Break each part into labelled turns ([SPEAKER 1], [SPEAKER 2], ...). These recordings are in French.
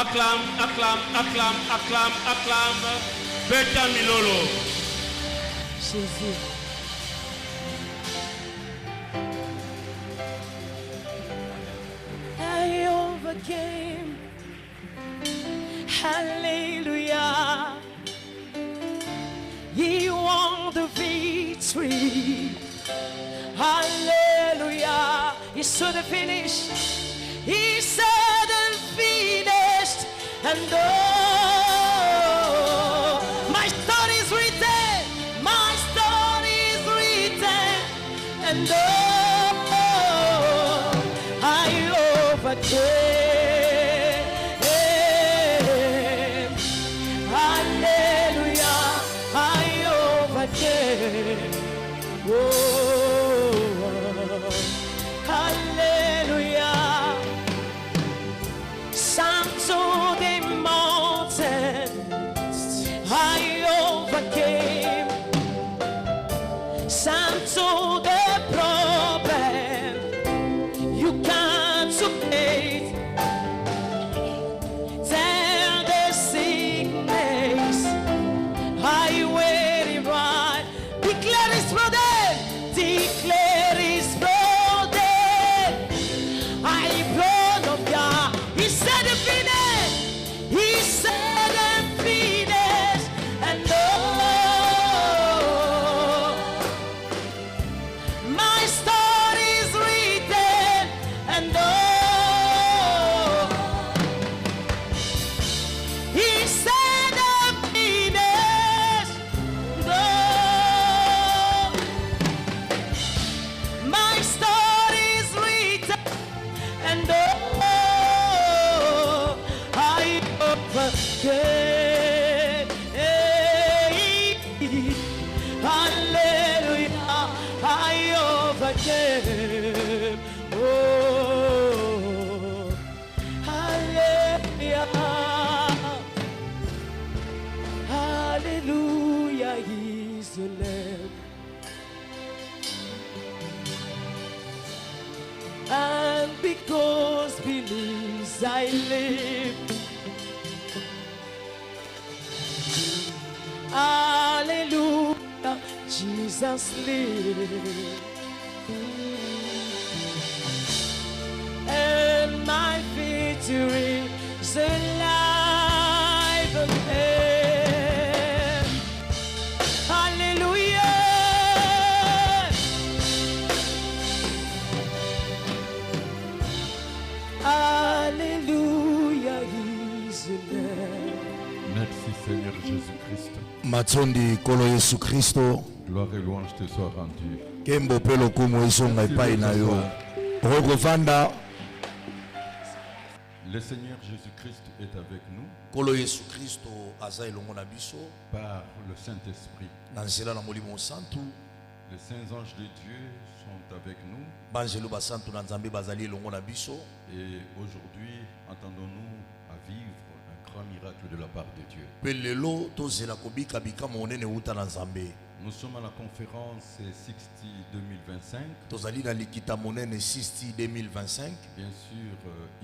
[SPEAKER 1] Acclame, acclame, acclame, acclame, acclame. Beta Milolo.
[SPEAKER 2] Jésus. I overcame. Hallelujah. He won the victory. Hallelujah. He saw the finish. He said and finished. And oh, my story is written. My story is written. And oh, I overcame. Hallelujah. I overcame. Oh, hallelujah. Some to the mountains, I overcame. Some to the problem, you can't submit. Tell the sickness, I wear it right. Declare his brother, declare his brother. I burn of God. He said it finished. He said it finished. And oh, my story is written. And oh, he said it finished. And oh, my story is written. And oh, I overcame. Hallelujah, I overcame. Oh, hallelujah. Hallelujah is the name. And because believes I live. Hallelujah, Jesus lives. And my victory is alive again. Hallelujah. Hallelujah, he's the name.
[SPEAKER 3] Merci Seigneur Jésus-Christ.
[SPEAKER 4] Matsondi kolo Yesu Kristo.
[SPEAKER 3] Gloire et louange te soit rendue.
[SPEAKER 4] Kembo pelo kumo isonga ipai na yo. Rogovanda.
[SPEAKER 3] Le Seigneur Jésus-Christ est avec nous
[SPEAKER 4] Kolo Yesu Kristo aza elongo na biso.
[SPEAKER 3] par le Saint-Esprit.
[SPEAKER 4] Na nzela na molimo santu.
[SPEAKER 3] Les saints anges de Dieu sont avec nous.
[SPEAKER 4] Banjelo basantu na nzambe bazali elongo na biso.
[SPEAKER 3] Et aujourd'hui, entendons-nous à vivre un grand miracle de la part de Dieu.
[SPEAKER 4] Pe lelo tozela kobika bika monene uta na nzambe.
[SPEAKER 3] Nous sommes à la conférence 60 2025.
[SPEAKER 4] Tozali na likita monene 60 2025.
[SPEAKER 3] Bien sûr,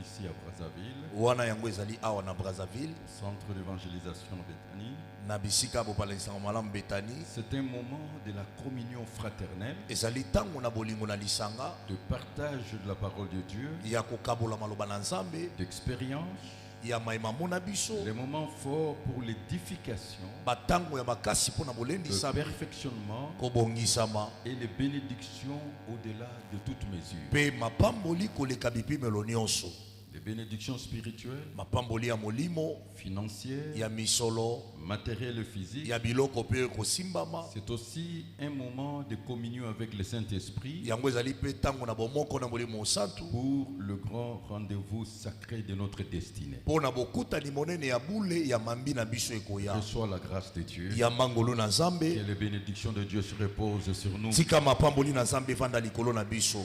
[SPEAKER 3] ici à Brazzaville,
[SPEAKER 4] Wana yango ezali awa na Brazzaville.
[SPEAKER 3] centre d'évangélisation Bethanie.
[SPEAKER 4] Na bisika bopalisa malam Betani.
[SPEAKER 3] C'est un moment de la communion fraternelle,
[SPEAKER 4] Ezali tango na bolingo na lisanga.
[SPEAKER 3] de partage de la parole de Dieu,
[SPEAKER 4] Ya kokabola maloba na nzambe.
[SPEAKER 3] d'expérience,
[SPEAKER 4] Ya maima mona biso.
[SPEAKER 3] les moments forts pour l'édification,
[SPEAKER 4] Batango ya makasi pona
[SPEAKER 3] le
[SPEAKER 4] bolendisa
[SPEAKER 3] perfectionnement
[SPEAKER 4] kobongisama.
[SPEAKER 3] et les bénédictions au-delà de toute mesure.
[SPEAKER 4] Pe mapamboli koleka bipimelo nyonso.
[SPEAKER 3] Les bénédictions spirituelles,
[SPEAKER 4] Mapamboli ya molimo,
[SPEAKER 3] financières,
[SPEAKER 4] ya misolo,
[SPEAKER 3] matérielles et physiques.
[SPEAKER 4] ya biloko pe kosimbama.
[SPEAKER 3] C'est aussi un moment de communion avec le Saint-Esprit
[SPEAKER 4] Yango ezali pe tango na bomoko na molimo santu.
[SPEAKER 3] pour le grand rendez-vous sacré de notre destinée.
[SPEAKER 4] Pona bokutani monene ya bule ya mambi na biso ekoya.
[SPEAKER 3] Reçois la grâce de Dieu.
[SPEAKER 4] Ya mangolo na
[SPEAKER 3] Que
[SPEAKER 4] nzambe.
[SPEAKER 3] les bénédictions de Dieu se reposent sur nous.
[SPEAKER 4] Tika mapamboli na nzambe vanda likolo na biso.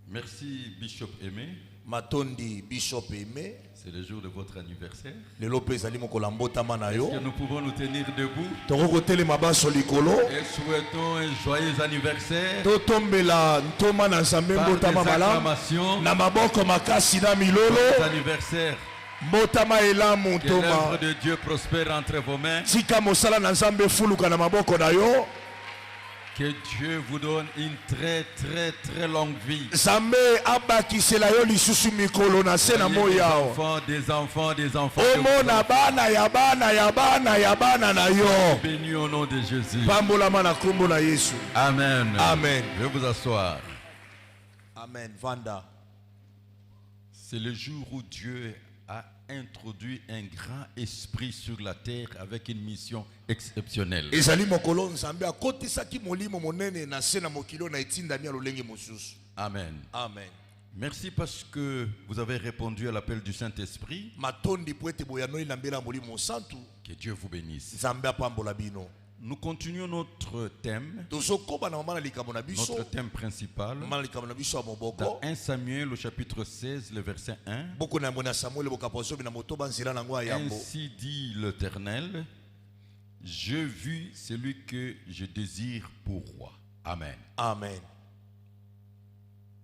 [SPEAKER 3] Merci Bishop Aimé.
[SPEAKER 4] Matondi Bishop Aimé.
[SPEAKER 3] C'est le jour de votre anniversaire.
[SPEAKER 4] Lelo pe ezali mokolo mbotama na yo.
[SPEAKER 3] Que nous pouvons nous tenir debout
[SPEAKER 4] Tokokotele mabaso likolo.
[SPEAKER 3] et souhaitons un joyeux anniversaire
[SPEAKER 4] Totombela ntoma na nzambe
[SPEAKER 3] par des
[SPEAKER 4] mbotama malamu.
[SPEAKER 3] acclamations.
[SPEAKER 4] Na maboko makasi na milolo.
[SPEAKER 3] Joyeux anniversaire
[SPEAKER 4] Motama ela
[SPEAKER 3] Que l'œuvre
[SPEAKER 4] mutoma.
[SPEAKER 3] de Dieu prospère entre vos mains.
[SPEAKER 4] Tika mosala na nzambe fuluka na maboko na yo.
[SPEAKER 3] Que Dieu vous donne une très très très longue vie.
[SPEAKER 4] Nzambe abakisela yo lisusu mikolo na se na
[SPEAKER 3] Voyez
[SPEAKER 4] moyo yao.
[SPEAKER 3] des enfants de
[SPEAKER 4] Omona bana ya bana ya bana ya bana na yo.
[SPEAKER 3] bénis au nom de Jésus.
[SPEAKER 4] Pambolama na kombo na Yesu.
[SPEAKER 3] Amen.
[SPEAKER 4] Amen.
[SPEAKER 3] Je vais vous asseoir.
[SPEAKER 4] Amen. Vanda.
[SPEAKER 3] C'est le jour où Dieu a introduit un grand esprit sur la terre avec une mission exceptionnelle.
[SPEAKER 4] Ezali mokolo nzambe akotisaki molimo monene na se na mokilo na etindami ya lolenge mosusu.
[SPEAKER 3] Amen.
[SPEAKER 4] Amen.
[SPEAKER 3] Merci parce que vous avez répondu à l'appel du Saint-Esprit.
[SPEAKER 4] Matondi po ete boyano ilambela molimo santu.
[SPEAKER 3] Que Dieu vous bénisse.
[SPEAKER 4] Nzambe apambola bino.
[SPEAKER 3] Nous continuons notre thème,
[SPEAKER 4] Tozokoba na mama na likambo na biso.
[SPEAKER 3] notre thème principal.
[SPEAKER 4] Mama na likambo na biso ya
[SPEAKER 3] Dans
[SPEAKER 4] moboko.
[SPEAKER 3] 1 Samuel au chapitre 16, le verset 1.
[SPEAKER 4] Boko na mona Samuel bokaposo bina motoba nzela na ngwa yambo.
[SPEAKER 3] Ainsi dit l'Éternel, je vis celui que je désire pour roi. Amen.
[SPEAKER 4] Amen.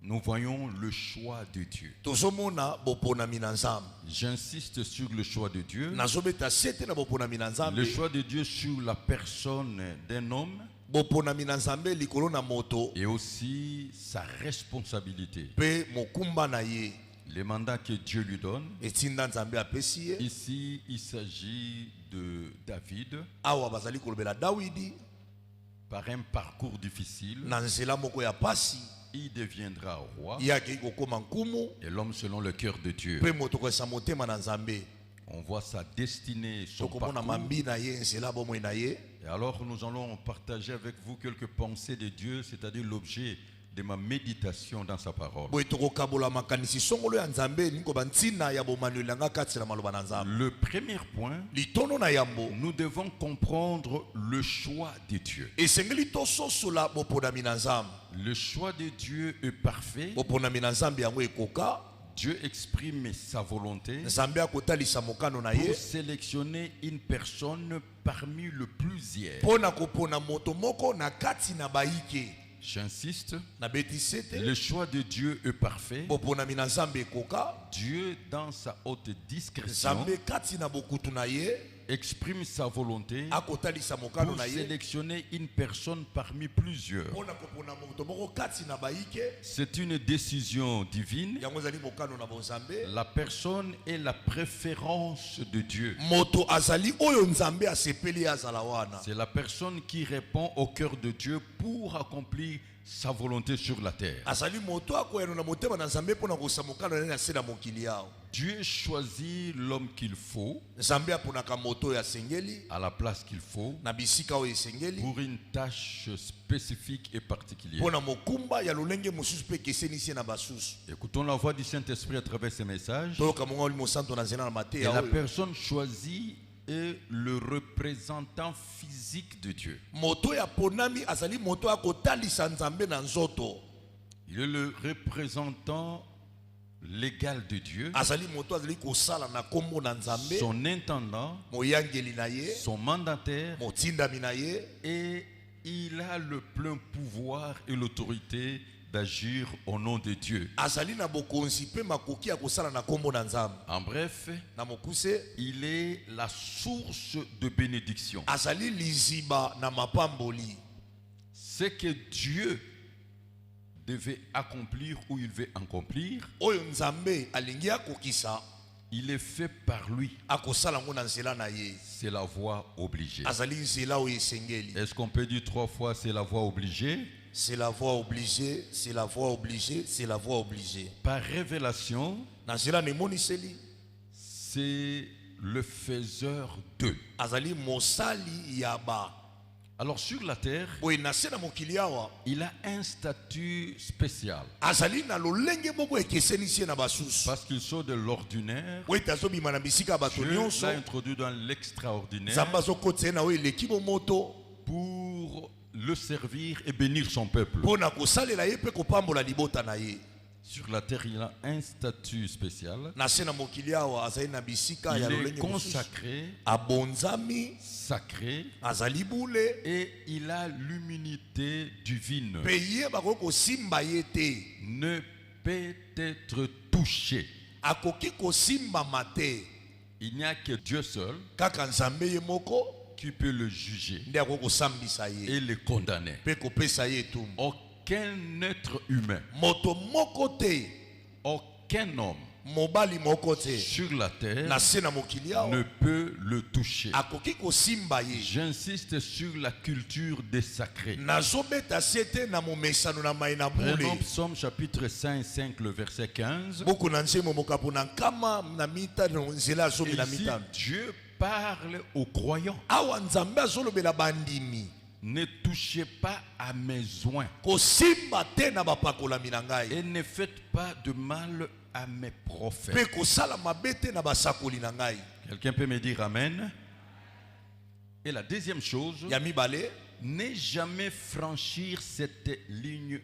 [SPEAKER 3] Nous voyons le choix de Dieu.
[SPEAKER 4] Tozomona boponami na nzambe.
[SPEAKER 3] J'insiste sur le choix de Dieu.
[SPEAKER 4] Nazobeta sete na boponami na nzambe.
[SPEAKER 3] Le choix de Dieu sur la personne d'un homme
[SPEAKER 4] Boponami na nzambe likolo na moto.
[SPEAKER 3] et aussi sa responsabilité.
[SPEAKER 4] Pe mokumba na ye.
[SPEAKER 3] Les mandats que Dieu lui donne.
[SPEAKER 4] Etinda nzambe apesi ye.
[SPEAKER 3] Ici, il s'agit de David
[SPEAKER 4] Awa bazali kolobela Dawidi.
[SPEAKER 3] par un parcours difficile.
[SPEAKER 4] Na nzela moko ya pasi.
[SPEAKER 3] Il deviendra roi
[SPEAKER 4] Yaki kokoma nkumu.
[SPEAKER 3] et l'homme selon le cœur de Dieu.
[SPEAKER 4] Pe moto ko sa motema na nzambe.
[SPEAKER 3] On voit sa destinée, son
[SPEAKER 4] Tokomona
[SPEAKER 3] parcours.
[SPEAKER 4] mambi na ye nzela bomwe na ye.
[SPEAKER 3] Et alors nous allons partager avec vous quelques pensées de Dieu, c'est-à-dire l'objet de ma méditation dans sa parole.
[SPEAKER 4] Boye tokokabola makanisi songolo ya nzambe niko bantina ya bomanuela nga kati na maloba na nzambe.
[SPEAKER 3] Le premier point,
[SPEAKER 4] Litono na yambo.
[SPEAKER 3] nous devons comprendre le choix de Dieu.
[SPEAKER 4] Esengeli tososola boponami na nzambe.
[SPEAKER 3] Le choix de Dieu est parfait.
[SPEAKER 4] Boponami na nzambe yango ekoka.
[SPEAKER 3] Dieu exprime sa volonté
[SPEAKER 4] Nzambe akotalisa mokano na
[SPEAKER 3] pour
[SPEAKER 4] ye.
[SPEAKER 3] sélectionner une personne parmi le plusieurs.
[SPEAKER 4] Pona kopona moto moko na kati na baike.
[SPEAKER 3] J'insiste,
[SPEAKER 4] Na beti sete.
[SPEAKER 3] le choix de Dieu est parfait.
[SPEAKER 4] Boponami na nzambe ekoka.
[SPEAKER 3] Dieu, dans sa haute discrétion,
[SPEAKER 4] Nzambe kati na bokutu na ye.
[SPEAKER 3] exprime sa volonté
[SPEAKER 4] Akotalisa mokano
[SPEAKER 3] pour
[SPEAKER 4] na ye.
[SPEAKER 3] sélectionner une personne parmi plusieurs.
[SPEAKER 4] Pona kopona moto moko kati na baike.
[SPEAKER 3] C'est une décision divine.
[SPEAKER 4] Yango zali mokano na bonzambe.
[SPEAKER 3] La personne est la préférence de Dieu.
[SPEAKER 4] Moto azali oyo nzambe asepeli azala wana.
[SPEAKER 3] C'est la personne qui répond au cœur de Dieu pour accomplir sa volonté sur la terre.
[SPEAKER 4] Azali moto akoyano na motema na nzambe pona kosa mokano na se na mokili yao.
[SPEAKER 3] Dieu choisit l'homme qu'il faut,
[SPEAKER 4] Nzambe aponaka moto ya sengeli
[SPEAKER 3] à la place qu'il faut,
[SPEAKER 4] na bisika oyo esengeli
[SPEAKER 3] pour une tâche spécifique et particulière.
[SPEAKER 4] pona mokumba ya lolenge mosusu pe kesenisi na basusu.
[SPEAKER 3] Écoutons la voix du Saint-Esprit à travers ces messages.
[SPEAKER 4] Toyoka monga oli mosanto na nzela na
[SPEAKER 3] Et
[SPEAKER 4] mateya
[SPEAKER 3] la
[SPEAKER 4] oyo.
[SPEAKER 3] personne choisie est le représentant physique de Dieu.
[SPEAKER 4] Moto ya ponami azali moto akotalisa nzambe na nzoto.
[SPEAKER 3] Il est le représentant légal de Dieu,
[SPEAKER 4] Azali moto azali kosala na kombo na nzambe.
[SPEAKER 3] son intendant,
[SPEAKER 4] Moyangeli na ye,
[SPEAKER 3] son mandataire,
[SPEAKER 4] motindami na ye.
[SPEAKER 3] et il a le plein pouvoir et l'autorité d'agir au nom de Dieu.
[SPEAKER 4] Azali na bokonzi pe makoki ya kosala na kombo na nzambe.
[SPEAKER 3] En bref,
[SPEAKER 4] Na mokuse
[SPEAKER 3] il est la source de bénédiction.
[SPEAKER 4] azali liziba na mapamboli.
[SPEAKER 3] Ce que Dieu devait accomplir ou il veut accomplir,
[SPEAKER 4] Oyo nzambe alingi akokisa
[SPEAKER 3] il est fait par lui.
[SPEAKER 4] akosala ngo na nzela na ye.
[SPEAKER 3] C'est la voie obligée.
[SPEAKER 4] Azali nzela oyo esengeli.
[SPEAKER 3] Est-ce qu'on peut dire 3 fois c'est la voie obligée?
[SPEAKER 4] C'est la voie obligée, c'est la voie obligée, c'est la voie obligée.
[SPEAKER 3] Par révélation,
[SPEAKER 4] Na nzela nemoniseli
[SPEAKER 3] c'est le faiseur d'eux.
[SPEAKER 4] azali mosali yaba.
[SPEAKER 3] Alors sur la terre,
[SPEAKER 4] Boye na se na mokili awa
[SPEAKER 3] il a un statut spécial
[SPEAKER 4] azali na lolenge moko ekesenisi ye na basusu.
[SPEAKER 3] parce qu'il sort de l'ordinaire.
[SPEAKER 4] Oyo ete azobima na bisika ya bato
[SPEAKER 3] Dieu
[SPEAKER 4] nyonso.
[SPEAKER 3] l'a introduit dans l'extraordinaire
[SPEAKER 4] Nzambe azokotisa ye na oyo eleki bomoto
[SPEAKER 3] pour le servir et bénir son peuple.
[SPEAKER 4] mpo na kosalela ye mpe kopambola libota na ye.
[SPEAKER 3] Sur la terre, il a un statut spécial.
[SPEAKER 4] Na se na mokili awa azali na bisika
[SPEAKER 3] Il
[SPEAKER 4] ya
[SPEAKER 3] est
[SPEAKER 4] lolenge mosusu.
[SPEAKER 3] consacré,
[SPEAKER 4] Abonzami
[SPEAKER 3] sacré,
[SPEAKER 4] azali bule
[SPEAKER 3] et il a l'immunité divine.
[SPEAKER 4] mpe ye bakoki kosimba ye te.
[SPEAKER 3] Ne peut être touché.
[SPEAKER 4] akoki kosimba mate
[SPEAKER 3] Il n'y a que Dieu seul
[SPEAKER 4] kaka nzambe ye moko
[SPEAKER 3] qui peut le juger
[SPEAKER 4] nde akoki kosambisa ye
[SPEAKER 3] et le condamner.
[SPEAKER 4] mpe kopesa ye etumbu.
[SPEAKER 3] Aucun être humain,
[SPEAKER 4] Moto moko te,
[SPEAKER 3] aucun homme
[SPEAKER 4] mobali moko te
[SPEAKER 3] sur la terre
[SPEAKER 4] na se na mokili awa
[SPEAKER 3] ne peut le toucher.
[SPEAKER 4] akoki kosimba ye.
[SPEAKER 3] J'insiste sur la culture des sacrés.
[SPEAKER 4] Nazobeta sete na momesano na mai na
[SPEAKER 3] Prenons
[SPEAKER 4] bule.
[SPEAKER 3] Psaume chapitre 5, le verset 15.
[SPEAKER 4] Boko na nzembo mokapo na nkama na mitano nzela
[SPEAKER 3] Et
[SPEAKER 4] zomi na
[SPEAKER 3] ici,
[SPEAKER 4] mitano.
[SPEAKER 3] Dieu parle aux croyants.
[SPEAKER 4] Awa nzambe azolobela bandimi
[SPEAKER 3] Ne touchez pas à mes oins
[SPEAKER 4] kosimba te na bapakolami na ngai
[SPEAKER 3] et ne faites pas de mal à mes prophètes.
[SPEAKER 4] mpe kosala mabe te na basakoli na ngai.
[SPEAKER 3] Quelqu'un peut me dire Amen? Et la deuxième chose,
[SPEAKER 4] Ya mibale
[SPEAKER 3] ne jamais franchir cette ligne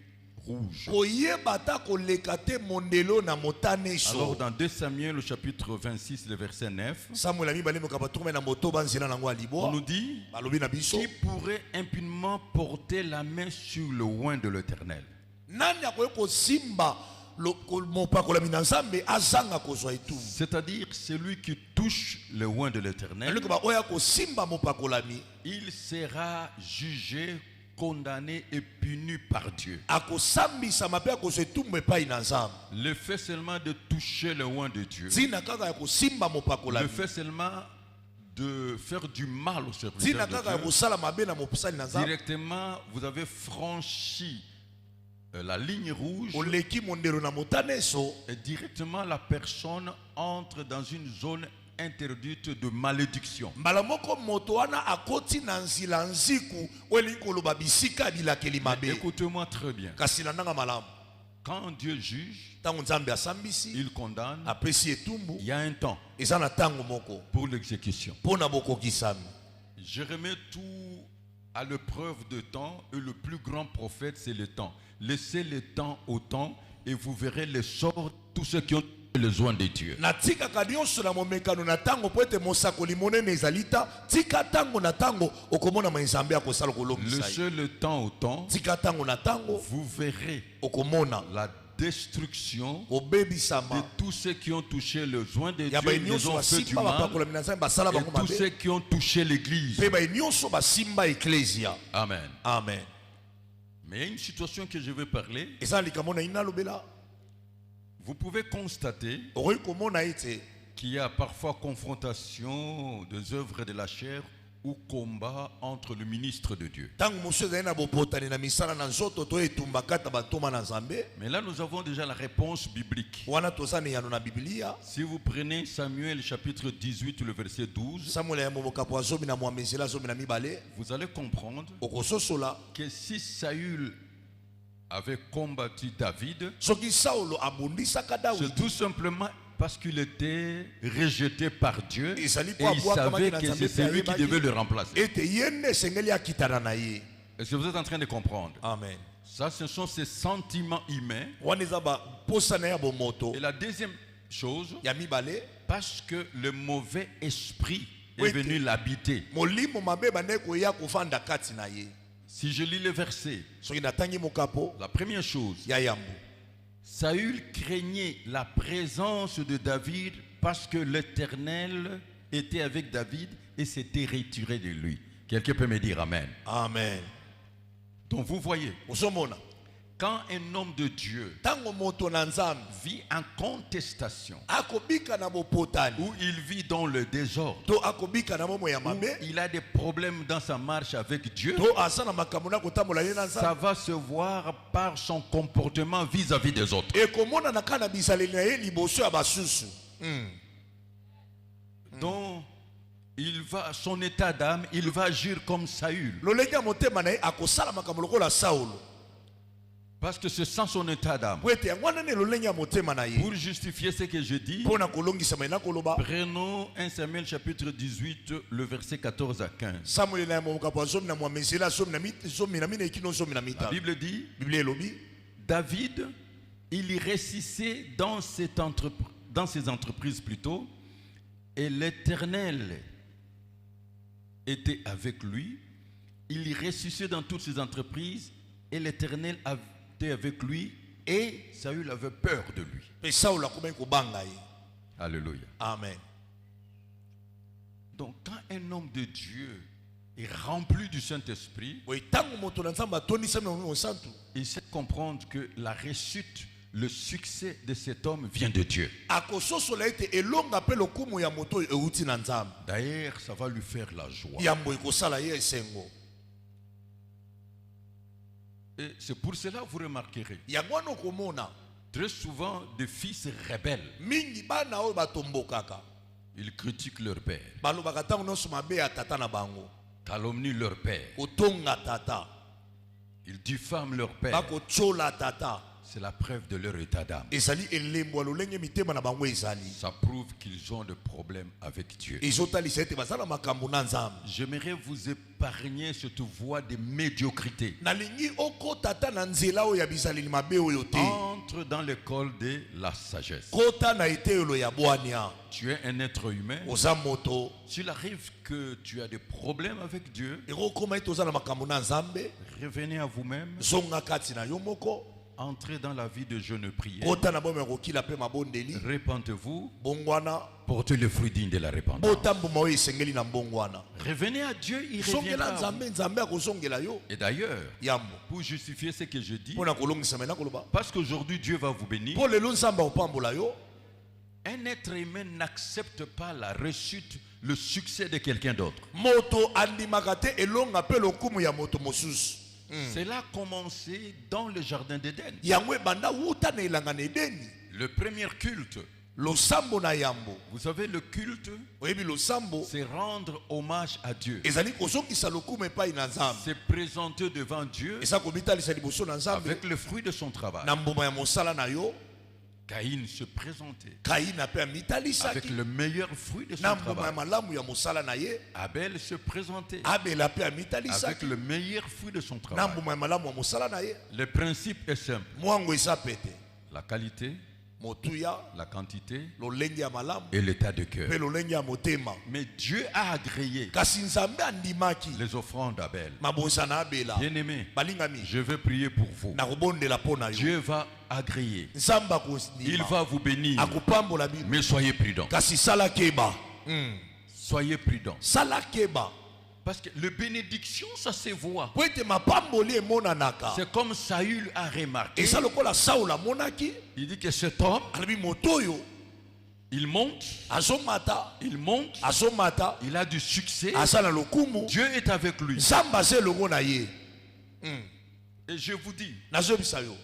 [SPEAKER 3] rouge.
[SPEAKER 4] koyeba ta koleka te mondelo na motane
[SPEAKER 3] Alors
[SPEAKER 4] so.
[SPEAKER 3] dans 2 Samuel au chapitre 26, le verset 9,
[SPEAKER 4] Samuel ya mibale mokapo tume na motoba nzela na ngo
[SPEAKER 3] on
[SPEAKER 4] alibo
[SPEAKER 3] nous dit:
[SPEAKER 4] balobi na biso
[SPEAKER 3] qui pourrait impunément porter la main sur le oint de l'Éternel?
[SPEAKER 4] nani akoki kosimba mopakolami na nzambe azanga kozwa etumbu.
[SPEAKER 3] C'est-à-dire celui qui touche le oint de l'Éternel,
[SPEAKER 4] Naluki ba oya kosimba mopakolami
[SPEAKER 3] il sera jugé, condamné et puni par Dieu.
[SPEAKER 4] akosambisama mpe akozwa etumbu epai na nzambe.
[SPEAKER 3] Le fait seulement de toucher le oint de Dieu,
[SPEAKER 4] ntina kaka ya kosimba
[SPEAKER 3] le
[SPEAKER 4] mopakolami,
[SPEAKER 3] fait seulement de faire du mal au serviteur
[SPEAKER 4] ntina
[SPEAKER 3] de
[SPEAKER 4] kaka ya
[SPEAKER 3] Dieu,
[SPEAKER 4] kosala mabe na mosali na nzambe,
[SPEAKER 3] directement vous avez franchi la ligne rouge
[SPEAKER 4] oleki mondelo na motane so,
[SPEAKER 3] et directement la personne entre dans une zone interdite de malédiction.
[SPEAKER 4] mbala moko moto wana akoti na nzila nziku oyo elingi koloba bisika ya bilakeli mabe.
[SPEAKER 3] Écoutez-moi très bien.
[SPEAKER 4] Kasi na ndanga malamu
[SPEAKER 3] Quand Dieu juge,
[SPEAKER 4] ntango nzambe asambisi
[SPEAKER 3] il condamne,
[SPEAKER 4] apesi etumbu,
[SPEAKER 3] il y a un temps
[SPEAKER 4] eza na ntango moko
[SPEAKER 3] pour l'exécution.
[SPEAKER 4] mpo na bokokisami.
[SPEAKER 3] Je remets tout à l'épreuve de temps et le plus grand prophète, c'est le temps. Laissez le temps au temps et vous verrez le sort de tous ceux qui ont les oins de Dieu.
[SPEAKER 4] natikaka nyonso na momekano na ntango mpo ete mosakoli monene ezali ta tika ntango na ntango okomona nzambe akosala kolongisa ye.
[SPEAKER 3] Laissez le temps au temps,
[SPEAKER 4] tika ntango na ntango
[SPEAKER 3] vous verrez
[SPEAKER 4] okomona
[SPEAKER 3] la destruction de
[SPEAKER 4] kobebisama
[SPEAKER 3] tous ceux qui ont touché les oins de
[SPEAKER 4] ya
[SPEAKER 3] Dieu,
[SPEAKER 4] bai
[SPEAKER 3] ils
[SPEAKER 4] nyonso
[SPEAKER 3] ont fait du
[SPEAKER 4] basimba
[SPEAKER 3] mal,
[SPEAKER 4] bapakolami na nzambe basala
[SPEAKER 3] et
[SPEAKER 4] bango
[SPEAKER 3] tous ceux
[SPEAKER 4] mabe
[SPEAKER 3] qui ont touché l'église.
[SPEAKER 4] mpe bai nyonso basimba eklesia.
[SPEAKER 3] Amen.
[SPEAKER 4] Amen.
[SPEAKER 3] Mais il y a une situation que je veux parler.
[SPEAKER 4] eza na likambo na ina alobela
[SPEAKER 3] Vous pouvez constater
[SPEAKER 4] okoki komona ete
[SPEAKER 3] qu'il y a parfois confrontation des œuvres de la chair ou combat entre le ministre de Dieu.
[SPEAKER 4] ntango mosusu ezali na bopotani na misala na nzoto to etumba kata bantoma na nzambe.
[SPEAKER 3] Mais là, nous avons déjà la réponse biblique.
[SPEAKER 4] Wana toza na eyano na biblia.
[SPEAKER 3] Si vous prenez Samuel chapitre 18, le verset 12,
[SPEAKER 4] Samuel ya mobokapo azomi na mwamezela azomi na mibale
[SPEAKER 3] vous allez comprendre
[SPEAKER 4] okososola
[SPEAKER 3] que si Saül avait combattu David,
[SPEAKER 4] soki saulo abundisaka
[SPEAKER 3] c'est
[SPEAKER 4] Dawidi
[SPEAKER 3] tout simplement parce qu'il était rejeté par Dieu et
[SPEAKER 4] Il s'allie
[SPEAKER 3] il
[SPEAKER 4] pas à boire
[SPEAKER 3] savait
[SPEAKER 4] comme
[SPEAKER 3] que
[SPEAKER 4] un
[SPEAKER 3] c'est celui qui devait le remplacer.
[SPEAKER 4] ete ye nde esengeli akitana na ye.
[SPEAKER 3] Est-ce que vous êtes en train de comprendre?
[SPEAKER 4] Amen.
[SPEAKER 3] Ça, ce sont ces sentiments humains.
[SPEAKER 4] Wana eza baposa na ya bomoto
[SPEAKER 3] Et la deuxième chose,
[SPEAKER 4] ya mibale,
[SPEAKER 3] parce que le mauvais esprit est
[SPEAKER 4] Oui,
[SPEAKER 3] venu l'habiter.
[SPEAKER 4] molimo mabe bande koya kofanda kati na ye.
[SPEAKER 3] Si je lis le verset,
[SPEAKER 4] Soki natangi mokapo
[SPEAKER 3] la première chose,
[SPEAKER 4] ya yambo,
[SPEAKER 3] Saül craignait la présence de David parce que l'Éternel était avec David et s'était retiré de lui. Quelqu'un peut me dire Amen.
[SPEAKER 4] amen.
[SPEAKER 3] Donc vous voyez,
[SPEAKER 4] Osomona
[SPEAKER 3] quand un homme de Dieu
[SPEAKER 4] tango moto na nzambe
[SPEAKER 3] vit en contestation,
[SPEAKER 4] akobika na bopotani
[SPEAKER 3] où il vit dans le désordre,
[SPEAKER 4] to akobika na momo ya
[SPEAKER 3] où
[SPEAKER 4] mabe
[SPEAKER 3] il a des problèmes dans sa marche avec Dieu,
[SPEAKER 4] to asa na makambo na kotambola ye na
[SPEAKER 3] ça
[SPEAKER 4] nzambe
[SPEAKER 3] va se voir par son comportement vis-à-vis des autres.
[SPEAKER 4] ekomona na kana bisaleli na ye liboso ya basusu.
[SPEAKER 3] Donc, il va, son état d'âme, il va agir comme Saül.
[SPEAKER 4] lolenge ya motema na ye akosala makambo lokola saulo
[SPEAKER 3] Parce que c'est sans son état d'âme.
[SPEAKER 4] po ete yango wana ne lolenge ya motema na ye
[SPEAKER 3] Pour justifier ce que je dis,
[SPEAKER 4] mpo na kolongisama ye na koloba
[SPEAKER 3] prenons 1 Samuel chapitre 18, le verset 14 à 15.
[SPEAKER 4] samuele na ya mokapo azomi na mwamezela zomi na mine ekino zomi na
[SPEAKER 3] La
[SPEAKER 4] mitano.
[SPEAKER 3] Bible dit,
[SPEAKER 4] Biblia elobi
[SPEAKER 3] David, il réussissait dans ses entreprises plutôt, et l'Éternel était avec lui. Il réussissait dans toutes ses entreprises, et l'Éternel était avec lui Et Saül avait peur de lui.
[SPEAKER 4] Pe Saul akomaki kobanga ye.
[SPEAKER 3] Alléluia.
[SPEAKER 4] Amen.
[SPEAKER 3] Donc quand un homme de Dieu est rempli du Saint-Esprit,
[SPEAKER 4] Boye tango moto na Nzambe atonisami na Roho Santu,
[SPEAKER 3] il sait comprendre que la réussite, le succès de cet homme vient de Dieu.
[SPEAKER 4] akososola ete elonga mpe lokumu ya moto oyo euti na Nzambe.
[SPEAKER 3] D'ailleurs, ça va lui faire la joie.
[SPEAKER 4] Yambo ekosala ye esengo.
[SPEAKER 3] Et c'est pour cela que vous remarquerez,
[SPEAKER 4] Yango wana okomona
[SPEAKER 3] très souvent des fils rebelles,
[SPEAKER 4] mingi bana oyo batombokaka
[SPEAKER 3] ils critiquent leur père,
[SPEAKER 4] balobaka ntango nyonso mabe ya tata na bango,
[SPEAKER 3] calomnient leur père,
[SPEAKER 4] kotonga tata,
[SPEAKER 3] ils diffament leur père.
[SPEAKER 4] bakotyola tata.
[SPEAKER 3] C'est la preuve de leur état d'âme.
[SPEAKER 4] Ezali elembo ya lolenge mitema na bango ezali.
[SPEAKER 3] Ça prouve qu'ils ont des problèmes avec Dieu.
[SPEAKER 4] Ezotalisa ete baza na makambo na Nzambe.
[SPEAKER 3] J'aimerais vous épargner cette voie de médiocrité.
[SPEAKER 4] Nalingi okota ata na nzela oyo ya bizaleli mabe oyo te.
[SPEAKER 3] Entre dans l'école de la sagesse.
[SPEAKER 4] Kota na eteyelo ya bwania.
[SPEAKER 3] Tu es un être humain.
[SPEAKER 4] Oza moto.
[SPEAKER 3] S'il arrive que tu as des problèmes avec Dieu,
[SPEAKER 4] Ekokoma ete oza na makambo na Nzambe.
[SPEAKER 3] revenez à vous-même.
[SPEAKER 4] Zonga kati na yo moko.
[SPEAKER 3] Entrez dans la vie de jeûne et prière.
[SPEAKER 4] Kota na bomo ya kokila pe mabondeli.
[SPEAKER 3] Repentez-vous.
[SPEAKER 4] Bongwana.
[SPEAKER 3] Portez le fruit digne de la repentance.
[SPEAKER 4] Botambuma oyo esengeli na mbongwana.
[SPEAKER 3] Revenez à Dieu, il
[SPEAKER 4] Songela
[SPEAKER 3] reviendra à vous.
[SPEAKER 4] Nzambe, Nzambe akozongela yo.
[SPEAKER 3] Et d'ailleurs,
[SPEAKER 4] Yambo.
[SPEAKER 3] pour justifier ce que je dis,
[SPEAKER 4] Pona kolongisa mena koloba.
[SPEAKER 3] parce qu'aujourd'hui Dieu va vous bénir,
[SPEAKER 4] Po lelo Nzambe opambola yo.
[SPEAKER 3] un être humain n'accepte pas la réussite, le succès de quelqu'un d'autre.
[SPEAKER 4] Moto andimaka te elonga pe lokumu ya moto mosusu.
[SPEAKER 3] Cela a commencé dans le jardin d'Éden.
[SPEAKER 4] Yango ebanda wuta na elanga na Edeni.
[SPEAKER 3] Le premier culte,
[SPEAKER 4] Losambo na yambo.
[SPEAKER 3] vous savez, le culte,
[SPEAKER 4] Oyebi losambo
[SPEAKER 3] c'est rendre hommage à Dieu.
[SPEAKER 4] ezali kozongisa lokumu epai na Nzambe.
[SPEAKER 3] C'est présenter devant Dieu
[SPEAKER 4] Eza kobitalisa liboso na Nzambe
[SPEAKER 3] avec le fruit de son travail.
[SPEAKER 4] na mbuma ya mosala na yo.
[SPEAKER 3] Caïn se présentait
[SPEAKER 4] Kaina pe
[SPEAKER 3] avec
[SPEAKER 4] amitalisaki
[SPEAKER 3] le meilleur fruit de son
[SPEAKER 4] na mbuma ya
[SPEAKER 3] travail.
[SPEAKER 4] malamu ya mosala na ye.
[SPEAKER 3] Abel se présentait
[SPEAKER 4] Abela pe
[SPEAKER 3] avec
[SPEAKER 4] amitalisaki
[SPEAKER 3] le meilleur fruit de son
[SPEAKER 4] na
[SPEAKER 3] travail.
[SPEAKER 4] mbuma ya malamu ya mosala na ye.
[SPEAKER 3] Le principe est simple.
[SPEAKER 4] Mwango eza pete.
[SPEAKER 3] La qualité,
[SPEAKER 4] Motuya
[SPEAKER 3] la quantité
[SPEAKER 4] lolenge ya malamu
[SPEAKER 3] et l'état de cœur.
[SPEAKER 4] pe lolenge ya motema.
[SPEAKER 3] Mais Dieu a agréé
[SPEAKER 4] Kasi Nzambe andimaki
[SPEAKER 3] les offrandes d'Abel.
[SPEAKER 4] mabonza na Abela.
[SPEAKER 3] Bien-aimés,
[SPEAKER 4] Balingami
[SPEAKER 3] je veux prier pour vous.
[SPEAKER 4] na kobondela po na yo.
[SPEAKER 3] Dieu va agréer.
[SPEAKER 4] Nzambe
[SPEAKER 3] Il
[SPEAKER 4] akondima
[SPEAKER 3] va vous bénir.
[SPEAKER 4] akopambola bino.
[SPEAKER 3] Mais soyez prudents.
[SPEAKER 4] Kasi sala keba.
[SPEAKER 3] Soyez prudents.
[SPEAKER 4] Sala keba.
[SPEAKER 3] Parce que le bénédiction, ça se voit.
[SPEAKER 4] Po ete mapamboli emonanaka.
[SPEAKER 3] C'est comme Saül a remarqué.
[SPEAKER 4] Eza lokola Saul amonaki.
[SPEAKER 3] Il dit que cet homme,
[SPEAKER 4] Alobi moto oyo
[SPEAKER 3] il monte,
[SPEAKER 4] azomata.
[SPEAKER 3] il monte,
[SPEAKER 4] Azomata.
[SPEAKER 3] il a du succès.
[SPEAKER 4] Aza na lokumu.
[SPEAKER 3] Dieu est avec lui.
[SPEAKER 4] Nzambe aza elongo na ye.
[SPEAKER 3] Et je vous dis,
[SPEAKER 4] Nazobisa yo.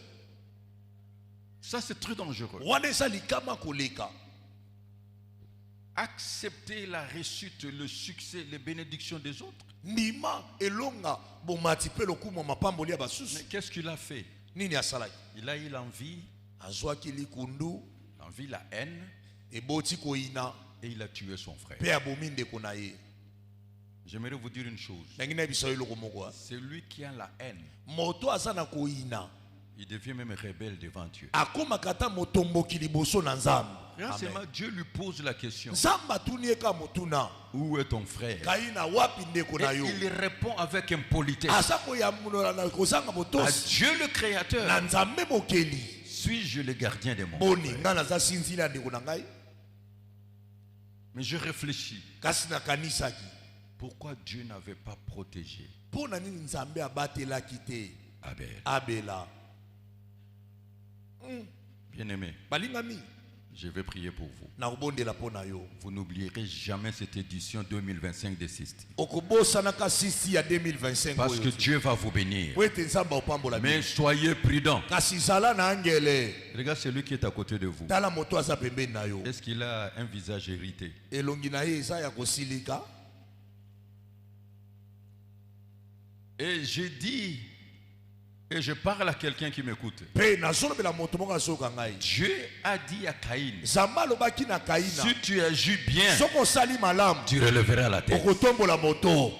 [SPEAKER 3] ça c'est très dangereux.
[SPEAKER 4] Wana eza likama koleka.
[SPEAKER 3] Accepter la réussite, le succès, les bénédictions des autres.
[SPEAKER 4] Ndima elonga bomati pe lokumu mapamboli ya
[SPEAKER 3] Mais
[SPEAKER 4] basusu.
[SPEAKER 3] qu'est-ce qu'il a fait?
[SPEAKER 4] Nini asalaki?
[SPEAKER 3] Il a eu l'envie,
[SPEAKER 4] Azwaki likundu
[SPEAKER 3] la haine,
[SPEAKER 4] eboti koina
[SPEAKER 3] et il a tué son frère.
[SPEAKER 4] pe abomi ndeko na ye.
[SPEAKER 3] J'aimerais vous dire une chose.
[SPEAKER 4] Ndenge na biso eloko moko.
[SPEAKER 3] Celui qui a la haine,
[SPEAKER 4] Moto aza na koina.
[SPEAKER 3] il devient même rebelle devant Dieu.
[SPEAKER 4] Akomaka ta motomboki liboso na Nzambe.
[SPEAKER 3] Là,
[SPEAKER 4] Amen.
[SPEAKER 3] seulement Dieu lui pose la question.
[SPEAKER 4] Nzambe atuni ye ka motuna.
[SPEAKER 3] Où est ton frère?
[SPEAKER 4] Kaina wapi ndeko na
[SPEAKER 3] Et
[SPEAKER 4] yo?
[SPEAKER 3] il répond avec impolitesse.
[SPEAKER 4] Aza koyamunola na kozanga
[SPEAKER 3] À
[SPEAKER 4] motosi.
[SPEAKER 3] Dieu le Créateur,
[SPEAKER 4] Na Nzambe mokeli.
[SPEAKER 3] suis-je le gardien de mon
[SPEAKER 4] Boni
[SPEAKER 3] frère?
[SPEAKER 4] nga naza sinzila ndeko na ngai.
[SPEAKER 3] Mais je réfléchis.
[SPEAKER 4] Kasi nakanisaki.
[SPEAKER 3] Pourquoi Dieu n'avait pas protégé
[SPEAKER 4] Mpo na nini Nzambe abatelaki te
[SPEAKER 3] Abel?
[SPEAKER 4] Abela?
[SPEAKER 3] Bien-aimé,
[SPEAKER 4] Balingami
[SPEAKER 3] je vais prier pour vous.
[SPEAKER 4] na kobondela mpo na yo.
[SPEAKER 3] Vous n'oublierez jamais cette édition 2025 de Sisti.
[SPEAKER 4] Okobosanaka sisi ya 2025
[SPEAKER 3] Parce que
[SPEAKER 4] oyo.
[SPEAKER 3] Dieu va vous bénir.
[SPEAKER 4] Po ete Nzambe opambola bino.
[SPEAKER 3] Mais soyez prudents.
[SPEAKER 4] Kasi zala na angele.
[SPEAKER 3] Regarde celui qui est à côté de vous.
[SPEAKER 4] Tala moto aza pembeni na yo.
[SPEAKER 3] Est-ce qu'il a un visage hérité?
[SPEAKER 4] Elongi na ye eza ya kosilika.
[SPEAKER 3] Et j'ai dit, et je parle à quelqu'un qui m'écoute.
[SPEAKER 4] Pe nazolobela moto moko azoyoka ngai.
[SPEAKER 3] Dieu a dit à Caïn,
[SPEAKER 4] Nzambe alobaki na Kaina.
[SPEAKER 3] si tu agis bien,
[SPEAKER 4] Soki osali malamu
[SPEAKER 3] tu relèveras la tête.
[SPEAKER 4] okotombola moto.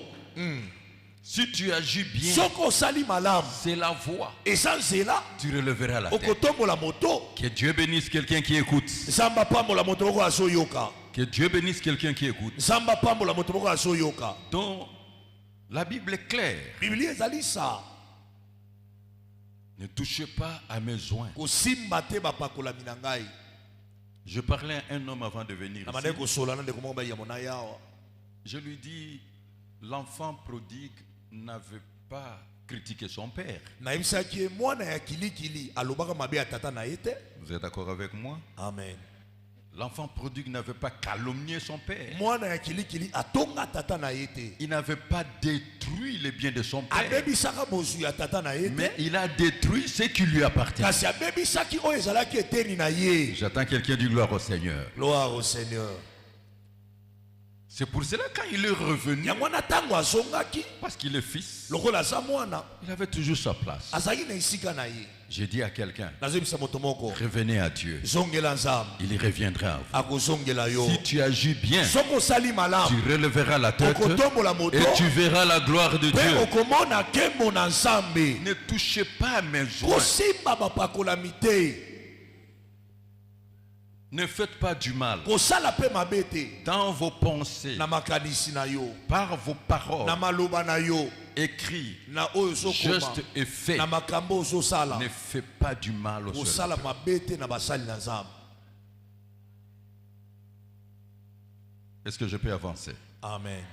[SPEAKER 3] Si tu agis bien,
[SPEAKER 4] Soki osali malamu
[SPEAKER 3] c'est la voie.
[SPEAKER 4] eza nzela
[SPEAKER 3] Tu relèveras la tête.
[SPEAKER 4] okotombola moto.
[SPEAKER 3] Que Dieu bénisse quelqu'un qui écoute.
[SPEAKER 4] Nzambe apambola moto moko azoyoka.
[SPEAKER 3] Que Dieu bénisse quelqu'un qui écoute.
[SPEAKER 4] Nzambe apambola moto moko azoyoka.
[SPEAKER 3] Donc, la Bible est claire.
[SPEAKER 4] Biblia ezali sa.
[SPEAKER 3] Ne touchez pas à mes joints.
[SPEAKER 4] kosimba te bapakolami na ngai.
[SPEAKER 3] Je parlais à un homme avant de venir
[SPEAKER 4] Na mane
[SPEAKER 3] ici.
[SPEAKER 4] kosolana ndeko moko ya mona yawa.
[SPEAKER 3] Je lui dis, l'enfant prodigue n'avait pas critiqué son père.
[SPEAKER 4] Na yebisaki mwana ya kilikili alobaka mabe ya tata na ye te.
[SPEAKER 3] Vous êtes d'accord avec moi?
[SPEAKER 4] Amen.
[SPEAKER 3] L'enfant prodigue n'avait pas calomnié son père.
[SPEAKER 4] Mwana ya kilikili atonga tata na ye te.
[SPEAKER 3] Il n'avait pas détruit les biens de son père.
[SPEAKER 4] Abebisaka bozwi ya tata na ye
[SPEAKER 3] Mais
[SPEAKER 4] te.
[SPEAKER 3] il a détruit ce qui lui appartient.
[SPEAKER 4] Kasi abebisaki oyo ezalaki eteni na ye.
[SPEAKER 3] J'attends quelqu'un du gloire au Seigneur.
[SPEAKER 4] Gloire au Seigneur.
[SPEAKER 3] C'est pour cela quand il est revenu,
[SPEAKER 4] Ya mwana tango azongaki
[SPEAKER 3] parce qu'il est fils,
[SPEAKER 4] lokola aza mwana
[SPEAKER 3] il avait toujours sa place.
[SPEAKER 4] azalaki na esika na ye.
[SPEAKER 3] J'ai dit à quelqu'un,
[SPEAKER 4] Nazobisa moto moko
[SPEAKER 3] revenez à Dieu.
[SPEAKER 4] zongela nzambe
[SPEAKER 3] Il y reviendra à vous.
[SPEAKER 4] akozongela yo.
[SPEAKER 3] Si tu agis bien,
[SPEAKER 4] Soko osali malamu
[SPEAKER 3] tu relèveras la tête
[SPEAKER 4] okotombola moto
[SPEAKER 3] et tu verras la gloire de
[SPEAKER 4] mpe
[SPEAKER 3] Dieu.
[SPEAKER 4] okomona nkembo na nzambe.
[SPEAKER 3] Ne touchez pas à mes joints.
[SPEAKER 4] Kosimba bapakolami te.
[SPEAKER 3] Ne faites pas du mal
[SPEAKER 4] Kosala mpe mabe te
[SPEAKER 3] dans vos pensées,
[SPEAKER 4] na makanisi na yo,
[SPEAKER 3] par vos paroles,
[SPEAKER 4] na maloba na yo,
[SPEAKER 3] écrits,
[SPEAKER 4] na oyo ozokoma,
[SPEAKER 3] gestes et faits.
[SPEAKER 4] na makambo ozosala.
[SPEAKER 3] Ne faites pas du mal au
[SPEAKER 4] Kosala
[SPEAKER 3] serviteur.
[SPEAKER 4] mabe te na basali na nzambe.
[SPEAKER 3] Est-ce que je peux avancer?
[SPEAKER 4] Amen.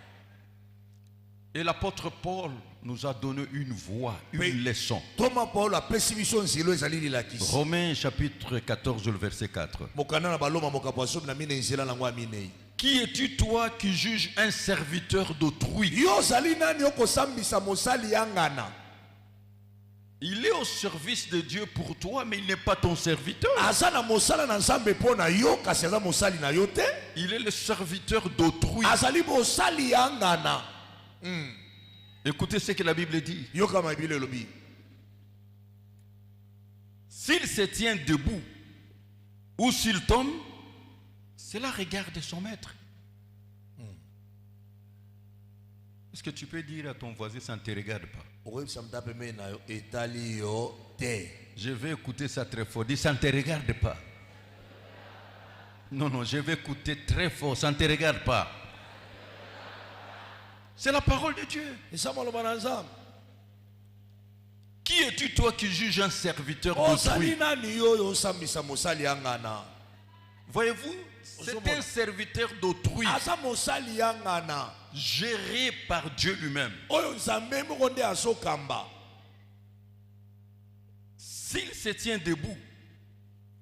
[SPEAKER 3] Et l'apôtre Paul nous a donné une voie,
[SPEAKER 4] Oui.
[SPEAKER 3] une leçon.
[SPEAKER 4] Toma Paulo apesi biso nzilo ezali lilakisi.
[SPEAKER 3] Romains chapitre 14, le verset 4.
[SPEAKER 4] Mokanda na baloma mokapo asomi na mine nzela nango ya minei.
[SPEAKER 3] Qui es-tu toi qui juges un serviteur d'autrui?
[SPEAKER 4] Yo ozali nani okosambisa mosali ya ngana?
[SPEAKER 3] Il est au service de Dieu pour toi, mais il n'est pas ton serviteur.
[SPEAKER 4] Aza na mosala na nzambe mpo na yo kasi aza mosali na yo te.
[SPEAKER 3] Il est le serviteur d'autrui.
[SPEAKER 4] Azali mosali ya ngana.
[SPEAKER 3] Écoutez ce que la Bible dit.
[SPEAKER 4] Yoka mabile elobi.
[SPEAKER 3] S'il se tient debout ou s'il tombe, cela regarde son maître. Est-ce que tu peux dire à ton voisin, ça ne te regarde pas?
[SPEAKER 4] Okoyebisa mutu apembeni na yo etali yo te.
[SPEAKER 3] Je vais écouter ça très fort. Dis, ça ne te regarde pas. Non, non, je vais écouter très fort. Ça ne te regarde pas. C'est la parole de Dieu.
[SPEAKER 4] Eza maloba na nzambe.
[SPEAKER 3] Qui es-tu toi qui juges un serviteur
[SPEAKER 4] Ozali
[SPEAKER 3] d'autrui?
[SPEAKER 4] nani yo oyo osambisa mosali ya ngana?
[SPEAKER 3] Voyez-vous, c'est un serviteur d'autrui
[SPEAKER 4] Aza mosali ya ngana.
[SPEAKER 3] géré par Dieu lui-même.
[SPEAKER 4] Oyo nzambe moko nde azokamba.
[SPEAKER 3] S'il se tient debout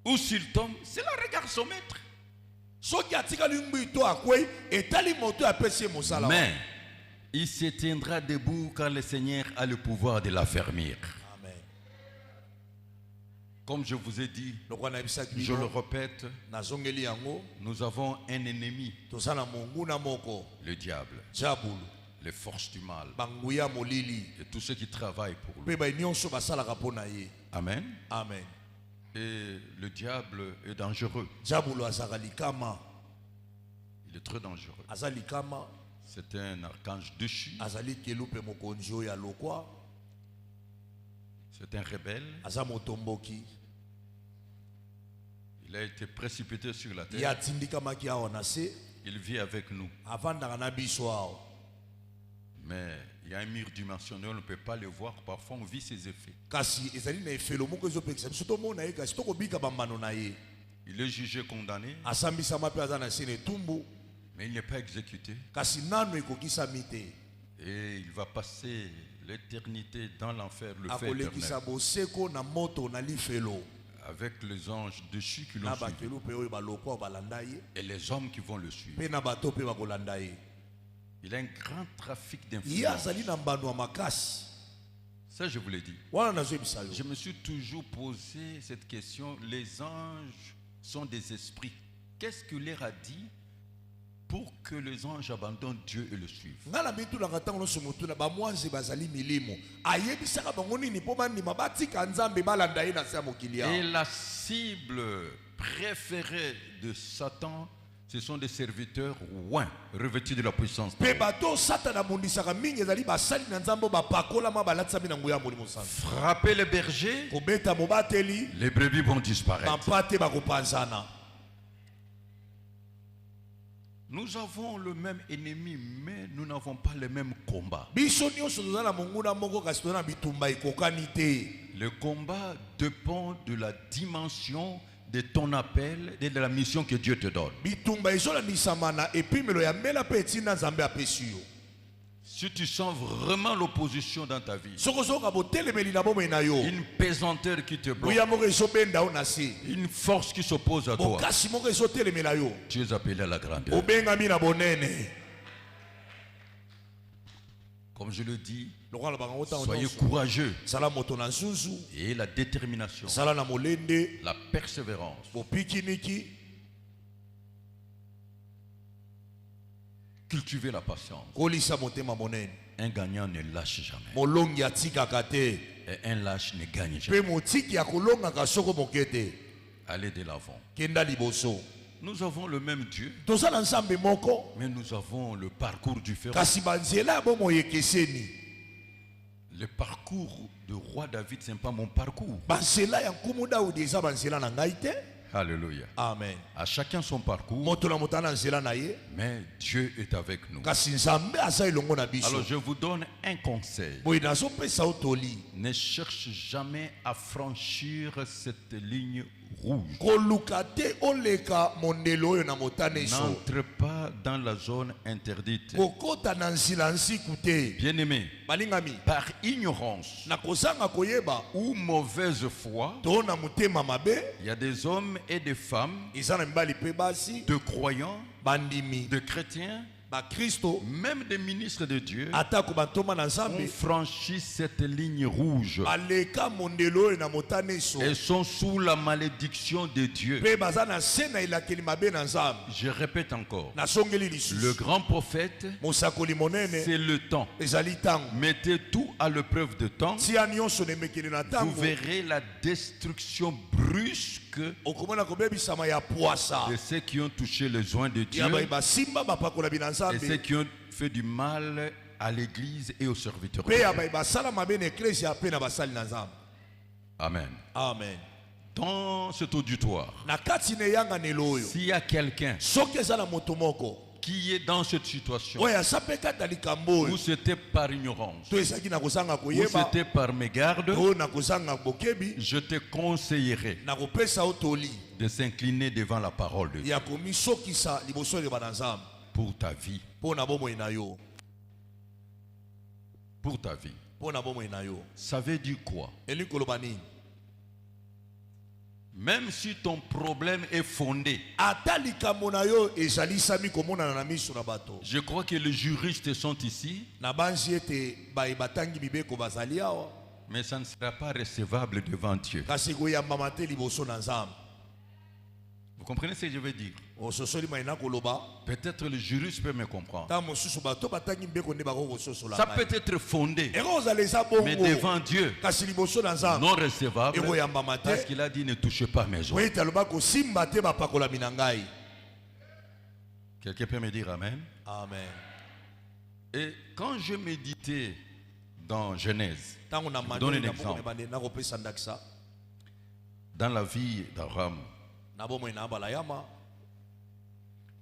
[SPEAKER 3] ou s'il tombe, cela regarde son maître.
[SPEAKER 4] Soki atikali ngwi to akwei etali moto apesi ye mosala.
[SPEAKER 3] Mais il se tiendra debout quand le Seigneur a le pouvoir de l'affermir.
[SPEAKER 4] Amen.
[SPEAKER 3] Comme je vous ai dit,
[SPEAKER 4] Lokwa na bisaki
[SPEAKER 3] je le répète,
[SPEAKER 4] nazongeli yango
[SPEAKER 3] nous avons un ennemi,
[SPEAKER 4] tozala monguna moko
[SPEAKER 3] le diable,
[SPEAKER 4] jabulu
[SPEAKER 3] les forces du mal
[SPEAKER 4] banguya molili
[SPEAKER 3] et tous ceux qui travaillent pour lui.
[SPEAKER 4] mpe bai nyonso basalaka mpo na ye.
[SPEAKER 3] Amen.
[SPEAKER 4] Amen.
[SPEAKER 3] Et le diable est dangereux.
[SPEAKER 4] Jabulu azaka likama,
[SPEAKER 3] Il est très dangereux.
[SPEAKER 4] aza likama,
[SPEAKER 3] C'est un archange déchu.
[SPEAKER 4] azali kelu mpe mokonzi oyo ya lokwa,
[SPEAKER 3] C'est un rebelle.
[SPEAKER 4] aza motomboki.
[SPEAKER 3] Il a été précipité sur la
[SPEAKER 4] Ye
[SPEAKER 3] terre.
[SPEAKER 4] atindikamaki awa na se,
[SPEAKER 3] Il vit avec nous.
[SPEAKER 4] avandaka na biso awa.
[SPEAKER 3] Mais il y a un mur dimensionnel, on ne peut pas le voir. Parfois, on vit ses effets.
[SPEAKER 4] Kasi ezali na efelo moko ezopekisa biso tomona ye kasi tokobika bambano na ye.
[SPEAKER 3] Il est jugé, condamné,
[SPEAKER 4] Asambisama mpe aza na se na etumbu
[SPEAKER 3] mais il n'est pas exécuté.
[SPEAKER 4] kasi nano ekokisami te.
[SPEAKER 3] Et il va passer l'éternité dans l'enfer, le feu
[SPEAKER 4] Akolekisa
[SPEAKER 3] éternel,
[SPEAKER 4] boseko na moto na lifelo
[SPEAKER 3] avec les anges déchus qui l'ont
[SPEAKER 4] na
[SPEAKER 3] suivi
[SPEAKER 4] bakelu mpe oyo balokwa balanda ye
[SPEAKER 3] et les hommes qui vont le suivre.
[SPEAKER 4] mpe na bato mpe bakolanda ye.
[SPEAKER 3] Il a un grand trafic
[SPEAKER 4] Ye
[SPEAKER 3] d'influence.
[SPEAKER 4] azali na mbano ya makasi.
[SPEAKER 3] Ça, je vous l'ai dit.
[SPEAKER 4] Wana nazoyebisa
[SPEAKER 3] Je
[SPEAKER 4] yo.
[SPEAKER 3] me suis toujours posé cette question. Les anges sont des esprits. Qu'est-ce qu'il leur a dit pour que les anges abandonnent Dieu et le suivent?
[SPEAKER 4] Nga na mitulaka ntango nyonso motuna bamwanzi bazali milimo ayebisaka bango nini mpo bandima batika nzambe balanda ye na se ya mokili
[SPEAKER 3] Et
[SPEAKER 4] awa.
[SPEAKER 3] la cible préférée de Satan, ce sont des serviteurs ouins, revêtus de la puissance.
[SPEAKER 4] Mpe bato oyo satana abundisaka mingi ezali basali na nzambe oyo bapakolama balatisami na nguya ya molimo santu.
[SPEAKER 3] Frapper les bergers,
[SPEAKER 4] Kobeta mobateli
[SPEAKER 3] les brebis vont disparaître.
[SPEAKER 4] bampate bakopanzana.
[SPEAKER 3] Nous avons le même ennemi, mais nous n'avons pas le même combat.
[SPEAKER 4] Biso nyonso toza na monguna moko kasi toza na bitumba ekokani te.
[SPEAKER 3] Le combat dépend de la dimension de ton appel et de la mission que Dieu te donne.
[SPEAKER 4] bitumba ezolandisama na epimelo ya mbela mpe etina nzambe apesi yo.
[SPEAKER 3] Si tu sens vraiment l'opposition dans ta vie,
[SPEAKER 4] Soki ozoyoka botelemeli na bomoi na yo,
[SPEAKER 3] une pesanteur qui te bloque,
[SPEAKER 4] buya moko ezobenda yo na se,
[SPEAKER 3] une force qui s'oppose à toi,
[SPEAKER 4] bokasi moko ezotelemela yo,
[SPEAKER 3] tu es appelé à la grandeur.
[SPEAKER 4] obengami na bonene.
[SPEAKER 3] Comme je le dis,
[SPEAKER 4] Lokola na bango ntango
[SPEAKER 3] soyez
[SPEAKER 4] nyonso,
[SPEAKER 3] courageux
[SPEAKER 4] sala moto na nzuzu,
[SPEAKER 3] et la détermination,
[SPEAKER 4] sala na molende,
[SPEAKER 3] la persévérance,
[SPEAKER 4] bopikiniki,
[SPEAKER 3] cultivez la patience.
[SPEAKER 4] kolisa motema monene.
[SPEAKER 3] Un gagnant ne lâche jamais
[SPEAKER 4] Molongi atikaka te,
[SPEAKER 3] et un lâche ne gagne jamais.
[SPEAKER 4] mpe motiki akolongaka soko moke te.
[SPEAKER 3] Allez de l'avant.
[SPEAKER 4] Kenda liboso.
[SPEAKER 3] Nous avons le même Dieu,
[SPEAKER 4] Toza na nzambe moko,
[SPEAKER 3] mais nous avons le parcours différent.
[SPEAKER 4] kasi banzela ya bomoi ekeseni.
[SPEAKER 3] Le parcours de roi David, ce n'est pas mon parcours.
[SPEAKER 4] Banzela ya nkumu Daudi eza banzela na ngai te.
[SPEAKER 3] Alléluia.
[SPEAKER 4] Amen.
[SPEAKER 3] À chacun son parcours,
[SPEAKER 4] Moto na moto na nzela na ye,
[SPEAKER 3] mais Dieu est avec nous.
[SPEAKER 4] kasi nzambe aza elongo na biso.
[SPEAKER 3] Alors je vous donne un conseil.
[SPEAKER 4] Boye nazopesa yo toli.
[SPEAKER 3] Ne cherche jamais à franchir cette ligne rouge.
[SPEAKER 4] Koluka te oleka mondelo oyo na motane so.
[SPEAKER 3] N'entre pas dans la zone interdite.
[SPEAKER 4] Kokota na nzela nsiku te.
[SPEAKER 3] Bien-aimé,
[SPEAKER 4] Balingami,
[SPEAKER 3] par ignorance
[SPEAKER 4] na kozanga koyeba
[SPEAKER 3] ou mauvaise foi,
[SPEAKER 4] to na motema mabe,
[SPEAKER 3] il y a des hommes et des femmes,
[SPEAKER 4] eza na mibali mpe basi,
[SPEAKER 3] de croyants,
[SPEAKER 4] bandimi,
[SPEAKER 3] de chrétiens,
[SPEAKER 4] bakristo,
[SPEAKER 3] même des ministres de Dieu,
[SPEAKER 4] atako bantoma na
[SPEAKER 3] ont
[SPEAKER 4] nzambe,
[SPEAKER 3] franchi cette ligne rouge
[SPEAKER 4] baleka mondelo oyo na motane so.
[SPEAKER 3] et sont sous la malédiction de Dieu.
[SPEAKER 4] Mpe baza na se na elakeli mabe na nzambe.
[SPEAKER 3] Je répète encore,
[SPEAKER 4] Nasongeli
[SPEAKER 3] le
[SPEAKER 4] lisusu.
[SPEAKER 3] grand prophète,
[SPEAKER 4] Mosakoli monene,
[SPEAKER 3] c'est le temps.
[SPEAKER 4] ezali ntango.
[SPEAKER 3] Mettez tout à l'épreuve de temps.
[SPEAKER 4] Tia nyonso na emekeli na
[SPEAKER 3] Vous
[SPEAKER 4] ntango,
[SPEAKER 3] verrez la destruction brusque
[SPEAKER 4] okomona kobebisama ya pwasa.
[SPEAKER 3] de ceux qui ont touché les joints de Dieu
[SPEAKER 4] Ya bayi basimba bapakolabi na
[SPEAKER 3] et ceux
[SPEAKER 4] nzambe.
[SPEAKER 3] qui ont fait du mal à l'église et aux serviteurs.
[SPEAKER 4] Mpe ya bayi basala mabe na eklesia mpe na basali na nzambe.
[SPEAKER 3] Amen.
[SPEAKER 4] Amen.
[SPEAKER 3] Dans cet auditoire,
[SPEAKER 4] Na kati na eyanganelo oyo,
[SPEAKER 3] s'il y a quelqu'un
[SPEAKER 4] soki eza na moto moko,
[SPEAKER 3] qui est dans cette situation,
[SPEAKER 4] oyo asapekata likambo
[SPEAKER 3] ou
[SPEAKER 4] oyo,
[SPEAKER 3] c'était par ignorance,
[SPEAKER 4] to ezalaki na kozanga
[SPEAKER 3] ou
[SPEAKER 4] koyeba,
[SPEAKER 3] c'était par mégarde,
[SPEAKER 4] to na kozanga bokebi,
[SPEAKER 3] je te conseillerais
[SPEAKER 4] na kopesa yo toli
[SPEAKER 3] de s'incliner devant la parole de Dieu
[SPEAKER 4] ya komisokisa liboso eyeba na nzambe
[SPEAKER 3] pour ta vie,
[SPEAKER 4] mpo na bomoi na yo,
[SPEAKER 3] pour ta vie.
[SPEAKER 4] mpo na bomoi na yo.
[SPEAKER 3] Ça veut dire quoi?
[SPEAKER 4] Elingi koloba nini?
[SPEAKER 3] Même si ton problème est fondé,
[SPEAKER 4] Ata likambo na yo ezalisami komonana na miso na bato,
[SPEAKER 3] je crois que les juristes sont ici,
[SPEAKER 4] na banzi ete bayi batangi mibeko bazali awa,
[SPEAKER 3] mais ça ne sera pas recevable devant Dieu.
[SPEAKER 4] kasi koyambama te liboso na nzambe.
[SPEAKER 3] Vous comprenez ce que je veux dire?
[SPEAKER 4] Ososoli mai na koloba,
[SPEAKER 3] Peut-être le juriste peut me comprendre.
[SPEAKER 4] ntango mosusu bato batangi mbeko nde bakokososola
[SPEAKER 3] Ça
[SPEAKER 4] ngai.
[SPEAKER 3] peut être fondé,
[SPEAKER 4] ekozala eza
[SPEAKER 3] mais
[SPEAKER 4] bongo,
[SPEAKER 3] devant Dieu,
[SPEAKER 4] kasi liboso na nzambe
[SPEAKER 3] non recevable,
[SPEAKER 4] ekoyambama
[SPEAKER 3] parce
[SPEAKER 4] te,
[SPEAKER 3] qu'il a dit ne touchez pas mes
[SPEAKER 4] po
[SPEAKER 3] ongles.
[SPEAKER 4] ete aloba kosimba te bapakolami na ngai.
[SPEAKER 3] Quelqu'un peut me dire Amen?
[SPEAKER 4] Amen.
[SPEAKER 3] Et quand je méditais dans Genèse,
[SPEAKER 4] Ntango na
[SPEAKER 3] vous donne un
[SPEAKER 4] mandeli na
[SPEAKER 3] exemple.
[SPEAKER 4] buku na bande nakopesa ndakisa
[SPEAKER 3] dans la vie d'Abraham,
[SPEAKER 4] na bomoi na abala yama.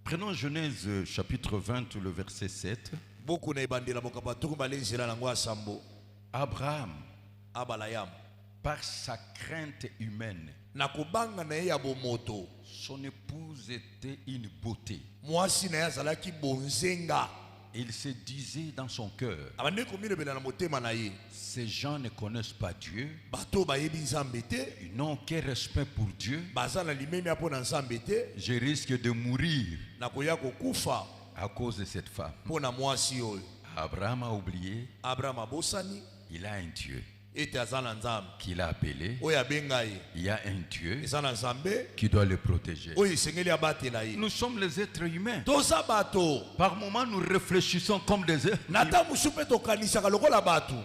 [SPEAKER 3] prenons Genèse chapitre 20, le verset 7.
[SPEAKER 4] Buku na ebandela mokapa tukumbala nzela nango ya sambo,
[SPEAKER 3] Abraham,
[SPEAKER 4] abala yama.
[SPEAKER 3] par sa crainte humaine,
[SPEAKER 4] Na kobanga na ye ya bomoto,
[SPEAKER 3] son épouse était une beauté.
[SPEAKER 4] mwasi na ye azalaki bonzenga.
[SPEAKER 3] Il se disait dans son cœur,
[SPEAKER 4] Abandi komilobela na motema na ye,
[SPEAKER 3] ces gens ne connaissent pas Dieu,
[SPEAKER 4] bato bayebi nzambe te,
[SPEAKER 3] ils n'ont aucun respect pour Dieu,
[SPEAKER 4] baza na limemi mpo na nzambe te,
[SPEAKER 3] je risque de mourir
[SPEAKER 4] na koya kokufa
[SPEAKER 3] à cause de cette femme.
[SPEAKER 4] mpo na mwasi oyo.
[SPEAKER 3] Abraham a oublié,
[SPEAKER 4] Abraham abosani
[SPEAKER 3] il a un Dieu
[SPEAKER 4] ete aza na nzambe
[SPEAKER 3] qu'il a appelé,
[SPEAKER 4] oyo abenga ye,
[SPEAKER 3] il y a un Dieu
[SPEAKER 4] eza na nzambe
[SPEAKER 3] qui doit le protéger.
[SPEAKER 4] oyo esengeli abatela ye.
[SPEAKER 3] Nous sommes les êtres humains.
[SPEAKER 4] Toza bato,
[SPEAKER 3] Par moments, nous réfléchissons comme des êtres.
[SPEAKER 4] na ntango mosusu mpe tokanisaka lokola bato.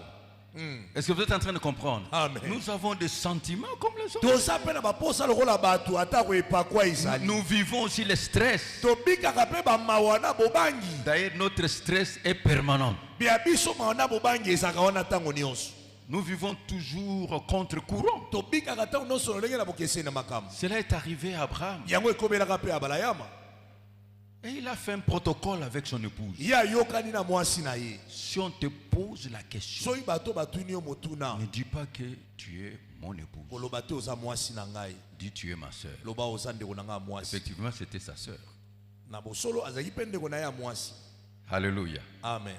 [SPEAKER 3] Est-ce que vous êtes en train de comprendre?
[SPEAKER 4] Amen.
[SPEAKER 3] Nous avons des sentiments comme les autres.
[SPEAKER 4] Toza mpe na baposa lokola bato ata koepakwa ezali.
[SPEAKER 3] Nous vivons aussi le stress.
[SPEAKER 4] Tobikaka mpe bamawa na bobangi.
[SPEAKER 3] D'ailleurs, notre stress est permanent.
[SPEAKER 4] Bia biso mawa na bobangi ezalaka wana ntango nyonso.
[SPEAKER 3] Nous vivons toujours contre courant.
[SPEAKER 4] Tobikaka ntango nyonso lolenge na bokeseni na makambo.
[SPEAKER 3] Cela est arrivé à Abraham.
[SPEAKER 4] Yango ekobelaka mpe abala yama.
[SPEAKER 3] Et il a fait un protocole avec son épouse.
[SPEAKER 4] Ya yokani na mwasi na ye.
[SPEAKER 3] Si on te pose la question,
[SPEAKER 4] Soyi bato batuni yo motuna.
[SPEAKER 3] ne dis pas que tu es mon épouse.
[SPEAKER 4] Koloba te oza mwasi na ngai.
[SPEAKER 3] Dis tu es ma soeur.
[SPEAKER 4] Loba oza ndeko na ngai mwasi.
[SPEAKER 3] Effectivement, c'était sa soeur.
[SPEAKER 4] Na bosolo azali pe ndeko na ya mwasi.
[SPEAKER 3] Alléluia.
[SPEAKER 4] Amen.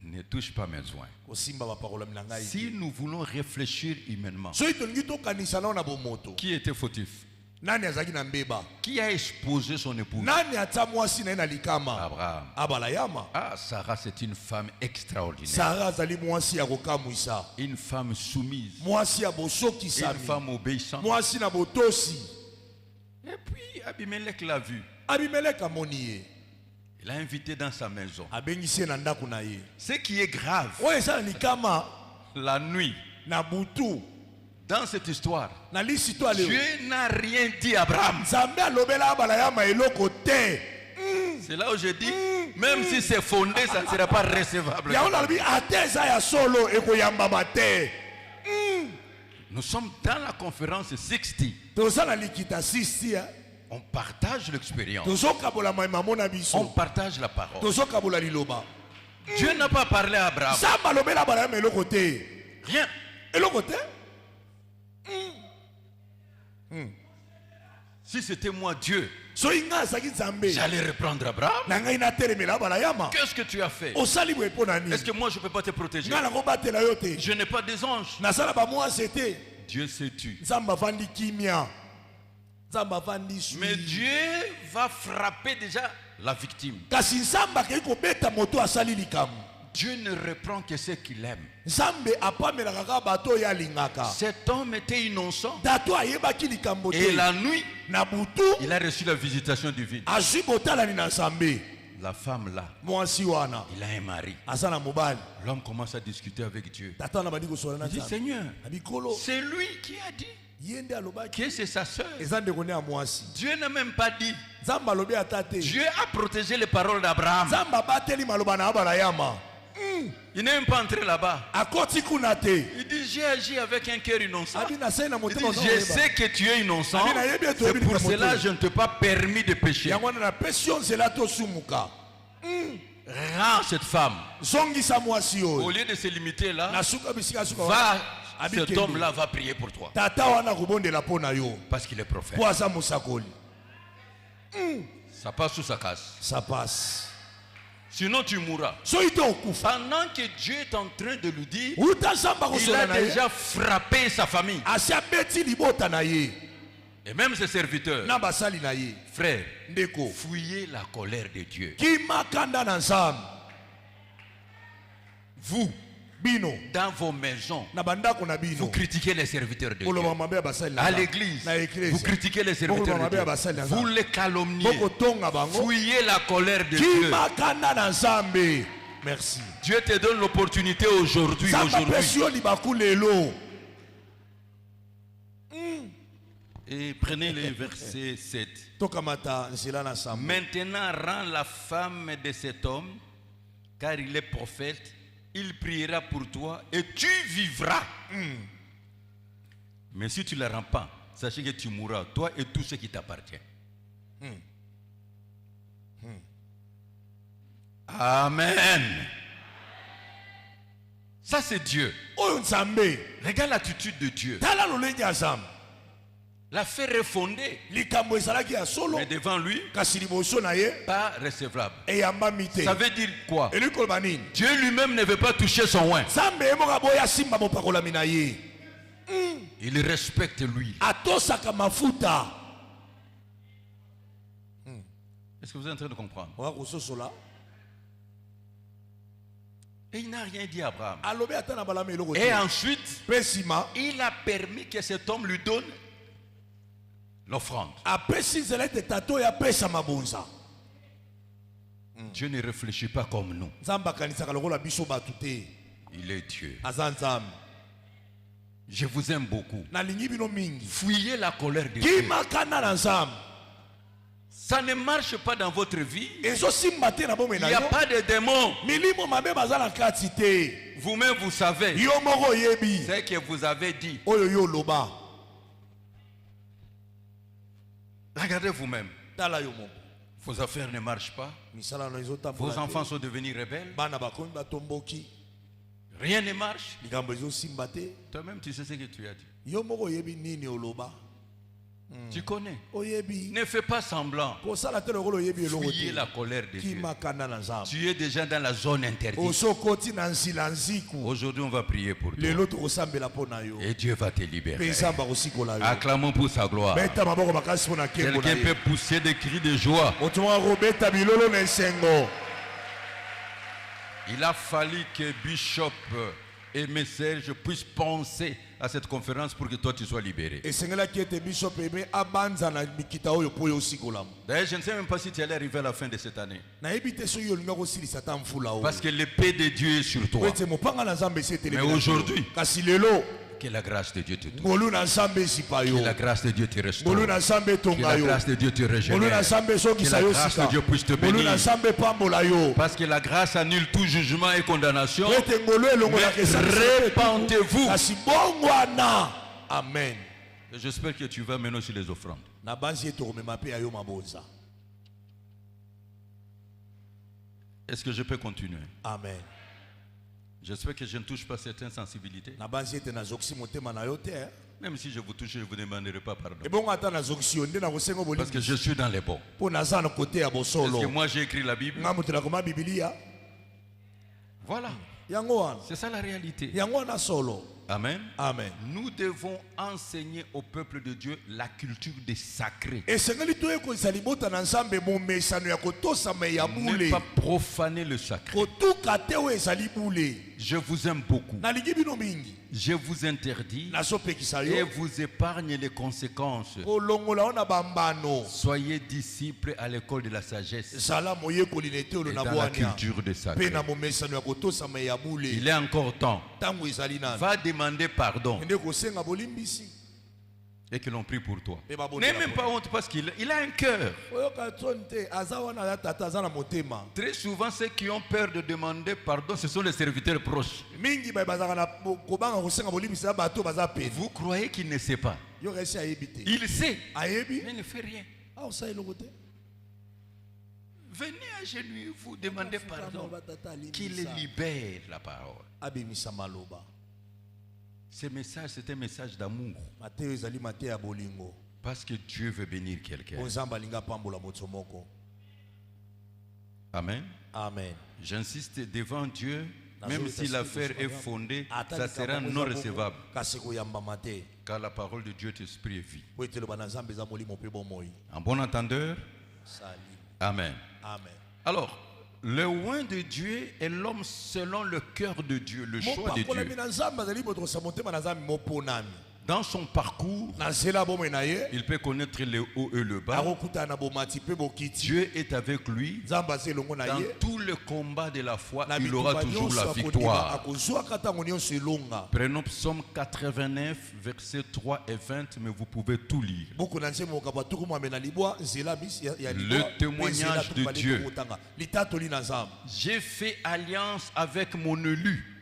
[SPEAKER 3] Ne touche pas mes soins.
[SPEAKER 4] Kosimba ba parola na ngai.
[SPEAKER 3] Si nous voulons réfléchir humainement,
[SPEAKER 4] Soyi tolingi to kanisa na bomoto.
[SPEAKER 3] qui était fautif?
[SPEAKER 4] Nani azaki na mbeba?
[SPEAKER 3] Qui a exposé son épouse?
[SPEAKER 4] Nani ata mwasi na ye na likama?
[SPEAKER 3] Abraham.
[SPEAKER 4] Abala yama.
[SPEAKER 3] Ah, Sarah, c'est une femme extraordinaire.
[SPEAKER 4] Sarah azali mwasi ya kokamwisa.
[SPEAKER 3] Une femme soumise.
[SPEAKER 4] Mwasi ya bosoki
[SPEAKER 3] Une
[SPEAKER 4] sami.
[SPEAKER 3] femme obéissante.
[SPEAKER 4] Mwasi na botosi.
[SPEAKER 3] Et puis, Abimelech l'a vu.
[SPEAKER 4] Abimelech amoni ye.
[SPEAKER 3] Il l'a invité dans sa maison.
[SPEAKER 4] Abengisi ye na ndako na ye.
[SPEAKER 3] Ce qui est grave,
[SPEAKER 4] Oyo eza na likama
[SPEAKER 3] la nuit,
[SPEAKER 4] na butu.
[SPEAKER 3] dans cette histoire,
[SPEAKER 4] Na lisi to aleo.
[SPEAKER 3] Dieu n'a rien dit à Abraham.
[SPEAKER 4] Nzambe alobela abala yama eloko te.
[SPEAKER 3] C'est là où je dis, même si c'est fondé, ça ne sera pas recevable.
[SPEAKER 4] Yango nalobi ate eza ya solo ekoyambama te.
[SPEAKER 3] Nous sommes dans la conférence 60.
[SPEAKER 4] Toza na likita 60 ya.
[SPEAKER 3] On partage l'expérience.
[SPEAKER 4] Tozokabola maimamo na
[SPEAKER 3] On
[SPEAKER 4] biso.
[SPEAKER 3] partage la parole.
[SPEAKER 4] Tozokabola liloba.
[SPEAKER 3] Dieu n'a pas parlé à Abraham.
[SPEAKER 4] Nzambe alobela abala yama eloko te.
[SPEAKER 3] Rien.
[SPEAKER 4] Eloko te?
[SPEAKER 3] Si c'était moi Dieu,
[SPEAKER 4] Soki nga azalaki Nzambe.
[SPEAKER 3] j'allais reprendre Abraham.
[SPEAKER 4] Na ngai natelemela abala yama.
[SPEAKER 3] Qu'est-ce que tu as fait?
[SPEAKER 4] Osali boye mpo na nini?
[SPEAKER 3] Est-ce que moi je ne peux pas te protéger?
[SPEAKER 4] Nga nakobatela yo te.
[SPEAKER 3] Je n'ai pas des anges.
[SPEAKER 4] Nasala bamwasi te.
[SPEAKER 3] Dieu sait tu.
[SPEAKER 4] Nzambe avandi kimia. Nzambe avandi sui.
[SPEAKER 3] Mais Dieu va frapper déjà la victime.
[SPEAKER 4] Kasi Nzambe akei kobeta moto asali likambo.
[SPEAKER 3] Dieu ne reprend que ce qu'il aime.
[SPEAKER 4] Nzambe apamelaka kaka bato oyo alingaka.
[SPEAKER 3] Cet homme était innocent.
[SPEAKER 4] Dato ayebaki likambo
[SPEAKER 3] Et
[SPEAKER 4] te.
[SPEAKER 3] la nuit,
[SPEAKER 4] Na butu
[SPEAKER 3] il a reçu la visitation divine.
[SPEAKER 4] azwi botalani na Nzambe.
[SPEAKER 3] La femme là,
[SPEAKER 4] Mwasi wana
[SPEAKER 3] il a un mari.
[SPEAKER 4] aza na mobali.
[SPEAKER 3] L'homme commence à discuter avec Dieu.
[SPEAKER 4] Tata wana bandi kosola na
[SPEAKER 3] Il dit,
[SPEAKER 4] Nzambe.
[SPEAKER 3] Seigneur,
[SPEAKER 4] Na bikolo
[SPEAKER 3] c'est lui qui a dit
[SPEAKER 4] ye nde alobaki
[SPEAKER 3] que c'est sa soeur.
[SPEAKER 4] eza ndeko ne ya mwasi.
[SPEAKER 3] Dieu n'a même pas dit.
[SPEAKER 4] Nzambe alobi ata te.
[SPEAKER 3] Dieu a protégé les paroles d'Abraham.
[SPEAKER 4] Nzambe abateli maloba na abala yama.
[SPEAKER 3] Il n'est même pas entré là-bas.
[SPEAKER 4] Akoti kuna te.
[SPEAKER 3] Il dit, j'ai agi avec un cœur innocent.
[SPEAKER 4] Abi na sai na
[SPEAKER 3] Il
[SPEAKER 4] motema
[SPEAKER 3] dit, je sais que tu es innocent. C'est pour cela que je ne t'ai pas permis de pécher.
[SPEAKER 4] yango wana na pesi yo nzela tosumuka.
[SPEAKER 3] Rends cette femme.
[SPEAKER 4] Zongisa mwasi
[SPEAKER 3] Au
[SPEAKER 4] oyo.
[SPEAKER 3] lieu de se limiter là,
[SPEAKER 4] Na suka bisika suka
[SPEAKER 3] va,
[SPEAKER 4] Abi
[SPEAKER 3] cet
[SPEAKER 4] kende.
[SPEAKER 3] homme-là va prier pour toi.
[SPEAKER 4] Tata wana kobondela mpo na yo.
[SPEAKER 3] Parce qu'il est prophète.
[SPEAKER 4] Po aza mosakoli.
[SPEAKER 3] Ça passe ou ça casse.
[SPEAKER 4] Ça passe.
[SPEAKER 3] Sinon tu mourras.
[SPEAKER 4] Soki te okufa.
[SPEAKER 3] Pendant que Dieu est en train de lui dire,
[SPEAKER 4] Uta Nzambe
[SPEAKER 3] il
[SPEAKER 4] akosola
[SPEAKER 3] a
[SPEAKER 4] na ye.
[SPEAKER 3] déjà frappé sa famille.
[SPEAKER 4] Asi abeti libota na ye.
[SPEAKER 3] Et même ses serviteurs.
[SPEAKER 4] Na basali na ye.
[SPEAKER 3] Frères,
[SPEAKER 4] Ndeko.
[SPEAKER 3] fuyez la colère de Dieu.
[SPEAKER 4] Kimakanda na Nzambe.
[SPEAKER 3] Vous,
[SPEAKER 4] Bino.
[SPEAKER 3] dans vos maisons,
[SPEAKER 4] Na bandako na
[SPEAKER 3] vous
[SPEAKER 4] bino.
[SPEAKER 3] critiquez les serviteurs de
[SPEAKER 4] Koloba
[SPEAKER 3] Dieu.
[SPEAKER 4] mabe ya basali na
[SPEAKER 3] À
[SPEAKER 4] Nzambe.
[SPEAKER 3] l'église,
[SPEAKER 4] Na église.
[SPEAKER 3] vous critiquez les serviteurs
[SPEAKER 4] Boko
[SPEAKER 3] de
[SPEAKER 4] mabe ya basali
[SPEAKER 3] Dieu.
[SPEAKER 4] na
[SPEAKER 3] Vous
[SPEAKER 4] Nzambe.
[SPEAKER 3] les calomniez.
[SPEAKER 4] Boko tonga bango.
[SPEAKER 3] Fuyez la colère de Dieu.
[SPEAKER 4] Kimakanda na Nzambe. Merci.
[SPEAKER 3] Dieu te donne l'opportunité aujourd'hui.
[SPEAKER 4] Nzambe apesi yo libaku lelo.
[SPEAKER 3] Et prenez le verset 7.
[SPEAKER 4] Tokamata nzela na Nzambe.
[SPEAKER 3] Maintenant, rends la femme de cet homme, car il est prophète. Il priera pour toi et tu vivras. Mais si tu ne la rends pas, sachez que tu mourras, toi et tout ce qui t'appartient. Amen. Ça, c'est Dieu.
[SPEAKER 4] Oyo Nzambe.
[SPEAKER 3] Regarde l'attitude de Dieu.
[SPEAKER 4] Tala lolenge ya Nzambe.
[SPEAKER 3] La fait refonder,
[SPEAKER 4] Likambo ezalaki ya solo.
[SPEAKER 3] mais devant lui,
[SPEAKER 4] Kasi liboso na ye.
[SPEAKER 3] pas recevable.
[SPEAKER 4] Eyambami te.
[SPEAKER 3] Ça veut dire quoi?
[SPEAKER 4] Eli koloba nini?
[SPEAKER 3] Dieu lui-même ne veut pas toucher son oin.
[SPEAKER 4] Nzambe ye moko aboya simba mopakolami na ye.
[SPEAKER 3] Il respecte lui.
[SPEAKER 4] Atosaka mafuta.
[SPEAKER 3] Est-ce que vous êtes en train de comprendre?
[SPEAKER 4] Oya kososola.
[SPEAKER 3] Et il n'a rien dit à Abraham.
[SPEAKER 4] Alobi ata na balame eloko te.
[SPEAKER 3] Et ensuite,
[SPEAKER 4] Pe sima.
[SPEAKER 3] il a permis que cet homme lui donne l'offrande.
[SPEAKER 4] Apesi nzela ete tata oyo apesa mabonza.
[SPEAKER 3] Dieu ne réfléchit pas comme nous.
[SPEAKER 4] Nzambe akanisaka lokola biso bato te.
[SPEAKER 3] Il est Dieu.
[SPEAKER 4] Aza Nzambe.
[SPEAKER 3] Je vous aime beaucoup.
[SPEAKER 4] Nalingi bino mingi.
[SPEAKER 3] Fuyez la colère de Dieu.
[SPEAKER 4] Kimakanda na Nzambe.
[SPEAKER 3] Ça ne marche pas dans votre vie.
[SPEAKER 4] Ezosimba te na bomoi
[SPEAKER 3] Il
[SPEAKER 4] na
[SPEAKER 3] n'y a
[SPEAKER 4] yo.
[SPEAKER 3] pas de démon.
[SPEAKER 4] Milimo mabe baza na kati te.
[SPEAKER 3] Vous-même, vous savez
[SPEAKER 4] Yo moko oyebi.
[SPEAKER 3] ce que vous avez dit.
[SPEAKER 4] Oyo yo loba.
[SPEAKER 3] Regardez vous-même.
[SPEAKER 4] Tala yo moko.
[SPEAKER 3] Vos affaires ne marchent pas.
[SPEAKER 4] misala na ezotambola
[SPEAKER 3] Vos
[SPEAKER 4] te.
[SPEAKER 3] enfants sont devenus rebelles.
[SPEAKER 4] Bana bakomi batomboki
[SPEAKER 3] Rien ne marche.
[SPEAKER 4] likambo ezosimba te.
[SPEAKER 3] Toi-même, tu sais ce que tu as dit.
[SPEAKER 4] Yo moko oyebi nini oloba
[SPEAKER 3] Tu connais.
[SPEAKER 4] oyebi
[SPEAKER 3] Ne fais pas semblant.
[SPEAKER 4] kosala te lokolo oyebi eloko
[SPEAKER 3] Fuyez
[SPEAKER 4] te
[SPEAKER 3] la colère de Dieu.
[SPEAKER 4] kimakanda na nzambe
[SPEAKER 3] Tu es déjà dans la zone interdite.
[SPEAKER 4] osokoti na nzila nziku
[SPEAKER 3] Aujourd'hui, on va prier pour toi.
[SPEAKER 4] lelo tokosambela mpo na yo
[SPEAKER 3] Et Dieu va te
[SPEAKER 4] mpe
[SPEAKER 3] libérer.
[SPEAKER 4] nzambe akosikola yo
[SPEAKER 3] Acclamons pour sa gloire.
[SPEAKER 4] beta maboko makasi mpo na nkembo na
[SPEAKER 3] Quelqu'un
[SPEAKER 4] ye
[SPEAKER 3] peut pousser des cris de joie.
[SPEAKER 4] moto moko akobeta bilolo na esengo.
[SPEAKER 3] Il a fallu que Bishop et mes Serge puissent penser à cette conférence pour que toi tu sois libéré.
[SPEAKER 4] esengelaki ete bishop eme abanza na mikita oyo mpo yo osikolama.
[SPEAKER 3] D'ailleurs, je ne sais même pas si tu allais arriver à la fin de cette année.
[SPEAKER 4] nayebi te soki olinga kosilisa ata mfula oyo
[SPEAKER 3] Parce que l'épée de Dieu est sur
[SPEAKER 4] po
[SPEAKER 3] toi.
[SPEAKER 4] ete mopanga na nzambe esi etelemi
[SPEAKER 3] Mais
[SPEAKER 4] na yo.
[SPEAKER 3] aujourd'hui,
[SPEAKER 4] kasi lelo
[SPEAKER 3] que la grâce de Dieu te touche.
[SPEAKER 4] ngolu na nzambe esipa yo
[SPEAKER 3] Que la grâce de Dieu te restaure.
[SPEAKER 4] ngolu na nzambe
[SPEAKER 3] Que
[SPEAKER 4] etonga
[SPEAKER 3] la
[SPEAKER 4] yo
[SPEAKER 3] grâce de Dieu te
[SPEAKER 4] ngolu na
[SPEAKER 3] régénère.
[SPEAKER 4] nzambe
[SPEAKER 3] Que
[SPEAKER 4] esokisa
[SPEAKER 3] la
[SPEAKER 4] yo
[SPEAKER 3] grâce
[SPEAKER 4] sika
[SPEAKER 3] de Dieu puisse te
[SPEAKER 4] ngolu na
[SPEAKER 3] bénir.
[SPEAKER 4] nzambe epambola yo
[SPEAKER 3] Parce que la grâce annule tout jugement et condamnation.
[SPEAKER 4] po ete ngolu elongolaka
[SPEAKER 3] Mais
[SPEAKER 4] esalisi
[SPEAKER 3] répandez-vous.
[SPEAKER 4] kasi bongwana. Amen.
[SPEAKER 3] Et j'espère que tu vas maintenant sur les offrandes.
[SPEAKER 4] na banzi ete okomema mpe ya yo mabonza.
[SPEAKER 3] Est-ce que je peux continuer?
[SPEAKER 4] Amen.
[SPEAKER 3] J'espère que je ne touche pas certaines sensibilités.
[SPEAKER 4] na banzi ete nazokisi motema na yo te
[SPEAKER 3] Même si je vous touche, je ne vous demanderai pas pardon.
[SPEAKER 4] ebongo ata nazokisi yo nde nakosenga
[SPEAKER 3] Parce que
[SPEAKER 4] bolingi
[SPEAKER 3] je suis dans les bons.
[SPEAKER 4] mpo naza na kote ya
[SPEAKER 3] Parce que
[SPEAKER 4] bosolo
[SPEAKER 3] moi j'ai écrit la Bible.
[SPEAKER 4] nga moto nakoma bibilia
[SPEAKER 3] Voilà.
[SPEAKER 4] yango wana
[SPEAKER 3] C'est ça la réalité.
[SPEAKER 4] yango wana solo.
[SPEAKER 3] Amen.
[SPEAKER 4] Amen.
[SPEAKER 3] Nous devons enseigner au peuple de Dieu la culture des sacrés.
[SPEAKER 4] esengeli toyekolisa libota na nzambe momesano ya kotosama ya
[SPEAKER 3] Ne
[SPEAKER 4] bule
[SPEAKER 3] pas profaner le sacré.
[SPEAKER 4] kotuka te oyo ezali bule.
[SPEAKER 3] Je vous aime beaucoup.
[SPEAKER 4] nalingi bino mingi
[SPEAKER 3] Je vous interdis
[SPEAKER 4] nazopekisa
[SPEAKER 3] et
[SPEAKER 4] yo
[SPEAKER 3] vous épargne les conséquences.
[SPEAKER 4] kolongola yo na bambano.
[SPEAKER 3] Soyez disciples à l'école de la sagesse
[SPEAKER 4] zala moyekoli na ete oyo
[SPEAKER 3] et
[SPEAKER 4] na
[SPEAKER 3] dans la
[SPEAKER 4] bwania
[SPEAKER 3] culture des
[SPEAKER 4] mpe
[SPEAKER 3] sacrés.
[SPEAKER 4] na momesano ya kotosama ya bule.
[SPEAKER 3] Il est encore temps.
[SPEAKER 4] ntango ezali nani
[SPEAKER 3] Va demander pardon
[SPEAKER 4] ende kosenga bolimbisi
[SPEAKER 3] et que l'on prie pour toi.
[SPEAKER 4] mpe babondela
[SPEAKER 3] N'aie même pas honte parce qu'il a un cœur.
[SPEAKER 4] oyoka tsoni te aza wana ya tata aza na motema
[SPEAKER 3] Très souvent, ceux qui ont peur de demander pardon, ce sont les serviteurs proches.
[SPEAKER 4] mingi baye bazalaka na kobanga kosenga bolimbisi ya bato baza pene
[SPEAKER 3] Vous croyez qu'il ne sait pas?
[SPEAKER 4] yoka esi ayebi te
[SPEAKER 3] Il sait,
[SPEAKER 4] ayebi
[SPEAKER 3] mais il ne fait rien.
[SPEAKER 4] aosala eloko te
[SPEAKER 3] Venez à genoux, vous demandez pardon.
[SPEAKER 4] batata
[SPEAKER 3] Qu'il
[SPEAKER 4] alimbisa
[SPEAKER 3] libère la parole.
[SPEAKER 4] abimisa maloba.
[SPEAKER 3] Ce message, c'est un message d'amour.
[SPEAKER 4] mateyo ezali mateya ya bolingo
[SPEAKER 3] Parce que Dieu veut bénir quelqu'un.
[SPEAKER 4] mpo nzambe alingi apambola moto moko.
[SPEAKER 3] Amen.
[SPEAKER 4] Amen.
[SPEAKER 3] J'insiste devant Dieu, même si l'affaire est fondée, ça sera non recevable.
[SPEAKER 4] kasi koyambama te
[SPEAKER 3] Car la parole de Dieu est esprit et vie.
[SPEAKER 4] po ete eloba na nzambe eza molimo mpe bomoi.
[SPEAKER 3] En bon entendeur,
[SPEAKER 4] sali.
[SPEAKER 3] Amen.
[SPEAKER 4] Amen.
[SPEAKER 3] Alors, le oint de Dieu est l'homme selon le cœur de Dieu, le choix de
[SPEAKER 4] mopakolami
[SPEAKER 3] Dieu.
[SPEAKER 4] na nzambe azali botokosa motema na nzambe moponami
[SPEAKER 3] Dans son parcours,
[SPEAKER 4] na nzela bomoi na ye
[SPEAKER 3] il peut connaître le haut et le bas.
[SPEAKER 4] akokutana na bomati mpe bokiti.
[SPEAKER 3] Dieu est avec lui.
[SPEAKER 4] nzambe aza elongo na
[SPEAKER 3] Dans
[SPEAKER 4] ye
[SPEAKER 3] tout le combat de la foi,
[SPEAKER 4] na
[SPEAKER 3] il aura
[SPEAKER 4] bitumba
[SPEAKER 3] toujours
[SPEAKER 4] nyonso
[SPEAKER 3] la
[SPEAKER 4] akondima
[SPEAKER 3] victoire.
[SPEAKER 4] akozwaka ntango nyonso elonga.
[SPEAKER 3] Prenons Psaume 89, versets 3 et 20, mais vous pouvez tout lire.
[SPEAKER 4] buku na nzembo okaba tuku mwambe na libwa nzela bisi ya
[SPEAKER 3] Le
[SPEAKER 4] libwa
[SPEAKER 3] témoignage
[SPEAKER 4] mpe nzela
[SPEAKER 3] de
[SPEAKER 4] tukubali
[SPEAKER 3] Dieu.
[SPEAKER 4] tokotanga. litatoli na nzambe
[SPEAKER 3] J'ai fait alliance avec mon élu.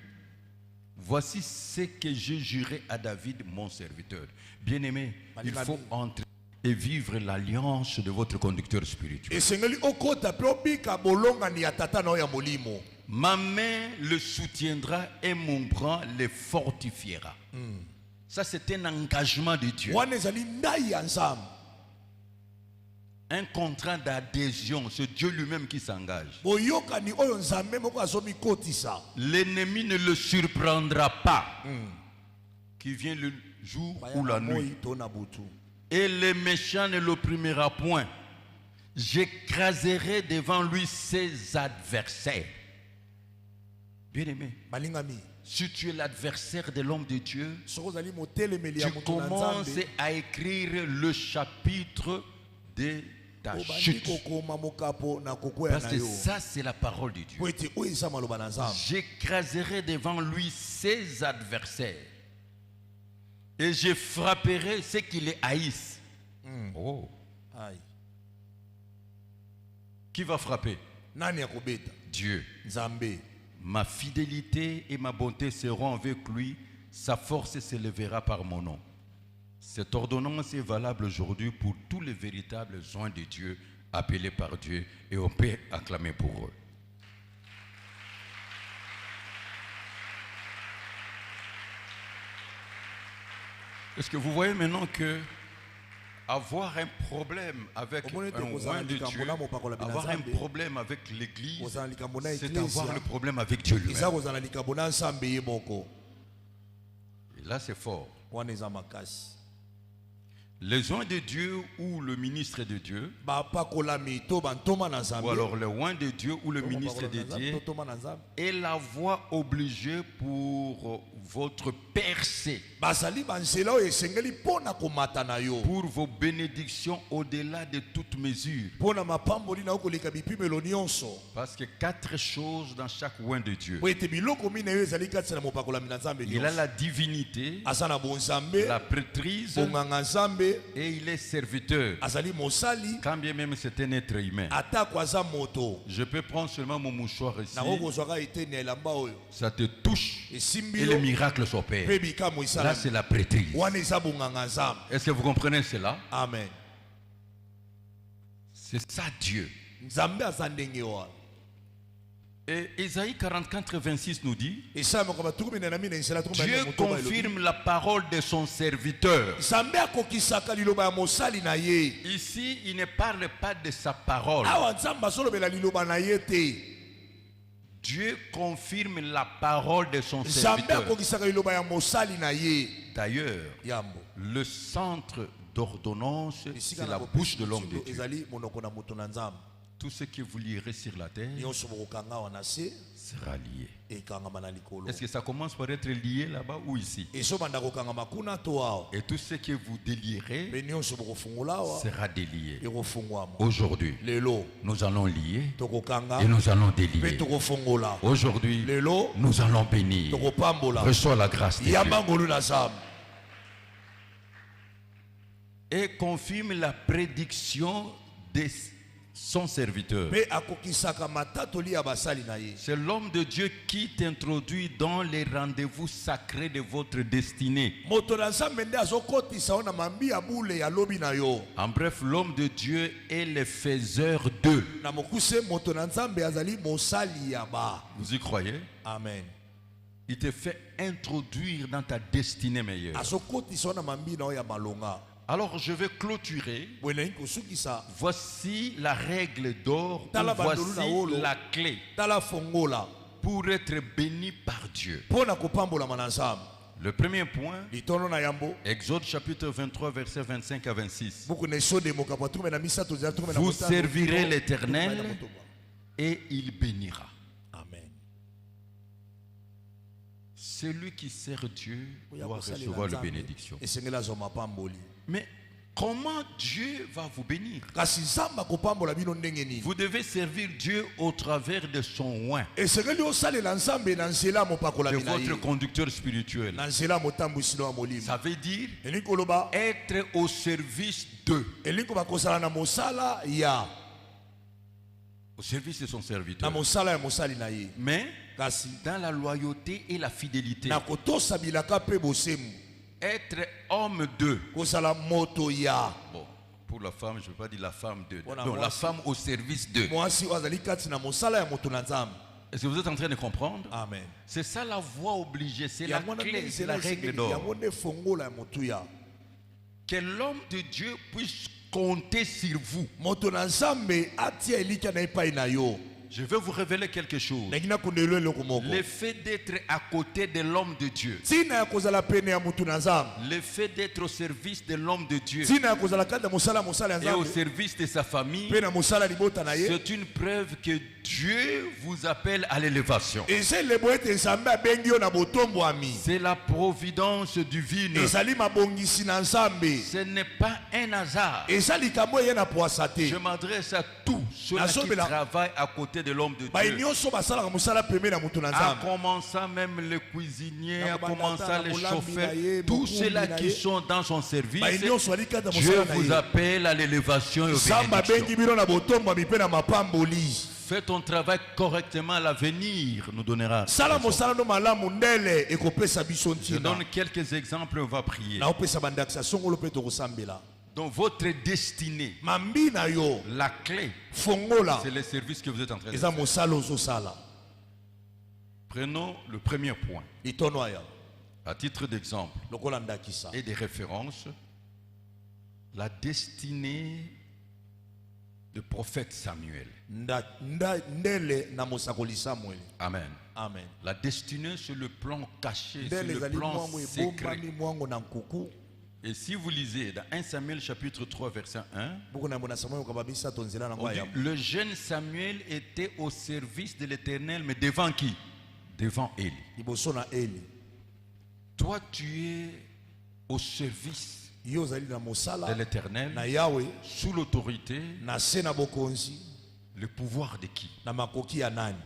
[SPEAKER 3] Voici ce que j'ai juré à David, mon serviteur. Bien-aimé, il faut entrer et vivre l'alliance de votre conducteur spirituel.
[SPEAKER 4] esengeli okota mpe obika bolongani ya tata na oyo ya molimo.
[SPEAKER 3] Ma main le soutiendra et mon bras le fortifiera. Ça, c'est un engagement de Dieu.
[SPEAKER 4] wana ezali ndai ya nzambe.
[SPEAKER 3] Un contrat d'adhésion. C'est Dieu lui-même qui s'engage.
[SPEAKER 4] boyokani oyo nzambe moko azomikotisa.
[SPEAKER 3] L'ennemi ne le surprendra pas. Qui vient le jour ou la nuit.
[SPEAKER 4] moi to na butu.
[SPEAKER 3] Et le méchant ne l'opprimera point. J'écraserai devant lui ses adversaires. Bien-aimé,
[SPEAKER 4] balingami
[SPEAKER 3] si tu es l'adversaire de l'homme de Dieu,
[SPEAKER 4] soko ozali motelemeli ya
[SPEAKER 3] tu
[SPEAKER 4] moto na
[SPEAKER 3] commences
[SPEAKER 4] nzambe
[SPEAKER 3] à écrire le chapitre de ta
[SPEAKER 4] obandi
[SPEAKER 3] chute.
[SPEAKER 4] kokoma mokapo na kokwea
[SPEAKER 3] Parce
[SPEAKER 4] na
[SPEAKER 3] que
[SPEAKER 4] yo
[SPEAKER 3] ça, c'est la parole de Dieu.
[SPEAKER 4] po ete oyo eza maloba na nzambe.
[SPEAKER 3] J'écraserai devant lui ses adversaires. Et je frapperai ceux qui les haïssent. Oh.
[SPEAKER 4] Aïe.
[SPEAKER 3] Qui va frapper?
[SPEAKER 4] nani akobeta?
[SPEAKER 3] Dieu.
[SPEAKER 4] nzambe.
[SPEAKER 3] Ma fidélité et ma bonté seront avec lui. Sa force s'élèvera par mon nom. Cette ordonnance est valable aujourd'hui pour tous les véritables oints de Dieu. appelés par Dieu et on peut acclamer pour eux. Est-ce que vous voyez maintenant que avoir un problème avec un roi de Dieu, avoir un problème avec l'église, c'est avoir le problème avec Dieu lui-même. Et là c'est fort. Les oins de Dieu ou le ministre de Dieu, ou alors le oin de Dieu ou le ministre de Dieu est la voie obligée pour votre percée, pour vos bénédictions au-delà de toute mesure. Parce que 4 choses dans chaque oin de Dieu. Il a la divinité, la prêtrise, et il est serviteur. Quand bien même c'est un être humain. Je peux prendre seulement mon mouchoir ici. Ça te touche et le miracle s'opère. Là c'est la prêtrise. Est-ce que vous comprenez cela?
[SPEAKER 4] Amen.
[SPEAKER 3] C'est ça Dieu. Et Ésaïe 44, 26 nous dit, Dieu confirme la parole de son serviteur. Ici, il ne parle pas de sa parole. Dieu confirme la parole de son serviteur. D'ailleurs, le centre d'ordonnance, c'est la bouche de l'homme de Dieu. Tout ce que vous lirez sur la terre sera lié. Est-ce que ça commence par être lié là-bas ou ici? Et tout ce que vous délierez sera délié. Aujourd'hui, nous allons lier et nous allons délier. Aujourd'hui, nous allons bénir. Reçois la grâce de Dieu. Et confirme la prédiction de son serviteur. C'est l'homme de Dieu qui t'introduit dans les rendez-vous sacrés de votre destinée. En bref, l'homme de Dieu est le faiseur d'eux. Vous y croyez?
[SPEAKER 4] Amen.
[SPEAKER 3] Il te fait introduire dans ta destinée meilleure. Alors je vais clôturer. Voici la règle d'or. Voici la clé pour être béni par Dieu. Le premier point, Exode chapitre 23, versets 25 à 26. Vous servirez l'Éternel et il bénira.
[SPEAKER 4] Amen.
[SPEAKER 3] Celui qui sert Dieu doit recevoir la bénédiction. Mais comment Dieu va vous bénir? Vous devez servir Dieu au travers de son oin, de votre conducteur spirituel. Ça veut dire être au service d'eux, au service de son serviteur. Mais dans la loyauté et la fidélité, être homme d'eux. Bon, pour la femme, je ne veux pas dire la femme d'eux. Non, la femme au service d'eux. Est-ce que vous êtes en train de comprendre?
[SPEAKER 4] Amen.
[SPEAKER 3] C'est ça la voie obligée, c'est la clé, c'est la règle d'or. Que l'homme de Dieu puisse compter sur vous. Je vais vous révéler quelque chose. Le fait d'être à côté de l'homme de Dieu, le fait d'être au service de l'homme de Dieu et au service de sa famille, c'est une preuve que Dieu vous appelle à l'élévation. C'est la providence divine. Ce n'est pas un hasard. Je m'adresse à tous ceux qui travaillent à côté de l'homme de Dieu, à commençant même les cuisiniers, à commençant les chauffeurs, tous ceux-là qui sont dans son service. Dieu vous appelle à l'élévation et aux bénédictions. Fais ton travail correctement, l'avenir nous donnera. Je donne quelques exemples, on va prier. Donc votre destinée,
[SPEAKER 4] mambi na yo
[SPEAKER 3] la clé,
[SPEAKER 4] fongola
[SPEAKER 3] c'est le service que vous êtes en train de
[SPEAKER 4] eza
[SPEAKER 3] faire.
[SPEAKER 4] mosala ozosala.
[SPEAKER 3] Prenons le premier point.
[SPEAKER 4] Itono aya
[SPEAKER 3] À titre d'exemple
[SPEAKER 4] lokola ndakisa
[SPEAKER 3] et de référence, la destinée du prophète Samuel.
[SPEAKER 4] ndele na mosakoli Samuel.
[SPEAKER 3] Amen.
[SPEAKER 4] Amen.
[SPEAKER 3] La destinée sur le plan caché, sur
[SPEAKER 4] ndele
[SPEAKER 3] le
[SPEAKER 4] ezali
[SPEAKER 3] plan
[SPEAKER 4] mwango
[SPEAKER 3] secret.
[SPEAKER 4] ebombami mwango na nkuku.
[SPEAKER 3] Et si vous lisez dans 1 Samuel chapitre 3 verset 1,
[SPEAKER 4] buku na mona Samuel kababisa tonzela na
[SPEAKER 3] on dit,
[SPEAKER 4] ngwaya.
[SPEAKER 3] le jeune Samuel était au service de l'Éternel, mais devant qui? Devant Élie.
[SPEAKER 4] Liboso na Eli.
[SPEAKER 3] Toi, tu es au service
[SPEAKER 4] Yo ozali na
[SPEAKER 3] de
[SPEAKER 4] mosala na
[SPEAKER 3] l'Éternel,
[SPEAKER 4] Yahweh
[SPEAKER 3] sous l'autorité,
[SPEAKER 4] na se na bokonzi
[SPEAKER 3] le pouvoir de qui?
[SPEAKER 4] na makoki ya nani?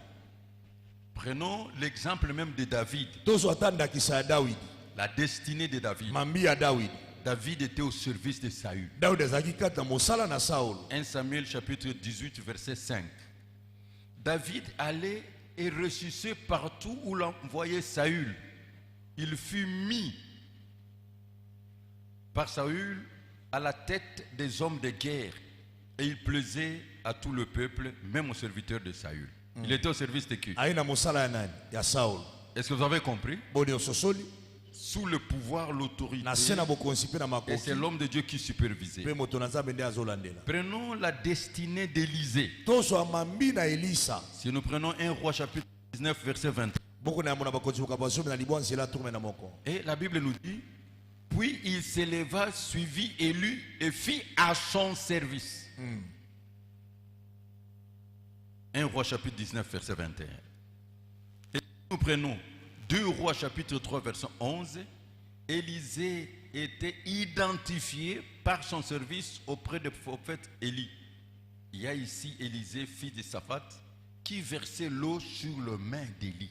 [SPEAKER 3] Prenons l'exemple même de David,
[SPEAKER 4] Tozo atandakisa ya Dawidi.
[SPEAKER 3] la destinée de David.
[SPEAKER 4] Mambi ya Dawidi.
[SPEAKER 3] David était au service de Saül.
[SPEAKER 4] Dawidi azalaki kati na mosala na Saulo.
[SPEAKER 3] 1 Samuel chapitre 18 verset 5. David allait et ressuscitait partout où l'on voyait Saül. Il fut mis par Saül à la tête des hommes de guerre et il plaisait à tout le peuple, même aux serviteurs de Saül. Il était au service de qui?
[SPEAKER 4] Ayi na mosala ya nani? Ya Saulo.
[SPEAKER 3] Est-ce que vous avez compris?
[SPEAKER 4] Boni ososoli
[SPEAKER 3] Sous le pouvoir, l'autorité,
[SPEAKER 4] na se na bokonzi pe na
[SPEAKER 3] et
[SPEAKER 4] makoki.
[SPEAKER 3] c'est l'homme de Dieu qui supervisait.
[SPEAKER 4] Pe moto na Nzambe nde azolandela.
[SPEAKER 3] Prenons la destinée d'Élisée.
[SPEAKER 4] Tozo mambi na Elisa.
[SPEAKER 3] Si nous prenons 1 Roi chapitre 19 verset 20.
[SPEAKER 4] Boko na mona bakonzi bukabazo na libwa nzela tourne na moko.
[SPEAKER 3] Et la Bible nous dit, puis il s'éleva, suivit Élu et fit à son service. 1 Roi chapitre 19 verset 21. Et nous prenons 2 Rois chapitre 3 verset 11. Élisée était identifié par son service auprès du prophète Élie. Il y a ici Élisée, fils de Saphat, qui versait l'eau sur les mains d'Élie.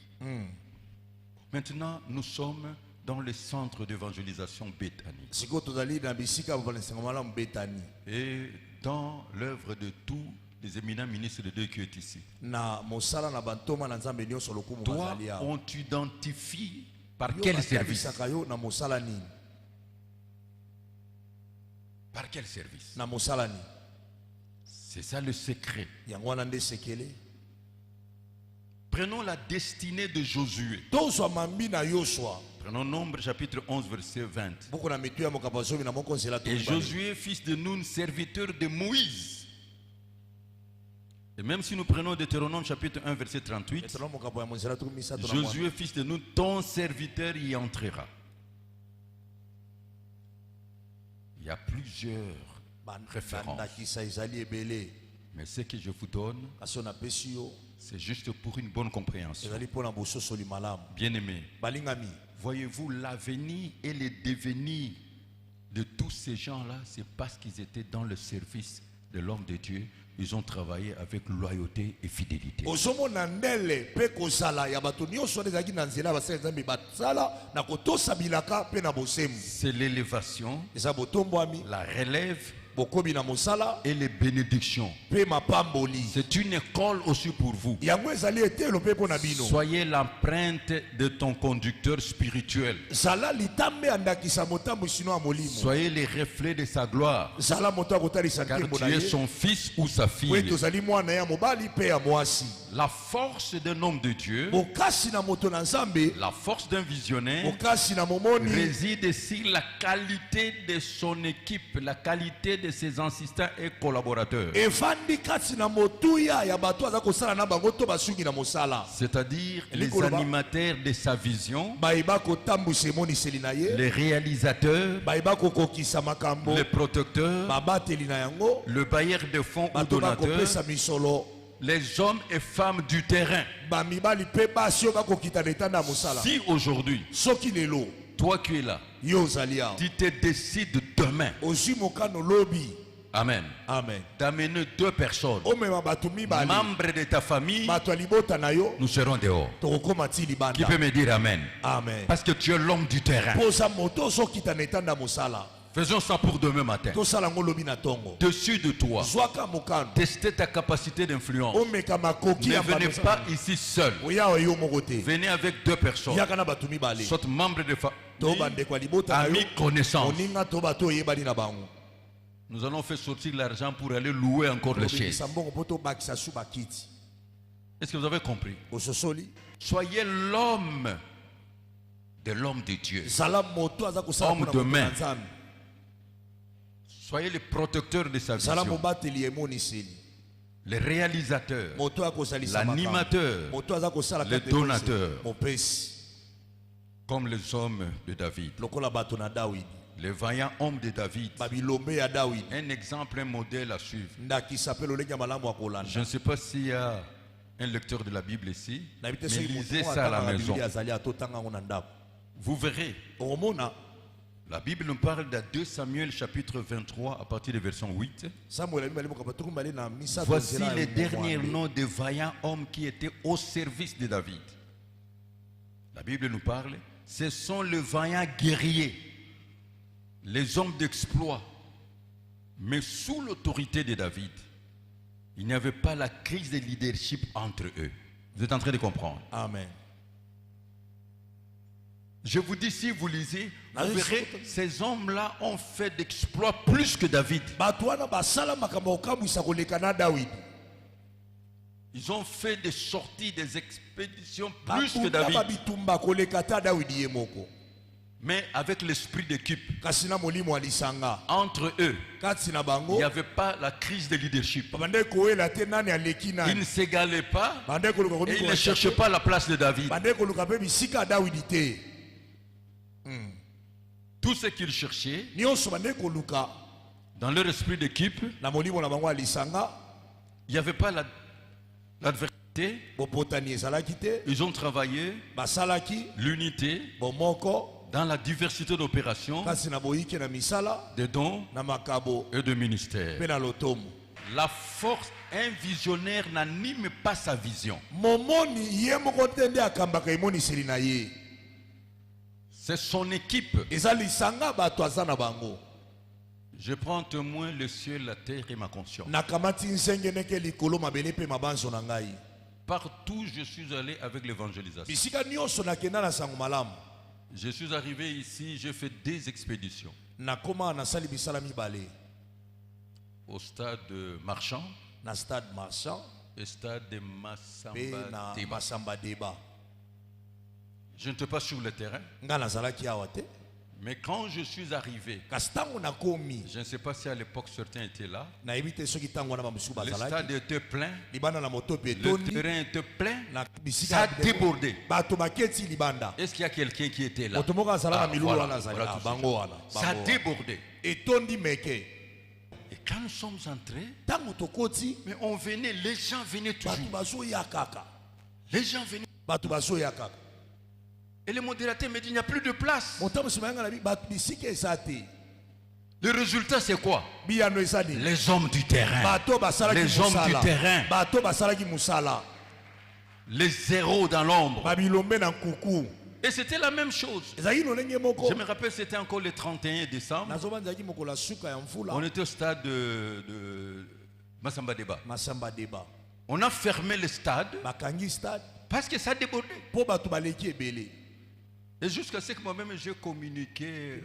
[SPEAKER 3] Maintenant, nous sommes dans le centre d'évangélisation Béthanie.
[SPEAKER 4] Siko tozali na bisika balensenga malamu Betani.
[SPEAKER 3] Et dans l'œuvre de tous les éminents ministres de Dieu qui est ici.
[SPEAKER 4] Na mosala na bantoma na Nzambe nyonso lokumu
[SPEAKER 3] Toi,
[SPEAKER 4] bazali ya.
[SPEAKER 3] on t'identifie par
[SPEAKER 4] Yo
[SPEAKER 3] quel service?
[SPEAKER 4] bakabisaka yo na mosala nini?
[SPEAKER 3] Par quel service?
[SPEAKER 4] Na mosala nini?
[SPEAKER 3] C'est ça le secret.
[SPEAKER 4] Yango wana nde sekele.
[SPEAKER 3] Prenons la destinée de Josué.
[SPEAKER 4] Tozo mambi na Yoshua.
[SPEAKER 3] Prenons Nombre chapitre 11 verset 20.
[SPEAKER 4] Boko na mitu ya mokabazo na moko nzela
[SPEAKER 3] Et
[SPEAKER 4] tombali.
[SPEAKER 3] Josué, fils de Nun, serviteur de Moïse. Et même si nous prenons Deutéronome chapitre 1 verset 38,
[SPEAKER 4] Etolo mokabo ya monzela to misato na mwana.
[SPEAKER 3] Josué, fils de Nun, ton serviteur y entrera. Il y a plusieurs références.
[SPEAKER 4] Bandakisa ezali ebele.
[SPEAKER 3] Mais ce que je vous donne,
[SPEAKER 4] Kasi na pesi yo
[SPEAKER 3] c'est juste pour une bonne compréhension.
[SPEAKER 4] ezali pona bososoli malamu.
[SPEAKER 3] Bien-aimés,
[SPEAKER 4] Balingami.
[SPEAKER 3] voyez-vous, l'avenir et le devenir de tous ces gens-là, c'est parce qu'ils étaient dans le service de l'homme de Dieu. Ils ont travaillé avec loyauté et fidélité.
[SPEAKER 4] Ozomona ndele pe kozala ya bato nyonso ezalaki na nzela basala Nzambe basala na kotosa bilaka pe na bosembo.
[SPEAKER 3] C'est l'élévation,
[SPEAKER 4] Eza botombwami
[SPEAKER 3] la relève
[SPEAKER 4] bokobi na mosala
[SPEAKER 3] et les bénédictions.
[SPEAKER 4] pe mapamboli.
[SPEAKER 3] C'est une école aussi pour vous.
[SPEAKER 4] Yango ezali etelo pe pona bino.
[SPEAKER 3] Soyez l'empreinte de ton conducteur spirituel.
[SPEAKER 4] Zala litambe andakisa motambo sino ya molimo.
[SPEAKER 3] Soyez les reflets de sa gloire.
[SPEAKER 4] Zala moto akotalisa
[SPEAKER 3] Car
[SPEAKER 4] nkembo
[SPEAKER 3] tu
[SPEAKER 4] na
[SPEAKER 3] es
[SPEAKER 4] ye.
[SPEAKER 3] son fils ou sa
[SPEAKER 4] We
[SPEAKER 3] fille.
[SPEAKER 4] tozali mwana ya mobali pe ya mwasi.
[SPEAKER 3] La force d'un homme de Dieu,
[SPEAKER 4] Bokasi na moto na Nzambe,
[SPEAKER 3] la force d'un visionnaire,
[SPEAKER 4] bokasi na momoni
[SPEAKER 3] réside sur la qualité de son équipe, la qualité de ses assistants et collaborateurs.
[SPEAKER 4] efandi kati na motuya ya bato aza kosala na bango to basungi na mosala.
[SPEAKER 3] C'est-à-dire les
[SPEAKER 4] Likoloba.
[SPEAKER 3] animateurs de sa vision,
[SPEAKER 4] Bayeba kotambwisa emoniseli na ye,
[SPEAKER 3] les réalisateurs,
[SPEAKER 4] bayeba kokokisa makambo,
[SPEAKER 3] les protecteurs,
[SPEAKER 4] babateli na yango,
[SPEAKER 3] le bailleur de fonds ou
[SPEAKER 4] bato
[SPEAKER 3] donateur,
[SPEAKER 4] bakopesa misolo,
[SPEAKER 3] les hommes et femmes du terrain.
[SPEAKER 4] bamibali pe basi oyo bakokita na etanda ya mosala.
[SPEAKER 3] Si aujourd'hui,
[SPEAKER 4] Soki lelo
[SPEAKER 3] toi qui es là,
[SPEAKER 4] yo ozali awa,
[SPEAKER 3] tu te décides demain,
[SPEAKER 4] ozwi mokano lobi,
[SPEAKER 3] amen,
[SPEAKER 4] amen,
[SPEAKER 3] d'amener 2 personnes,
[SPEAKER 4] omema bato mibale,
[SPEAKER 3] membres de ta famille,
[SPEAKER 4] bato ya libota na yo,
[SPEAKER 3] nous serons dehors.
[SPEAKER 4] tokokoma ti
[SPEAKER 3] Qui
[SPEAKER 4] libanda.
[SPEAKER 3] peut me dire amen?
[SPEAKER 4] Amen.
[SPEAKER 3] Parce que tu es l'homme du terrain.
[SPEAKER 4] Poza moto ozokita na etanda ya mosala,
[SPEAKER 3] Faisons ça pour demain matin.
[SPEAKER 4] tosala yango lobi na ntongo.
[SPEAKER 3] Dessus de toi,
[SPEAKER 4] Zwaka mokano,
[SPEAKER 3] testez ta capacité d'influence.
[SPEAKER 4] omeka makoki
[SPEAKER 3] Ne
[SPEAKER 4] ya
[SPEAKER 3] venez
[SPEAKER 4] bato.
[SPEAKER 3] pas ici seul.
[SPEAKER 4] Oya yo moko te.
[SPEAKER 3] Venez avec 2 personnes.
[SPEAKER 4] Yaka na bato mibale.
[SPEAKER 3] Soit membre de
[SPEAKER 4] To
[SPEAKER 3] famille,
[SPEAKER 4] bandeko ya libota na yo,
[SPEAKER 3] amis, connaissances.
[SPEAKER 4] moninga to bato oyebani na bango.
[SPEAKER 3] Nous allons faire sortir l'argent pour aller louer encore les chaises. Est-ce que vous avez compris? Soyez l'homme de Dieu. Homme de main. Soyez le protecteur de sa vision. Le réalisateur, l'animateur, le donateur, comme les hommes de David. Le vaillant homme de David. Un exemple, un modèle à suivre. Je ne sais pas s'il y a un lecteur de la Bible ici, mais lisez ça à la maison. Vous verrez. La Bible nous parle de 2 Samuel chapitre 23 à partir du verset 8. Voici les derniers noms des vaillants hommes qui étaient au service de David. La Bible nous parle, ce sont les vaillants guerriers, les hommes d'exploit. Mais sous l'autorité de David, il n'y avait pas la crise de leadership entre eux. Vous êtes en train de comprendre?
[SPEAKER 4] Amen.
[SPEAKER 3] Je vous dis, si vous lisez, vous verrez, ces hommes-là ont fait d'exploits plus que David. Ils ont fait des sorties, des expéditions plus que David. Mais avec l'esprit d'équipe, entre eux, il n'y avait pas la crise de leadership. Ils ne s'égalaient pas et ils ne cherchaient pas la place de David. Tout ce qu'ils cherchaient, dans leur esprit d'équipe, il n'y avait pas l'adversité. Ils ont travaillé l'unité dans la diversité d'opérations, de dons et de ministères. La force, un visionnaire n'anime pas sa vision. C'est son équipe. Je prends témoin le ciel, la terre et ma conscience. Partout je suis allé avec l'évangélisation. Je suis arrivé ici, j'ai fait des expéditions. Au stade marchand et stade de Massamba Deba. Je n'étais pas sur le terrain. Mais quand je suis arrivé, je ne sais pas si à l'époque certains étaient là. Le stade était plein. Le terrain était plein. Ça a débordé. Est-ce qu'il y a quelqu'un qui était là? Voilà. Ça a débordé. Et quand nous sommes entrés, mais on venait, les gens venaient toujours. Les gens venaient. Et le modérateur me dit, il n'y a plus de place. Le résultat, c'est quoi? Les hommes du terrain. Les hommes du terrain. Les héros dans l'ombre. Et c'était la même chose. Je me rappelle, c'était encore le 31 décembre. On était au stade de Massamba Deba. On a fermé le stade parce que ça débordait. Et jusqu'à ce que moi-même j'ai communiqué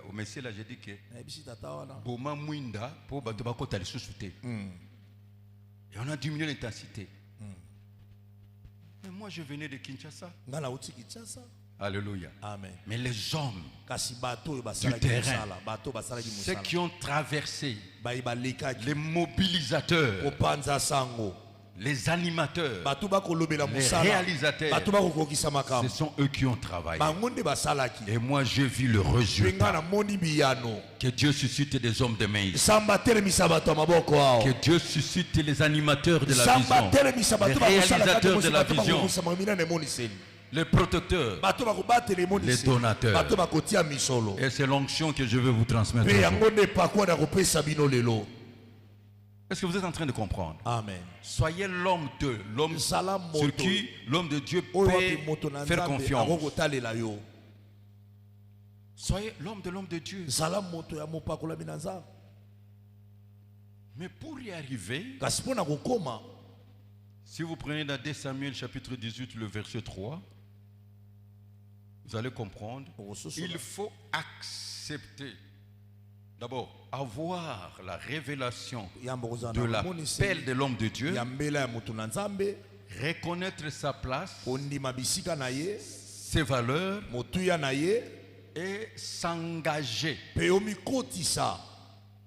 [SPEAKER 3] au monsieur là, j'ai dit que Boma Mwinda pour Batobakota les sous-soutés. Et on a diminué l'intensité. Mais moi je venais de Kinshasa. Alléluia. Amen. Mais les hommes du terrain, ceux qui ont traversé, les mobilisateurs, les animateurs, les réalisateurs, ce sont eux qui ont travaillé. Et moi j'ai vu le résultat. Que Dieu suscite des hommes de main. Que Dieu suscite les animateurs de la vision, les réalisateurs de la vision, les protecteurs, les donateurs. Et c'est l'onction que je veux vous transmettre. Est-ce que vous êtes en train de comprendre? Amen. Soyez l'homme de Dieu peut faire confiance. Soyez l'homme de Dieu. Mais pour y arriver, si vous prenez dans 2 Samuel chapitre 18 le verset 3, vous allez comprendre. Il faut accepter D'abord, avoir la révélation
[SPEAKER 4] Yamba kozala
[SPEAKER 3] de
[SPEAKER 4] na
[SPEAKER 3] l'appel de l'homme de Dieu,
[SPEAKER 4] ya mbela ya mutu na Nzambe,
[SPEAKER 3] reconnaître sa place,
[SPEAKER 4] kondima bisika na ye,
[SPEAKER 3] ses valeurs
[SPEAKER 4] motuya na ye,
[SPEAKER 3] et s'engager.
[SPEAKER 4] pe omikotisa.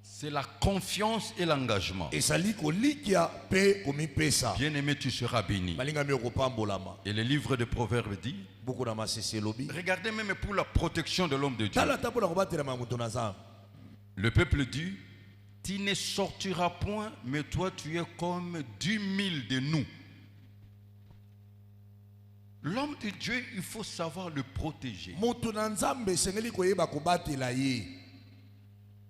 [SPEAKER 3] C'est la confiance et l'engagement.
[SPEAKER 4] Esali kolikia pe komipesa.
[SPEAKER 3] Bien-aimé, tu seras béni.
[SPEAKER 4] Balinga mi okopambolama.
[SPEAKER 3] Et le livre de Proverbes dit,
[SPEAKER 4] Beaucoup na masese lobi.
[SPEAKER 3] regardez même pour la protection de l'homme de Dieu.
[SPEAKER 4] Tala tapo na kobatela mamutu na Nzambe.
[SPEAKER 3] Le peuple dit, tu ne sortiras point, mais toi tu es comme 10 000 de nous. L'homme de Dieu, il faut savoir le protéger.
[SPEAKER 4] Mutu na Nzambe sengeli koyeba kobatela ye.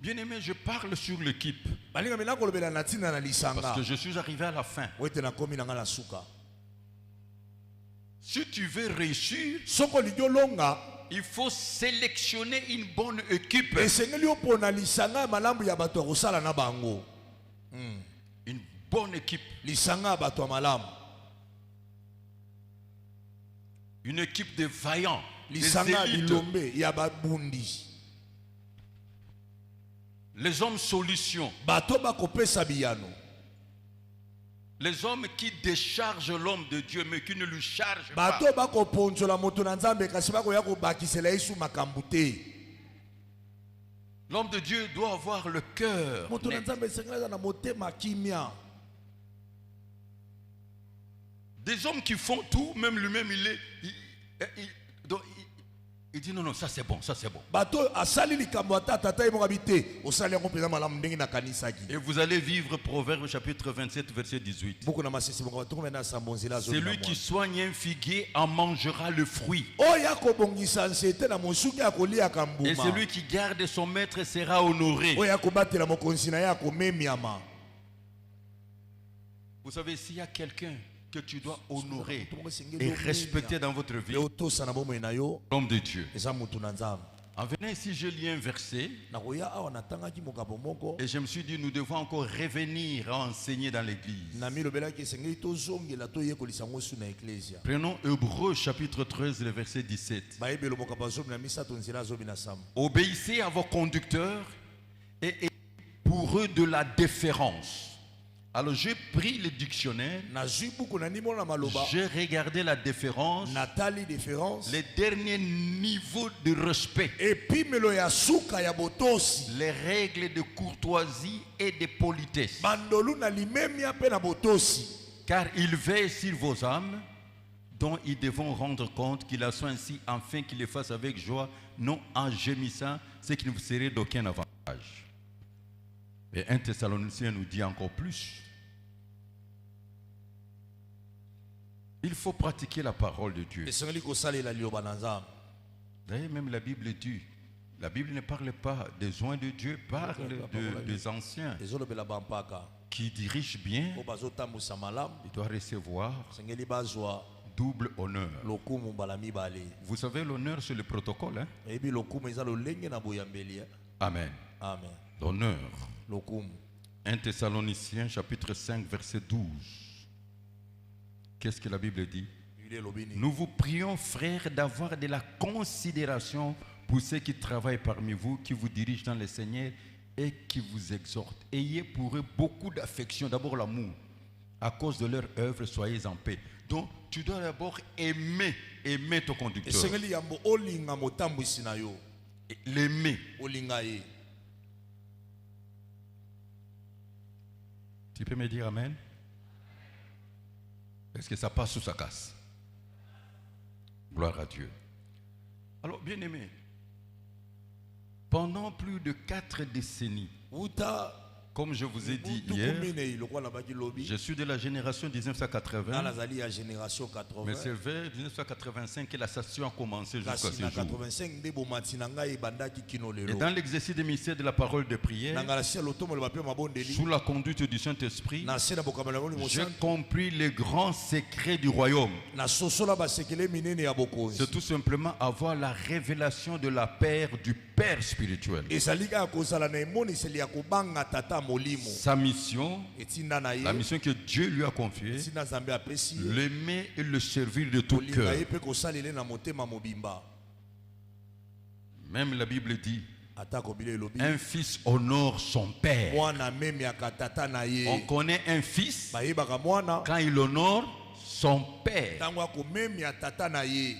[SPEAKER 3] Bien-aimé, je parle sur l'équipe.
[SPEAKER 4] Balinga mina kolobela na tina na lisanga.
[SPEAKER 3] Parce que je suis arrivé à la fin.
[SPEAKER 4] Wete na komi na ngala suka.
[SPEAKER 3] Si tu veux réussir,
[SPEAKER 4] Soko ligyo longa.
[SPEAKER 3] il faut sélectionner une bonne équipe.
[SPEAKER 4] Esengeli opona lisanga malambu ya bato kosala na bango.
[SPEAKER 3] Une bonne équipe.
[SPEAKER 4] Lisanga bato malambu.
[SPEAKER 3] Une équipe de vaillants. Des
[SPEAKER 4] Lisanga
[SPEAKER 3] élites.
[SPEAKER 4] bilombe ya babundi.
[SPEAKER 3] Les hommes solutions.
[SPEAKER 4] Bato bakopesa biyano.
[SPEAKER 3] Les hommes qui déchargent l'homme de Dieu mais qui ne lui chargent
[SPEAKER 4] Bato
[SPEAKER 3] pas.
[SPEAKER 4] bakoponzola moto na Nzambe kasi bakoya kobakisela Yesu makambu te.
[SPEAKER 3] L'homme de Dieu doit avoir le cœur
[SPEAKER 4] Moto na
[SPEAKER 3] net.
[SPEAKER 4] Nzambe sengela na motema kimia.
[SPEAKER 3] Des hommes qui font tout, même lui-même il dit non, ça c'est bon, ça c'est bon.
[SPEAKER 4] Bato asali likambo ata tata mo kabite osali yango peza malamu ndenge na kanisa gi.
[SPEAKER 3] Et vous allez vivre Proverbe chapitre 27 verset 18.
[SPEAKER 4] Beaucoup na masisi mo bato mena sambonzela zo.
[SPEAKER 3] Celui qui soigne un figuier en mangera le fruit.
[SPEAKER 4] Oya kobongisa nsete na mosuki akolia kambuma.
[SPEAKER 3] Et celui qui garde son maître sera honoré.
[SPEAKER 4] Oya kobatela mokonzi na ya komemiama.
[SPEAKER 3] Vous savez, s'il y a quelqu'un que tu dois honorer et respecter dans votre vie,
[SPEAKER 4] Leotosa na bomo na yo
[SPEAKER 3] l'homme de Dieu.
[SPEAKER 4] eza mutu na Nzambe.
[SPEAKER 3] En venant ici, je lis un verset
[SPEAKER 4] Na koya awa natangaki mokabo moko.
[SPEAKER 3] et je me suis dit, nous devons encore revenir à enseigner dans l'église.
[SPEAKER 4] Na milobelaki esengeli tozongela toyekolisa ngo su na eklesia.
[SPEAKER 3] Prenons Hébreux chapitre 13, le verset 17.
[SPEAKER 4] Bayebelo mokabo zomi na misato nzela zomi na sam.
[SPEAKER 3] Obéissez à vos conducteurs et pour eux de la déférence. Alors j'ai pris le dictionnaire,
[SPEAKER 4] Nazwi buku na nimo na maloba.
[SPEAKER 3] j'ai regardé la déférence,
[SPEAKER 4] Natali différence.
[SPEAKER 3] les derniers niveaux de respect,
[SPEAKER 4] Epimelo ya suka ya botosi.
[SPEAKER 3] les règles de courtoisie et de politesse.
[SPEAKER 4] Bandolu na limemia pe na botosi.
[SPEAKER 3] Car il veille sur vos âmes, dont ils devront rendre compte qu'il a soin ainsi, afin qu'il les fasse avec joie, non en gémissant, ce qui ne vous serait d'aucun avantage. Et 1 Thessaloniciens nous dit encore plus. Il faut pratiquer la parole de Dieu.
[SPEAKER 4] Esengeli kosalela lioba na Nzambe.
[SPEAKER 3] D'ailleurs, même la Bible dit, la Bible ne parle pas des oins de Dieu, parle des anciens
[SPEAKER 4] Ezolobela bampaka.
[SPEAKER 3] qui dirigent bien.
[SPEAKER 4] Po bazotambusa malamu.
[SPEAKER 3] Ils doivent recevoir
[SPEAKER 4] Sengeli bazwa
[SPEAKER 3] double honneur.
[SPEAKER 4] lokumu mbala mibale.
[SPEAKER 3] Vous savez, l'honneur, c'est le protocole. Hein?
[SPEAKER 4] Ebi lokumu eza lolenge na boyambeli.
[SPEAKER 3] Amen.
[SPEAKER 4] Amen.
[SPEAKER 3] L'honneur.
[SPEAKER 4] Lokumu.
[SPEAKER 3] 1 Thessaloniciens chapitre 5 verset 12. Qu'est-ce que la Bible dit?
[SPEAKER 4] Biblia lobini.
[SPEAKER 3] Nous vous prions, frères, d'avoir de la considération pour ceux qui travaillent parmi vous, qui vous dirigent dans le Seigneur et qui vous exhortent. Ayez pour eux beaucoup d'affection, d'abord l'amour. À cause de leur œuvre, soyez en paix. Donc, tu dois d'abord aimer ton conducteur.
[SPEAKER 4] Esengeli yambo olinga motambwisi na yo.
[SPEAKER 3] L'aimer.
[SPEAKER 4] Olinga ye.
[SPEAKER 3] Tu peux me dire Amen? Est-ce que ça passe ou ça casse? Gloire à Dieu. Alors, bien aimé, pendant plus de 4 décennies,
[SPEAKER 4] Uta
[SPEAKER 3] comme je vous ai dit hier, je suis de la génération 1980,
[SPEAKER 4] nazali ya génération 80.
[SPEAKER 3] mais c'est vers 1985 que la station a commencé jusqu'à ce
[SPEAKER 4] Kasi na
[SPEAKER 3] jour.
[SPEAKER 4] 85 nde bomati na ngai ebandaki kino
[SPEAKER 3] Et
[SPEAKER 4] lelo.
[SPEAKER 3] dans l'exercice des mystères de la parole de prière,
[SPEAKER 4] Na ngala sia lotomo le bapio mabondeli.
[SPEAKER 3] sous la conduite du Saint-Esprit,
[SPEAKER 4] Na sena bokamala ngoli
[SPEAKER 3] j'ai
[SPEAKER 4] mosan.
[SPEAKER 3] compris les grands secrets du royaume.
[SPEAKER 4] Na sosola basekele minene ya bokonzi.
[SPEAKER 3] C'est tout simplement avoir la révélation de la paix du Père spirituel.
[SPEAKER 4] Ezalika kozala na emoniseli ya kobanga tata molimo.
[SPEAKER 3] Sa mission,
[SPEAKER 4] Etinda na
[SPEAKER 3] la
[SPEAKER 4] ye.
[SPEAKER 3] mission que Dieu lui a confiée,
[SPEAKER 4] Etinda Nzambe apesi.
[SPEAKER 3] l'aimer et le servir de tout
[SPEAKER 4] Olinga
[SPEAKER 3] cœur.
[SPEAKER 4] ye pe kosalele na motema mobimba.
[SPEAKER 3] Même la Bible dit, Un fils honore son père.
[SPEAKER 4] Mwana amemiaka tata na ye.
[SPEAKER 3] On connaît un fils
[SPEAKER 4] Bayebaka mwana
[SPEAKER 3] quand il honore son père.
[SPEAKER 4] tango akomemia tata na ye.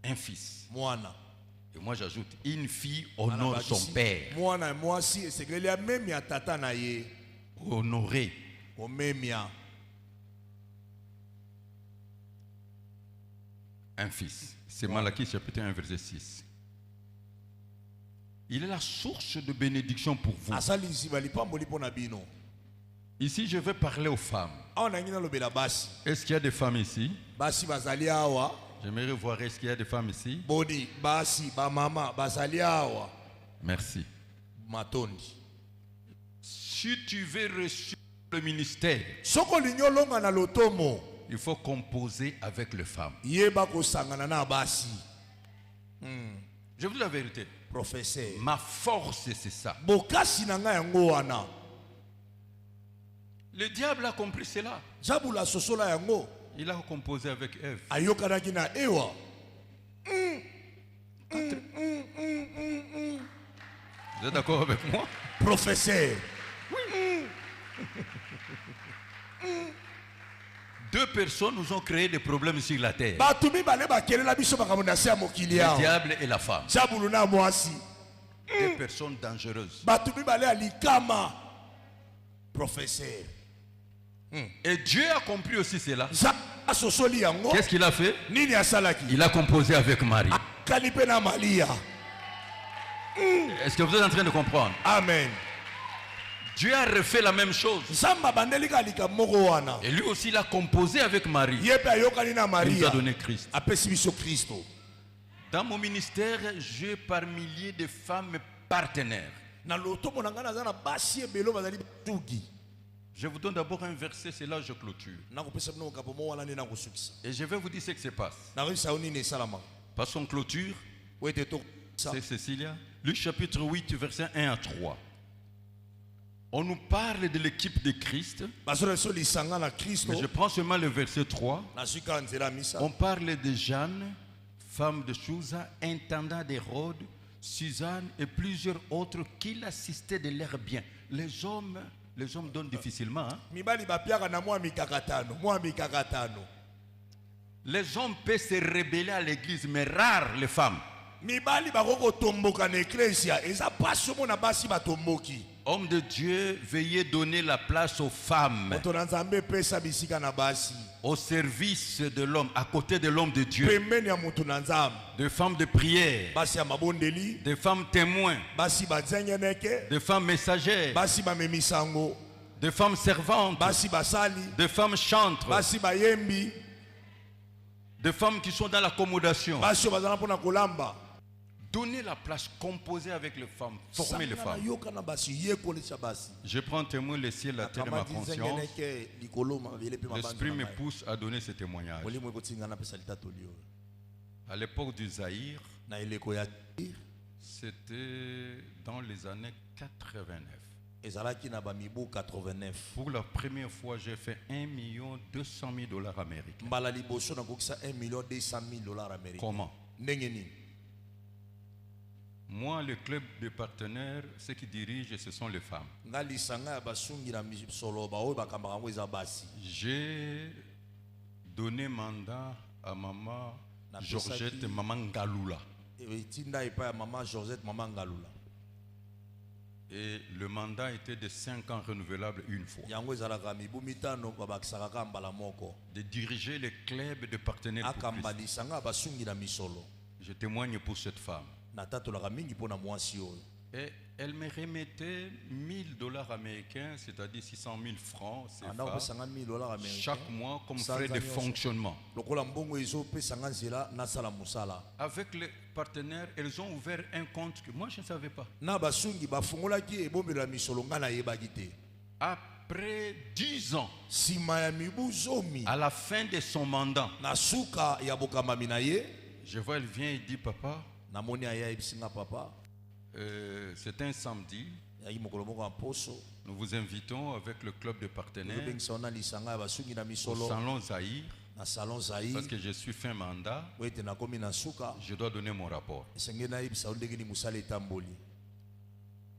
[SPEAKER 3] Un fils.
[SPEAKER 4] Mwana.
[SPEAKER 3] Et moi j'ajoute, une fille honore son père.
[SPEAKER 4] Mwana mwasi esengeli amemia tata na ye.
[SPEAKER 3] Honorer.
[SPEAKER 4] Omemia.
[SPEAKER 3] Un fils. C'est Malachie chapitre 1 verset 6. Il est la source de bénédiction pour vous. Ici je vais parler aux femmes. Est-ce qu'il y a des femmes ici? J'aimerais voir, est-ce qu'il y a des femmes ici? Merci. Si tu veux reçu le ministère, il faut composer avec les femmes. Je vous dis la vérité.
[SPEAKER 4] Professeur.
[SPEAKER 3] Ma force, c'est ça. Le diable a compris cela. Il a composé avec Ève. Vous êtes d'accord avec moi?
[SPEAKER 4] Professeur.
[SPEAKER 3] Deux personnes nous ont créé des problèmes sur la terre.
[SPEAKER 4] Le
[SPEAKER 3] diable et la femme. Des personnes dangereuses.
[SPEAKER 4] Professeur.
[SPEAKER 3] Et Dieu a compris aussi cela. Qu'est-ce qu'il a fait? Il a composé avec Marie. Est-ce que vous êtes en train de comprendre?
[SPEAKER 4] Amen.
[SPEAKER 3] Dieu a refait la même chose. Et lui aussi il a composé avec Marie. Il nous a donné Christ. Dans mon ministère, j'ai par milliers de femmes partenaires. Je vous donne d'abord un verset, c'est là que je clôture. Et je vais vous dire ce qui se passe. Parce qu'on clôture, c'est Cécilia. Luc chapitre 8, verset 1 à 3. On nous parle de l'équipe de Christ. Mais je prends seulement le verset 3. On parle de Jeanne, femme de Chouza, intendant d'Hérode, Suzanne et plusieurs autres qui l'assistaient de leurs biens. Les hommes donnent difficilement. Hein? Les hommes peuvent se rebeller à l'église, mais rares les femmes. Homme de Dieu, veuillez donner la place aux femmes. Au service de l'homme, à côté de l'homme de Dieu. Des femmes de prière. Des femmes témoins. Des femmes messagères. Des femmes servantes. Des femmes chantres. Des femmes qui sont dans l'accommodation. Donnez la place, composer avec les femmes, former les femmes. Je prends témoin le ciel, la terre et ma conscience. L'esprit me pousse à donner ce témoignage. À l'époque du Zaïre, c'était dans les années 89. Pour la première fois, j'ai fait 1 200 000 $ américains. Comment? Moi, le club de partenaires, ceux qui dirigent, ce sont les femmes. J'ai donné mandat à maman Georgette, maman Ngaloula. Et le mandat était de 5 ans renouvelable une fois. De diriger les clubs de partenaires. Je témoigne pour cette femme. Et elle me remettait 1 000 $ américains, c'est-à-dire 600 000 francs chaque mois comme frais de fonctionnement. Avec les partenaires, elles ont ouvert un compte que moi je ne savais pas. Après 10 ans, à la fin de son mandat, je vois, elle vient et dit, papa, c'est un samedi. Nous vous invitons avec le club de partenaires au salon Zaïre.
[SPEAKER 4] na salon Zaï
[SPEAKER 3] Parce que je suis fin mandat,
[SPEAKER 4] wete na komi na suka
[SPEAKER 3] je dois donner mon rapport.
[SPEAKER 4] esenge na yebisa ndenge ni musala etamboli.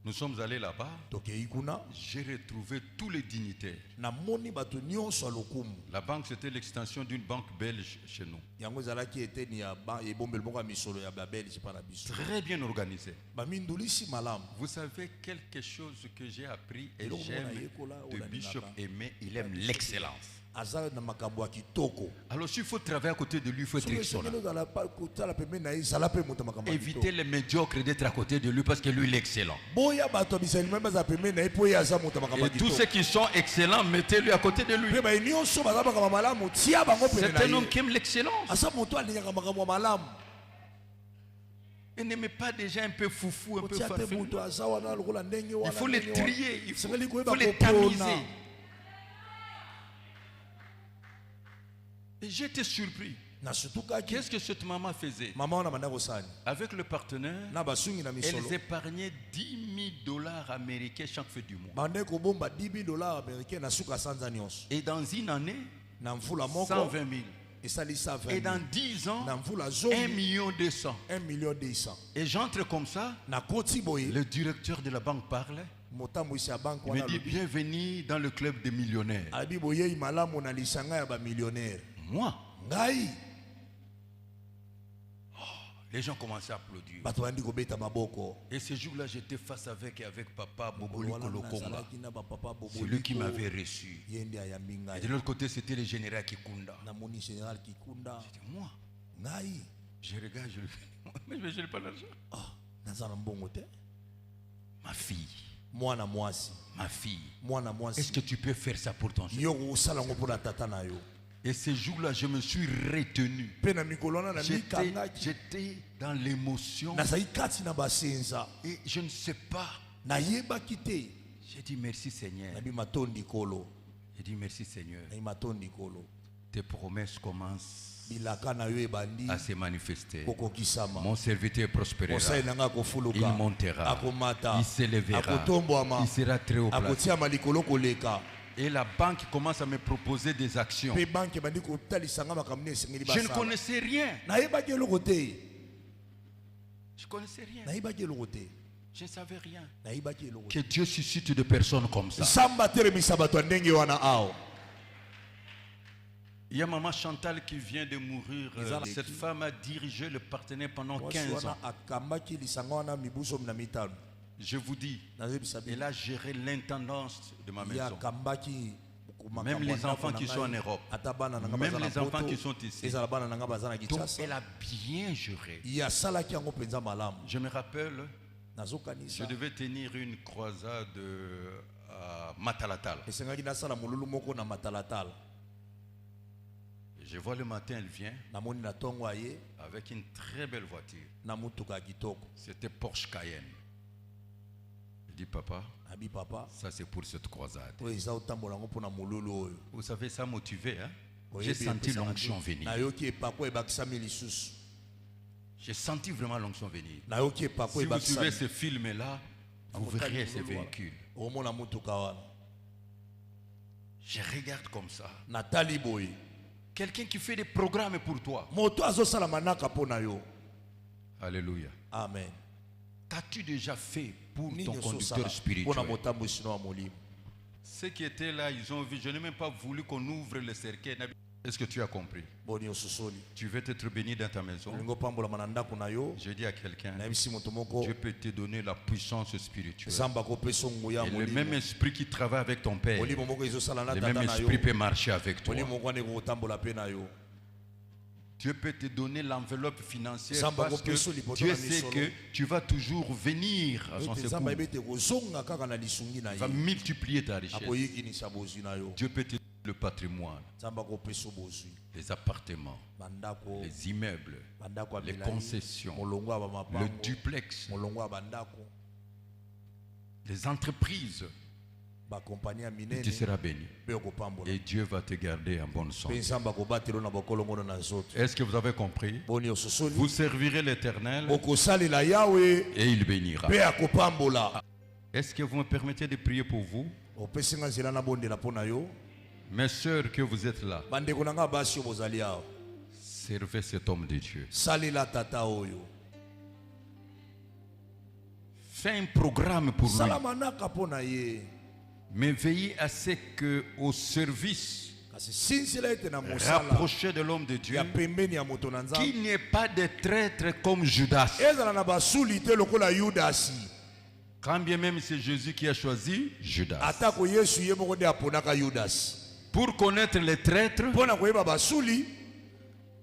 [SPEAKER 3] Nous sommes allés là-bas.
[SPEAKER 4] Tokei kuna
[SPEAKER 3] J'ai retrouvé tous les dignitaires.
[SPEAKER 4] na moni bato nyonso lokumu.
[SPEAKER 3] La banque, c'était l'extension d'une banque belge chez nous.
[SPEAKER 4] Yango zalaki eteni ya ba ebombel moko ya misolo ya babeli pa na biso.
[SPEAKER 3] Très bien organisé.
[SPEAKER 4] Ba mindulisi malamu.
[SPEAKER 3] Vous savez quelque chose que j'ai appris et
[SPEAKER 4] Eloko
[SPEAKER 3] j'aime
[SPEAKER 4] mona yekola,
[SPEAKER 3] de
[SPEAKER 4] ola
[SPEAKER 3] Bishop
[SPEAKER 4] ningaka.
[SPEAKER 3] Aimé, il aime l'excellence.
[SPEAKER 4] Aza na makambo ya kitoko.
[SPEAKER 3] Alors s'il faut travailler à côté de lui, il faut être
[SPEAKER 4] Soki
[SPEAKER 3] excellent.
[SPEAKER 4] esengeli ozala pa kotala pembeni na ye zala pe moto makambo ya
[SPEAKER 3] Évitez
[SPEAKER 4] kitoko.
[SPEAKER 3] les médiocres d'être à côté de lui parce que lui il est excellent.
[SPEAKER 4] Boya bato bisali même baza pembeni na ye po ye aza moto makambo
[SPEAKER 3] Et
[SPEAKER 4] ya
[SPEAKER 3] tous
[SPEAKER 4] kitoko.
[SPEAKER 3] ceux qui sont excellents, mettez-lui à côté de lui.
[SPEAKER 4] Pe ba nyonso baza makambo malamu tia bango pembeni
[SPEAKER 3] C'est
[SPEAKER 4] na
[SPEAKER 3] un homme
[SPEAKER 4] ye.
[SPEAKER 3] qui aime l'excellence.
[SPEAKER 4] Asa moto alingaka makambo ya malamu.
[SPEAKER 3] Et n'aimez pas des gens un peu foufou, un peu
[SPEAKER 4] Kotia te
[SPEAKER 3] farfelus.
[SPEAKER 4] moto aza wana lokola ndenge wana.
[SPEAKER 3] Il faut les
[SPEAKER 4] ndenge wana.
[SPEAKER 3] trier, il faut
[SPEAKER 4] Sengeli koyeba
[SPEAKER 3] les
[SPEAKER 4] kopona.
[SPEAKER 3] tamiser. Et j'étais surpris.
[SPEAKER 4] Na sutukaki
[SPEAKER 3] Qu'est-ce que cette maman faisait?
[SPEAKER 4] mama wana banda kosani.
[SPEAKER 3] Avec le partenaire,
[SPEAKER 4] Na basungi na misolo.
[SPEAKER 3] elles épargnaient 10 000 $ américains chaque fin du mois.
[SPEAKER 4] Bande kobomba 10 000 $ américains na suka sanza nyonso.
[SPEAKER 3] Et dans une année,
[SPEAKER 4] Na mvula moko
[SPEAKER 3] 120 000.
[SPEAKER 4] esali 120
[SPEAKER 3] Et
[SPEAKER 4] 000.
[SPEAKER 3] dans 10 ans,
[SPEAKER 4] Na mvula
[SPEAKER 3] 1
[SPEAKER 4] zomi
[SPEAKER 3] million 200.
[SPEAKER 4] 1 million 200.
[SPEAKER 3] Et j'entre comme ça,
[SPEAKER 4] Na koti boye
[SPEAKER 3] le directeur de la banque parle.
[SPEAKER 4] motambo ya banque
[SPEAKER 3] Il me
[SPEAKER 4] wana
[SPEAKER 3] dit,
[SPEAKER 4] lobi.
[SPEAKER 3] bienvenue dans le club des millionnaires.
[SPEAKER 4] Abi boye malamu na lisanga ya ba millionnaire.
[SPEAKER 3] Moi,
[SPEAKER 4] Ngai
[SPEAKER 3] les gens commençaient à applaudir.
[SPEAKER 4] bato bandi kobeta maboko.
[SPEAKER 3] Et ce jour-là, j'étais face avec papa Boboli
[SPEAKER 4] Wana
[SPEAKER 3] Kolokonga.
[SPEAKER 4] nazalaki na ba papa
[SPEAKER 3] C'est lui qui
[SPEAKER 4] Boboliko.
[SPEAKER 3] m'avait reçu.
[SPEAKER 4] Yende ya minga.
[SPEAKER 3] Et de l'autre côté, c'était le général Kikunda.
[SPEAKER 4] Na moni général Kikunda.
[SPEAKER 3] C'était moi.
[SPEAKER 4] Ngai
[SPEAKER 3] Je regarde, je le fais. Mais je n'ai pas l'argent.
[SPEAKER 4] ah naza na mbongo te.
[SPEAKER 3] Ma fille,
[SPEAKER 4] Mwana mwasi.
[SPEAKER 3] ma fille,
[SPEAKER 4] Mwana
[SPEAKER 3] est-ce que
[SPEAKER 4] mwasi.
[SPEAKER 3] tu peux faire ça pour ton fils?
[SPEAKER 4] Yo kosala ngo pona tata na yo.
[SPEAKER 3] Et ce jour-là, je me suis retenu.
[SPEAKER 4] Pe na mikolo wana na mikangaki.
[SPEAKER 3] J'étais dans l'émotion.
[SPEAKER 4] Nazali kati na basenza.
[SPEAKER 3] Et je ne sais pas.
[SPEAKER 4] Nayebaki te.
[SPEAKER 3] J'ai dit merci Seigneur.
[SPEAKER 4] Nabi matondi kolo.
[SPEAKER 3] J'ai dit merci Seigneur.
[SPEAKER 4] Nabi matondi kolo.
[SPEAKER 3] Tes promesses commencent
[SPEAKER 4] Bilaka na yo ebandi.
[SPEAKER 3] à se manifester.
[SPEAKER 4] Kokokisama.
[SPEAKER 3] Mon serviteur prospérera.
[SPEAKER 4] Mosai nanga kofuluka.
[SPEAKER 3] Il montera.
[SPEAKER 4] Akomata.
[SPEAKER 3] Il s'élèvera.
[SPEAKER 4] Akotombwama.
[SPEAKER 3] Il sera très haut placé.
[SPEAKER 4] Akotiama likolo koleka.
[SPEAKER 3] Et la banque commence à me proposer des actions.
[SPEAKER 4] Pe banke bandi kotalisanga makamne esengeli
[SPEAKER 3] Je ne
[SPEAKER 4] basala.
[SPEAKER 3] connaissais rien.
[SPEAKER 4] Nayebaki eloko te.
[SPEAKER 3] Je ne connaissais rien.
[SPEAKER 4] Nayebaki eloko te.
[SPEAKER 3] Je ne savais rien.
[SPEAKER 4] Nayebaki eloko
[SPEAKER 3] Que
[SPEAKER 4] te.
[SPEAKER 3] Dieu suscite des personnes comme ça.
[SPEAKER 4] Samba telemisa bato ya ndenge wana ao.
[SPEAKER 3] Il y a maman Chantal qui vient de mourir. Cette femme a dirigé le partenaire pendant 15 ans.
[SPEAKER 4] Akambaki lisanga wana mibuso na mitano.
[SPEAKER 3] Je vous dis,
[SPEAKER 4] Nazebisa
[SPEAKER 3] elle a géré l'intendance de ma
[SPEAKER 4] ya
[SPEAKER 3] maison.
[SPEAKER 4] kambaki
[SPEAKER 3] Même les enfants qui sont en Europe. Même les enfants qui sont ici.
[SPEAKER 4] ezala bana nanga baza na
[SPEAKER 3] Donc
[SPEAKER 4] Kinshasa.
[SPEAKER 3] elle a bien géré.
[SPEAKER 4] Ya salaki yango penza malamu.
[SPEAKER 3] Je me rappelle, je
[SPEAKER 4] Nazokanisa.
[SPEAKER 3] devais tenir une croisade à Matalatal.
[SPEAKER 4] Esengaki nasala mululu moko na matalatala.
[SPEAKER 3] Je vois le matin, elle vient
[SPEAKER 4] Namoni na tongo aye
[SPEAKER 3] avec une très belle voiture.
[SPEAKER 4] na mutuka ya kitoko.
[SPEAKER 3] C'était Porsche Cayenne. Je dis, papa,
[SPEAKER 4] Abi papa.
[SPEAKER 3] ça c'est pour cette croisade.
[SPEAKER 4] Oyo eza otambola ngo pona mululu oyo.
[SPEAKER 3] Vous savez, ça motivé. Hein? J'ai
[SPEAKER 4] Oyebi
[SPEAKER 3] senti
[SPEAKER 4] epesaka
[SPEAKER 3] l'onction
[SPEAKER 4] nde.
[SPEAKER 3] venir.
[SPEAKER 4] Nayoki epako ebakisami lisusu.
[SPEAKER 3] J'ai senti vraiment l'onction venir.
[SPEAKER 4] Nayoki epako
[SPEAKER 3] Si vous suivez
[SPEAKER 4] ebakisami.
[SPEAKER 3] ce film-là, vous verrez ces véhicules.
[SPEAKER 4] Omona mutuka wana.
[SPEAKER 3] Je regarde comme ça.
[SPEAKER 4] Natali boy.
[SPEAKER 3] Quelqu'un qui fait des programmes pour toi.
[SPEAKER 4] Moto azosala manaka pona yo.
[SPEAKER 3] Alléluia.
[SPEAKER 4] Amen.
[SPEAKER 3] Qu'as-tu déjà fait pour
[SPEAKER 4] Nini
[SPEAKER 3] ton
[SPEAKER 4] ososala
[SPEAKER 3] conducteur
[SPEAKER 4] pona
[SPEAKER 3] spirituel?
[SPEAKER 4] motambo sino wa molimo.
[SPEAKER 3] Ceux qui étaient là, ils ont vu. Je n'ai même pas voulu qu'on ouvre le cercueil. Est-ce que tu as compris?
[SPEAKER 4] Boni ososoli.
[SPEAKER 3] Tu veux être béni dans ta maison?
[SPEAKER 4] Olingo pambola mananda kuna yo.
[SPEAKER 3] Je dis à quelqu'un,
[SPEAKER 4] Na bisi moto moko.
[SPEAKER 3] Dieu peut te donner la puissance spirituelle.
[SPEAKER 4] Zamba ko peso nguya
[SPEAKER 3] Et le
[SPEAKER 4] molimo.
[SPEAKER 3] même esprit qui travaille avec ton père,
[SPEAKER 4] Molimo moko ezosala na
[SPEAKER 3] le
[SPEAKER 4] tata
[SPEAKER 3] même
[SPEAKER 4] na yo.
[SPEAKER 3] esprit peut marcher avec toi.
[SPEAKER 4] Molimo moko ne ko tambola pe na yo.
[SPEAKER 3] Dieu peut te donner l'enveloppe financière
[SPEAKER 4] Zamba
[SPEAKER 3] parce que
[SPEAKER 4] kopeso lipoto
[SPEAKER 3] Dieu
[SPEAKER 4] na
[SPEAKER 3] sait
[SPEAKER 4] misolo.
[SPEAKER 3] que tu vas toujours venir à son
[SPEAKER 4] Ete
[SPEAKER 3] secours.
[SPEAKER 4] zamba ebete kozonga kaka na lisungi na
[SPEAKER 3] Il va
[SPEAKER 4] ye.
[SPEAKER 3] multiplier ta richesse.
[SPEAKER 4] Akoyikinisa bozwi na yo.
[SPEAKER 3] Dieu peut te donner le patrimoine,
[SPEAKER 4] Zamba ko peso bozwi.
[SPEAKER 3] les appartements,
[SPEAKER 4] Bandako.
[SPEAKER 3] les immeubles,
[SPEAKER 4] Bandako
[SPEAKER 3] les
[SPEAKER 4] abelai.
[SPEAKER 3] concessions,
[SPEAKER 4] Molongo aba
[SPEAKER 3] le
[SPEAKER 4] mapango.
[SPEAKER 3] duplex,
[SPEAKER 4] Molongo aba bandako.
[SPEAKER 3] les entreprises.
[SPEAKER 4] Ba compagnie ya
[SPEAKER 3] Tu
[SPEAKER 4] minene.
[SPEAKER 3] seras béni.
[SPEAKER 4] Pe okopambola.
[SPEAKER 3] Et Dieu va te garder en bonne
[SPEAKER 4] Pe
[SPEAKER 3] santé.
[SPEAKER 4] nzamba kobatelo na bokolongo na nzoto.
[SPEAKER 3] Est-ce que vous avez compris?
[SPEAKER 4] Boni ososoli.
[SPEAKER 3] Vous servirez l'Éternel
[SPEAKER 4] Okosalela Yahweh.
[SPEAKER 3] et il bénira.
[SPEAKER 4] Pe akopambola.
[SPEAKER 3] Est-ce que vous me permettez de prier pour vous?
[SPEAKER 4] Opesinga nzela na bondela pona yo.
[SPEAKER 3] Mes sœurs, que vous êtes là,
[SPEAKER 4] bandeko na nga basi oyo bozali awa
[SPEAKER 3] servez cet homme de Dieu.
[SPEAKER 4] salela tata oyo
[SPEAKER 3] Fais un programme pour lui.
[SPEAKER 4] sala manaka mpo na ye
[SPEAKER 3] Mais veillez à ce que au service
[SPEAKER 4] kasi sinsila ete na mosala
[SPEAKER 3] rapproché de l'homme de Dieu,
[SPEAKER 4] ya pembeni ya moto na nzambe
[SPEAKER 3] qu'il n'y ait pas de traîtres comme Judas.
[SPEAKER 4] ezala na basuli te lokola yudasi
[SPEAKER 3] Quand bien même c'est Jésus qui a choisi Judas.
[SPEAKER 4] atako yesu ye moko nde aponaka yudasi
[SPEAKER 3] Pour connaître les traîtres,
[SPEAKER 4] mpo na koyeba basuli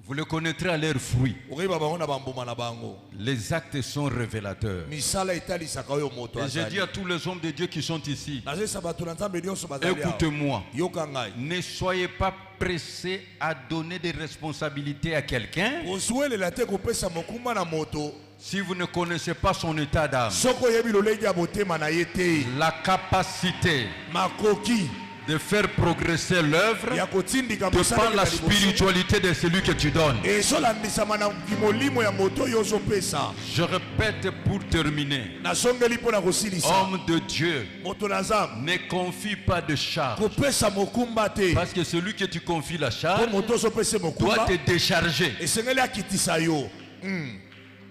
[SPEAKER 3] vous les connaîtrez à leurs fruits.
[SPEAKER 4] okoyeba bango na bambuma na bango
[SPEAKER 3] Les actes sont révélateurs.
[SPEAKER 4] misala etalisaka oyo moto
[SPEAKER 3] Et je dis
[SPEAKER 4] azali
[SPEAKER 3] à tous les hommes de Dieu qui sont ici,
[SPEAKER 4] nazesa bato na nzambe nyonso bazali awa.
[SPEAKER 3] écoutez-moi,
[SPEAKER 4] yoka ngai
[SPEAKER 3] ne soyez pas pressés à donner des responsabilités à quelqu'un
[SPEAKER 4] kosuwelela te kopesa mokumba na moto
[SPEAKER 3] si vous ne connaissez pas son état d'âme.
[SPEAKER 4] soki oyebi lolenge ya motema na ye te
[SPEAKER 3] La capacité
[SPEAKER 4] makoki
[SPEAKER 3] de faire progresser l'œuvre
[SPEAKER 4] ya kotindika
[SPEAKER 3] dépend de la spiritualité de celui que tu donnes.
[SPEAKER 4] ezolandisama na molimo ya moto oyo ozopesa
[SPEAKER 3] Je répète pour terminer,
[SPEAKER 4] nasongeli mpo na kosilisa
[SPEAKER 3] homme de Dieu,
[SPEAKER 4] moto na nzambe
[SPEAKER 3] ne confie pas de charge.
[SPEAKER 4] kopesa mokumba te
[SPEAKER 3] Parce que celui que tu confies la
[SPEAKER 4] mpo
[SPEAKER 3] charge
[SPEAKER 4] moto ozopesa
[SPEAKER 3] doit
[SPEAKER 4] mokumba
[SPEAKER 3] te décharger.
[SPEAKER 4] esengeli akitisa yo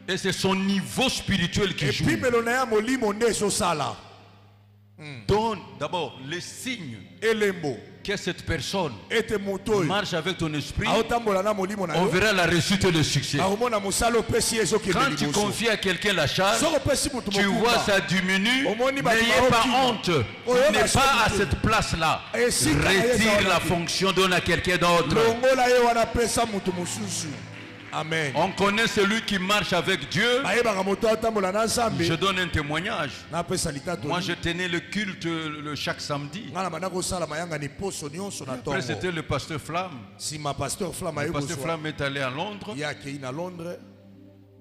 [SPEAKER 3] Et c'est son niveau spirituel qui joue.
[SPEAKER 4] epimelo na ya molimo nde ezosala
[SPEAKER 3] Donne d'abord les signes
[SPEAKER 4] elembo
[SPEAKER 3] que cette personne
[SPEAKER 4] ete moto oyo
[SPEAKER 3] marche avec ton esprit.
[SPEAKER 4] aotambola na molimo na
[SPEAKER 3] On
[SPEAKER 4] yo
[SPEAKER 3] verra la réussite et le succès.
[SPEAKER 4] akomona mosala opesi ye ezokende
[SPEAKER 3] Quand tu
[SPEAKER 4] liboso
[SPEAKER 3] confies à quelqu'un la charge,
[SPEAKER 4] soki opesi moto
[SPEAKER 3] tu vois
[SPEAKER 4] mokumba
[SPEAKER 3] ça diminue.
[SPEAKER 4] Omoni bato
[SPEAKER 3] N'ayez pas
[SPEAKER 4] baokima.
[SPEAKER 3] honte.
[SPEAKER 4] Oyo
[SPEAKER 3] Il n'est pas à
[SPEAKER 4] basoki te.
[SPEAKER 3] cette place-là.
[SPEAKER 4] Et si ka ye
[SPEAKER 3] Retire
[SPEAKER 4] eza
[SPEAKER 3] la
[SPEAKER 4] wana te.
[SPEAKER 3] fonction, donne à quelqu'un d'autre.
[SPEAKER 4] longola ye wana pesa moto mosusu amen
[SPEAKER 3] On connaît celui qui marche avec Dieu.
[SPEAKER 4] bayebaka moto atambola na nzambe
[SPEAKER 3] Je donne un témoignage.
[SPEAKER 4] napesa litato
[SPEAKER 3] Moi, je tenais le culte chaque samedi.
[SPEAKER 4] nga na banda kosala mayangani poso nyonso na
[SPEAKER 3] Après, c'était
[SPEAKER 4] ntongo
[SPEAKER 3] le pasteur Flamme.
[SPEAKER 4] nsima pasteur flamme
[SPEAKER 3] Le
[SPEAKER 4] aye
[SPEAKER 3] pasteur
[SPEAKER 4] kozwa
[SPEAKER 3] Flamme est allé à Londres.
[SPEAKER 4] ye akei na londres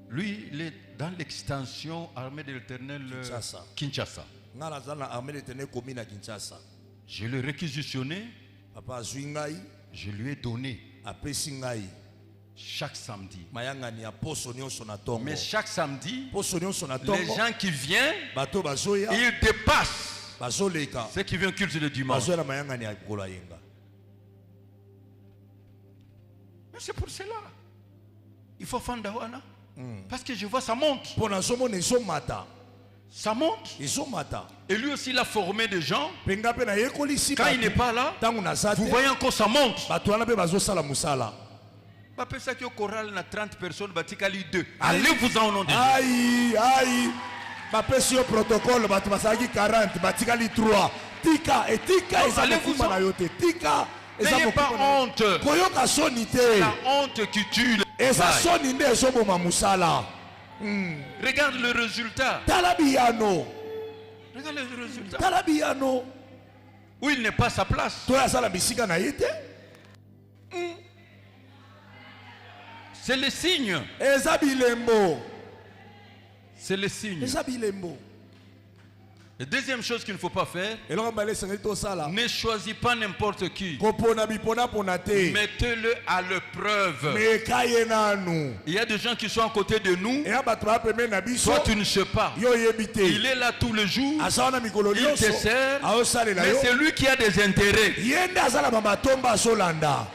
[SPEAKER 3] Lui, il est dans l'extension armée de l'éternel
[SPEAKER 4] Kinshasa.
[SPEAKER 3] Kinshasa.
[SPEAKER 4] nga naza na armée letene komi na kinshasa
[SPEAKER 3] Je l'ai réquisitionné.
[SPEAKER 4] papa azwi ngai
[SPEAKER 3] Je lui ai donné
[SPEAKER 4] apesi ngai
[SPEAKER 3] chaque samedi.
[SPEAKER 4] mayangani ya poso nyonso na ntongo
[SPEAKER 3] Mais chaque samedi,
[SPEAKER 4] poso nyonso na
[SPEAKER 3] les
[SPEAKER 4] ntongo
[SPEAKER 3] gens qui viennent,
[SPEAKER 4] bato bazoya
[SPEAKER 3] ils dépassent
[SPEAKER 4] bazoleka
[SPEAKER 3] ceux qui viennent culte le dimanche.
[SPEAKER 4] bazoya na mayangani ya kolo ayenga
[SPEAKER 3] Mais c'est pour cela. Il faut faire Dawana. Parce que je vois ça monte.
[SPEAKER 4] mpo nazomona ezomata
[SPEAKER 3] Ça monte.
[SPEAKER 4] ezomata
[SPEAKER 3] Et lui aussi, il a formé des gens.
[SPEAKER 4] mpenga mpe nayekolisi
[SPEAKER 3] Quand il n'est pas là,
[SPEAKER 4] ntango naza
[SPEAKER 3] vous
[SPEAKER 4] te
[SPEAKER 3] voyez encore ça monte.
[SPEAKER 4] bato wana mpe bazosala mosala
[SPEAKER 3] Après ça, qu'il y a au choral, il y a 30 personnes, Batikali 2. Allez-vous-en au nom de Dieu.
[SPEAKER 4] ai bapesi yo protocole bato bazalaki 40 batikali 3 tika etika eza
[SPEAKER 3] allez
[SPEAKER 4] mokuma
[SPEAKER 3] vous
[SPEAKER 4] na yo te tika eza
[SPEAKER 3] N'ayez pas
[SPEAKER 4] mokuma na yo.
[SPEAKER 3] honte.
[SPEAKER 4] koyoka soni te
[SPEAKER 3] La honte qui tue les
[SPEAKER 4] eza
[SPEAKER 3] travail.
[SPEAKER 4] soni nde ezoboma mosala
[SPEAKER 3] Regarde le résultat.
[SPEAKER 4] tala biyano
[SPEAKER 3] Regarde le résultat.
[SPEAKER 4] tala biyano
[SPEAKER 3] Où il n'est pas à sa place.
[SPEAKER 4] to azala bisika na ye te
[SPEAKER 3] C'est le signe.
[SPEAKER 4] eza bilembo
[SPEAKER 3] C'est le signe.
[SPEAKER 4] eza bilembo
[SPEAKER 3] Et deuxième chose qu'il ne faut pas faire,
[SPEAKER 4] eloko mbala esengeli tosala
[SPEAKER 3] ne choisis pas n'importe qui.
[SPEAKER 4] kopona biponapona te
[SPEAKER 3] Mettez-le à l'épreuve.
[SPEAKER 4] meka ye nanu
[SPEAKER 3] Il y a des gens qui sont à côté de nous.
[SPEAKER 4] eya bato baa pembeni na biso
[SPEAKER 3] Toi, tu ne sais pas.
[SPEAKER 4] yo oyebi te
[SPEAKER 3] Il est là tous les jours.
[SPEAKER 4] aza wana mikolo
[SPEAKER 3] Il te
[SPEAKER 4] nyonso
[SPEAKER 3] sert.
[SPEAKER 4] aosalela
[SPEAKER 3] Mais
[SPEAKER 4] yo
[SPEAKER 3] c'est lui qui a des intérêts.
[SPEAKER 4] ye nde aza na bamatomba azolanda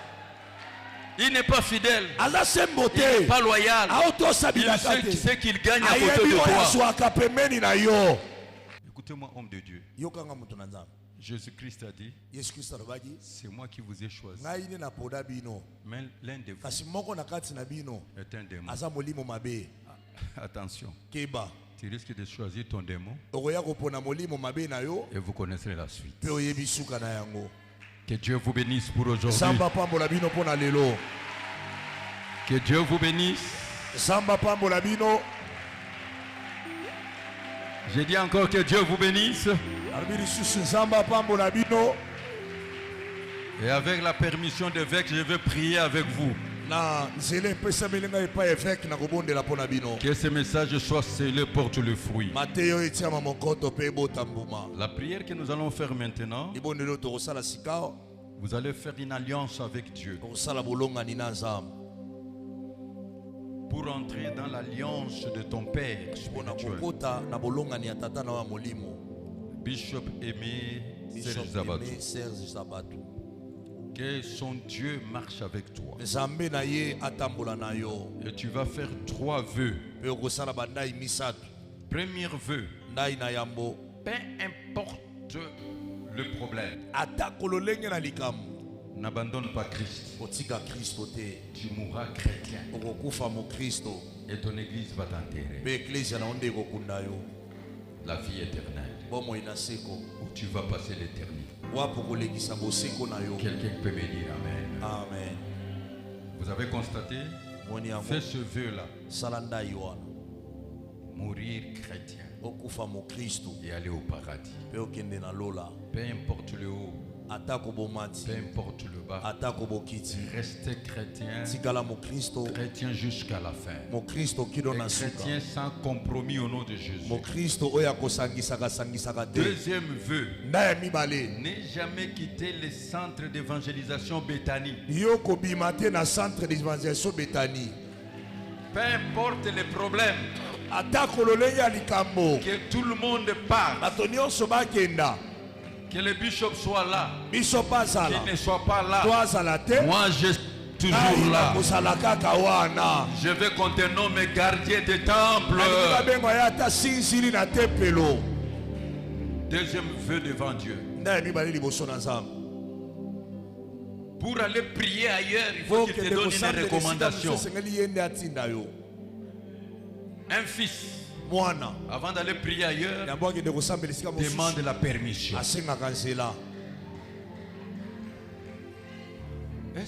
[SPEAKER 3] Il n'est pas fidèle.
[SPEAKER 4] aza sembo
[SPEAKER 3] Il n'est
[SPEAKER 4] te
[SPEAKER 3] pas loyal. Il
[SPEAKER 4] aotosabilaka
[SPEAKER 3] sait
[SPEAKER 4] te
[SPEAKER 3] qu'il gagne à côté
[SPEAKER 4] ayebi
[SPEAKER 3] de
[SPEAKER 4] oyo
[SPEAKER 3] toi.
[SPEAKER 4] azwaka pembeni na yo
[SPEAKER 3] Écoutez-moi, homme de Dieu.
[SPEAKER 4] yokanga moto na nzambe
[SPEAKER 3] Jésus-Christ a dit,
[SPEAKER 4] yesu kristo alobaki
[SPEAKER 3] c'est moi qui vous ai choisi.
[SPEAKER 4] ngai nde napoda bino
[SPEAKER 3] Mais l'un de vous
[SPEAKER 4] kasi moko na kati na bino
[SPEAKER 3] est un démon.
[SPEAKER 4] aza molimo mabe
[SPEAKER 3] Attention,
[SPEAKER 4] keba
[SPEAKER 3] tu risques de choisir ton démon
[SPEAKER 4] okoya kopona molimo mabe na yo
[SPEAKER 3] et vous connaîtrez la suite.
[SPEAKER 4] mpe oyebi suka na yango
[SPEAKER 3] Que Dieu vous bénisse pour aujourd'hui.
[SPEAKER 4] zamba pambola bino mpo na lelo
[SPEAKER 3] Que Dieu vous bénisse.
[SPEAKER 4] zamba pambola bino
[SPEAKER 3] J'ai dit encore que Dieu vous bénisse.
[SPEAKER 4] alobi lisusu nzambe apambola bino
[SPEAKER 3] Et avec la permission de l'évêque, je vais prier avec vous.
[SPEAKER 4] na nzela epesameli ngai epai evêque na kobondela mpo na bino
[SPEAKER 3] Que ce message soit scellé, porte le fruit.
[SPEAKER 4] mateyo etiama mokoto mpe ebota mbuma
[SPEAKER 3] La prière que nous allons faire maintenant,
[SPEAKER 4] libondeli tokosala sika
[SPEAKER 3] vous allez faire une alliance avec Dieu
[SPEAKER 4] tokosala bolongani na nzambe
[SPEAKER 3] pour entrer dans l'alliance de ton Père
[SPEAKER 4] mpona
[SPEAKER 3] spirituel.
[SPEAKER 4] kokota na bolongani ya tata na wa molimo
[SPEAKER 3] Bishop Aimé
[SPEAKER 4] bishop
[SPEAKER 3] Serge Zabatou.
[SPEAKER 4] Aimé Serge Zabatou
[SPEAKER 3] Que son Dieu marche avec toi.
[SPEAKER 4] Nzambe na ye atambola na yo.
[SPEAKER 3] Et tu vas faire 3 vœux.
[SPEAKER 4] Pe okosala bandai misatu.
[SPEAKER 3] Premier vœu.
[SPEAKER 4] Ndai na yambo.
[SPEAKER 3] Peu importe le problème.
[SPEAKER 4] Ata kololenge na likambo.
[SPEAKER 3] N'abandonne pas Christ.
[SPEAKER 4] Otika Kristo te.
[SPEAKER 3] Tu mourras chrétien.
[SPEAKER 4] Okokufa mo Kristo.
[SPEAKER 3] Et ton église va t'enterrer.
[SPEAKER 4] Pe ecclesia na onde kokunda yo.
[SPEAKER 3] La vie éternelle.
[SPEAKER 4] Bomo inaseko.
[SPEAKER 3] Où tu vas passer l'éternité.
[SPEAKER 4] Wapo kolekisa boseko na yo.
[SPEAKER 3] Quelqu'un peut me dire Amen.
[SPEAKER 4] Amen.
[SPEAKER 3] Vous avez constaté?
[SPEAKER 4] Moni yango.
[SPEAKER 3] Fais ce vœu-là.
[SPEAKER 4] Salanda yoana.
[SPEAKER 3] Mourir chrétien.
[SPEAKER 4] Okufa mo Kristo.
[SPEAKER 3] Et aller au paradis.
[SPEAKER 4] Pe okende na lola.
[SPEAKER 3] Peu importe le haut.
[SPEAKER 4] Atako bomati.
[SPEAKER 3] Peu importe le bas.
[SPEAKER 4] Atako bokiti.
[SPEAKER 3] Restez chrétien.
[SPEAKER 4] Tikala mo Kristo.
[SPEAKER 3] Chrétien jusqu'à la fin.
[SPEAKER 4] Mo Kristo kido
[SPEAKER 3] Et
[SPEAKER 4] na suka.
[SPEAKER 3] chrétien sans compromis au nom de Jésus.
[SPEAKER 4] Mo Kristo oya kosangisaka sangisaka te.
[SPEAKER 3] Deuxième vœu.
[SPEAKER 4] Ndaya mibale.
[SPEAKER 3] N'ai jamais quitté le centre d'évangélisation Bethanie.
[SPEAKER 4] Yo kobima te na centre d'évangélisation Bethanie.
[SPEAKER 3] Peu importe les problèmes.
[SPEAKER 4] Atako lolenge ya likambo.
[SPEAKER 3] Que tout le monde part.
[SPEAKER 4] Bato nyonso bakenda.
[SPEAKER 3] Que le bishop soit là.
[SPEAKER 4] Biso pasala.
[SPEAKER 3] Qu'il ne soit pas là.
[SPEAKER 4] To azala te.
[SPEAKER 3] Moi je suis toujours là.
[SPEAKER 4] Kosala kaka wana.
[SPEAKER 3] Je veux qu'on te nomme gardien des temples.
[SPEAKER 4] Bengo ya ta sinzili na tempelo.
[SPEAKER 3] Deuxième vœu devant Dieu.
[SPEAKER 4] Ndaya mibale liboso na Nzambe.
[SPEAKER 3] Pour aller prier ailleurs, il faut qu'il te donne une recommandation. Un fils,
[SPEAKER 4] Mwana.
[SPEAKER 3] avant d'aller prier ailleurs, demande la permission. Est-ce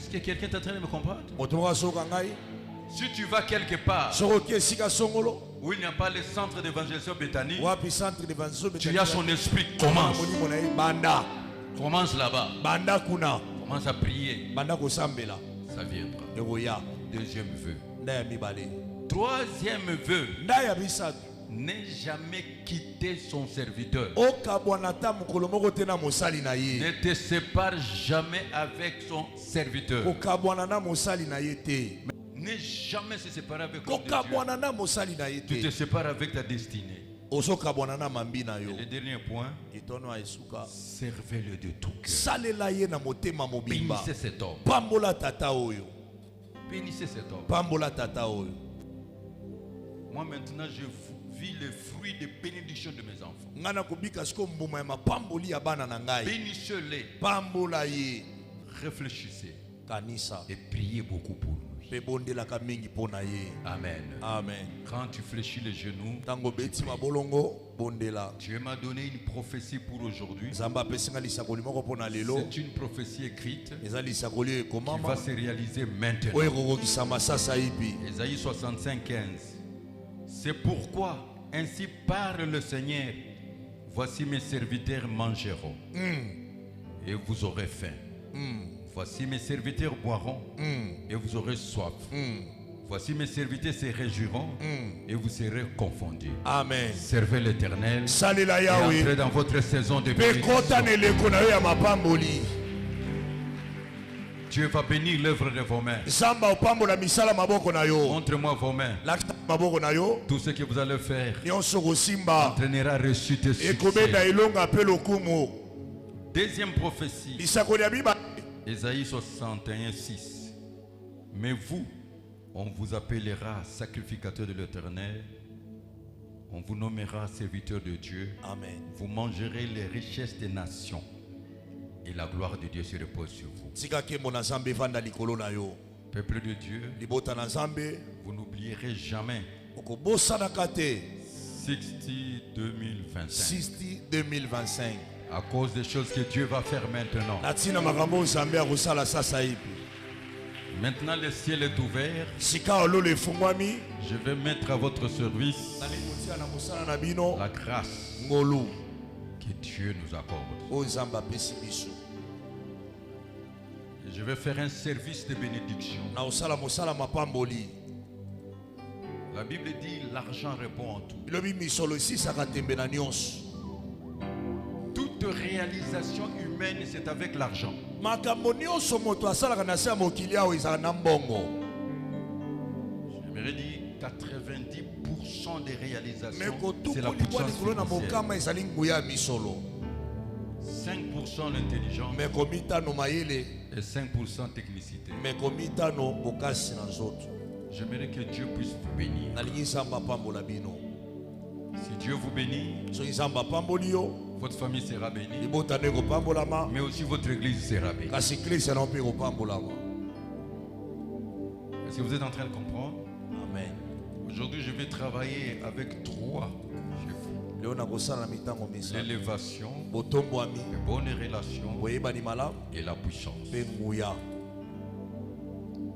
[SPEAKER 3] que quelqu'un est en train de me comprendre? Si tu vas quelque part où il n'y a pas le centre d'évangélisation Bethanie, tu as son esprit. Commence là-bas. Commence à prier. Ça viendra. Deuxième vœu. Troisième vœu. N'est jamais quitté son serviteur. Ne te sépare jamais avec son serviteur. Ne jamais se séparer avec l'homme de Dieu. Tu te sépares avec ta destinée. Et le dernier point, servez-le de tout cœur. Bénissez cet homme. Bénissez cet homme. Moi maintenant je vis les fruits de bénédiction de mes enfants. Bénissez-les. Réfléchissez. Et priez beaucoup pour lui. Amen.
[SPEAKER 4] Amen.
[SPEAKER 3] Quand tu fléchis les genoux, Dieu m'a donné une prophétie pour aujourd'hui. C'est une prophétie écrite qui va se réaliser maintenant. Ésaïe 65, 15. C'est pourquoi ainsi parle le Seigneur. Voici mes serviteurs mangeront et vous aurez faim. Voici mes serviteurs boiront et vous aurez soif. Voici mes serviteurs se réjouiront et vous serez confondus.
[SPEAKER 4] Amen.
[SPEAKER 3] Servez l'Éternel et entrez dans votre saison de bénédiction. Dieu va bénir l'œuvre de vos mains. Montre-moi vos mains. Tout ce que vous allez faire entraînera réussite et succès. Deuxième prophétie. Ésaïe 61, 6. Mais vous, on vous appellera sacrificateur de l'Éternel. On vous nommera serviteur de Dieu.
[SPEAKER 4] Amen.
[SPEAKER 3] Vous mangerez les richesses des nations. Et la gloire de Dieu se repose sur vous. Peuple de Dieu, vous n'oublierez jamais
[SPEAKER 4] 2025.
[SPEAKER 3] À cause des choses que Dieu va faire maintenant. Maintenant le ciel est ouvert. Je vais mettre à votre service la grâce que Dieu nous accorde. Et je vais faire un service de bénédiction. La Bible dit l'argent répond en tout. Toute réalisation humaine, c'est avec l'argent. J'aimerais dire 90% des réalisations, c'est la puissance financière. 5% 10% l'intelligence
[SPEAKER 4] me komitano mayele
[SPEAKER 3] et 5% technicité.
[SPEAKER 4] me komitano bokasi na nzoto.
[SPEAKER 3] J'aimerais que Dieu puisse vous bénir.
[SPEAKER 4] Nalingi nzamba pambola bino.
[SPEAKER 3] Si Dieu vous bénit,
[SPEAKER 4] So nzamba pamboli yo
[SPEAKER 3] votre famille sera bénie,
[SPEAKER 4] libota ne kopambolama
[SPEAKER 3] mais aussi votre église sera bénie.
[SPEAKER 4] kasi Kristo na mpe kopambolama.
[SPEAKER 3] Est-ce que vous êtes en train de comprendre?
[SPEAKER 4] Amen.
[SPEAKER 3] Aujourd'hui, je vais travailler avec 3 chefs.
[SPEAKER 4] Leo nakosala na mitango misa.
[SPEAKER 3] L'élévation,
[SPEAKER 4] Botombwami,
[SPEAKER 3] les bonnes relations
[SPEAKER 4] boyebani malamu
[SPEAKER 3] et la puissance.
[SPEAKER 4] mpe nguya.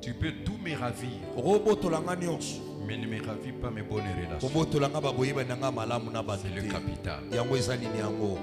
[SPEAKER 3] Tu peux tout me ravir,
[SPEAKER 4] Okobotolanga nyonso.
[SPEAKER 3] mais ne me ravis pas mes bonnes relations.
[SPEAKER 4] Kobotolanga baboyebani nanga malamu na bato
[SPEAKER 3] C'est le
[SPEAKER 4] te.
[SPEAKER 3] capital.
[SPEAKER 4] Yango eza nini yango?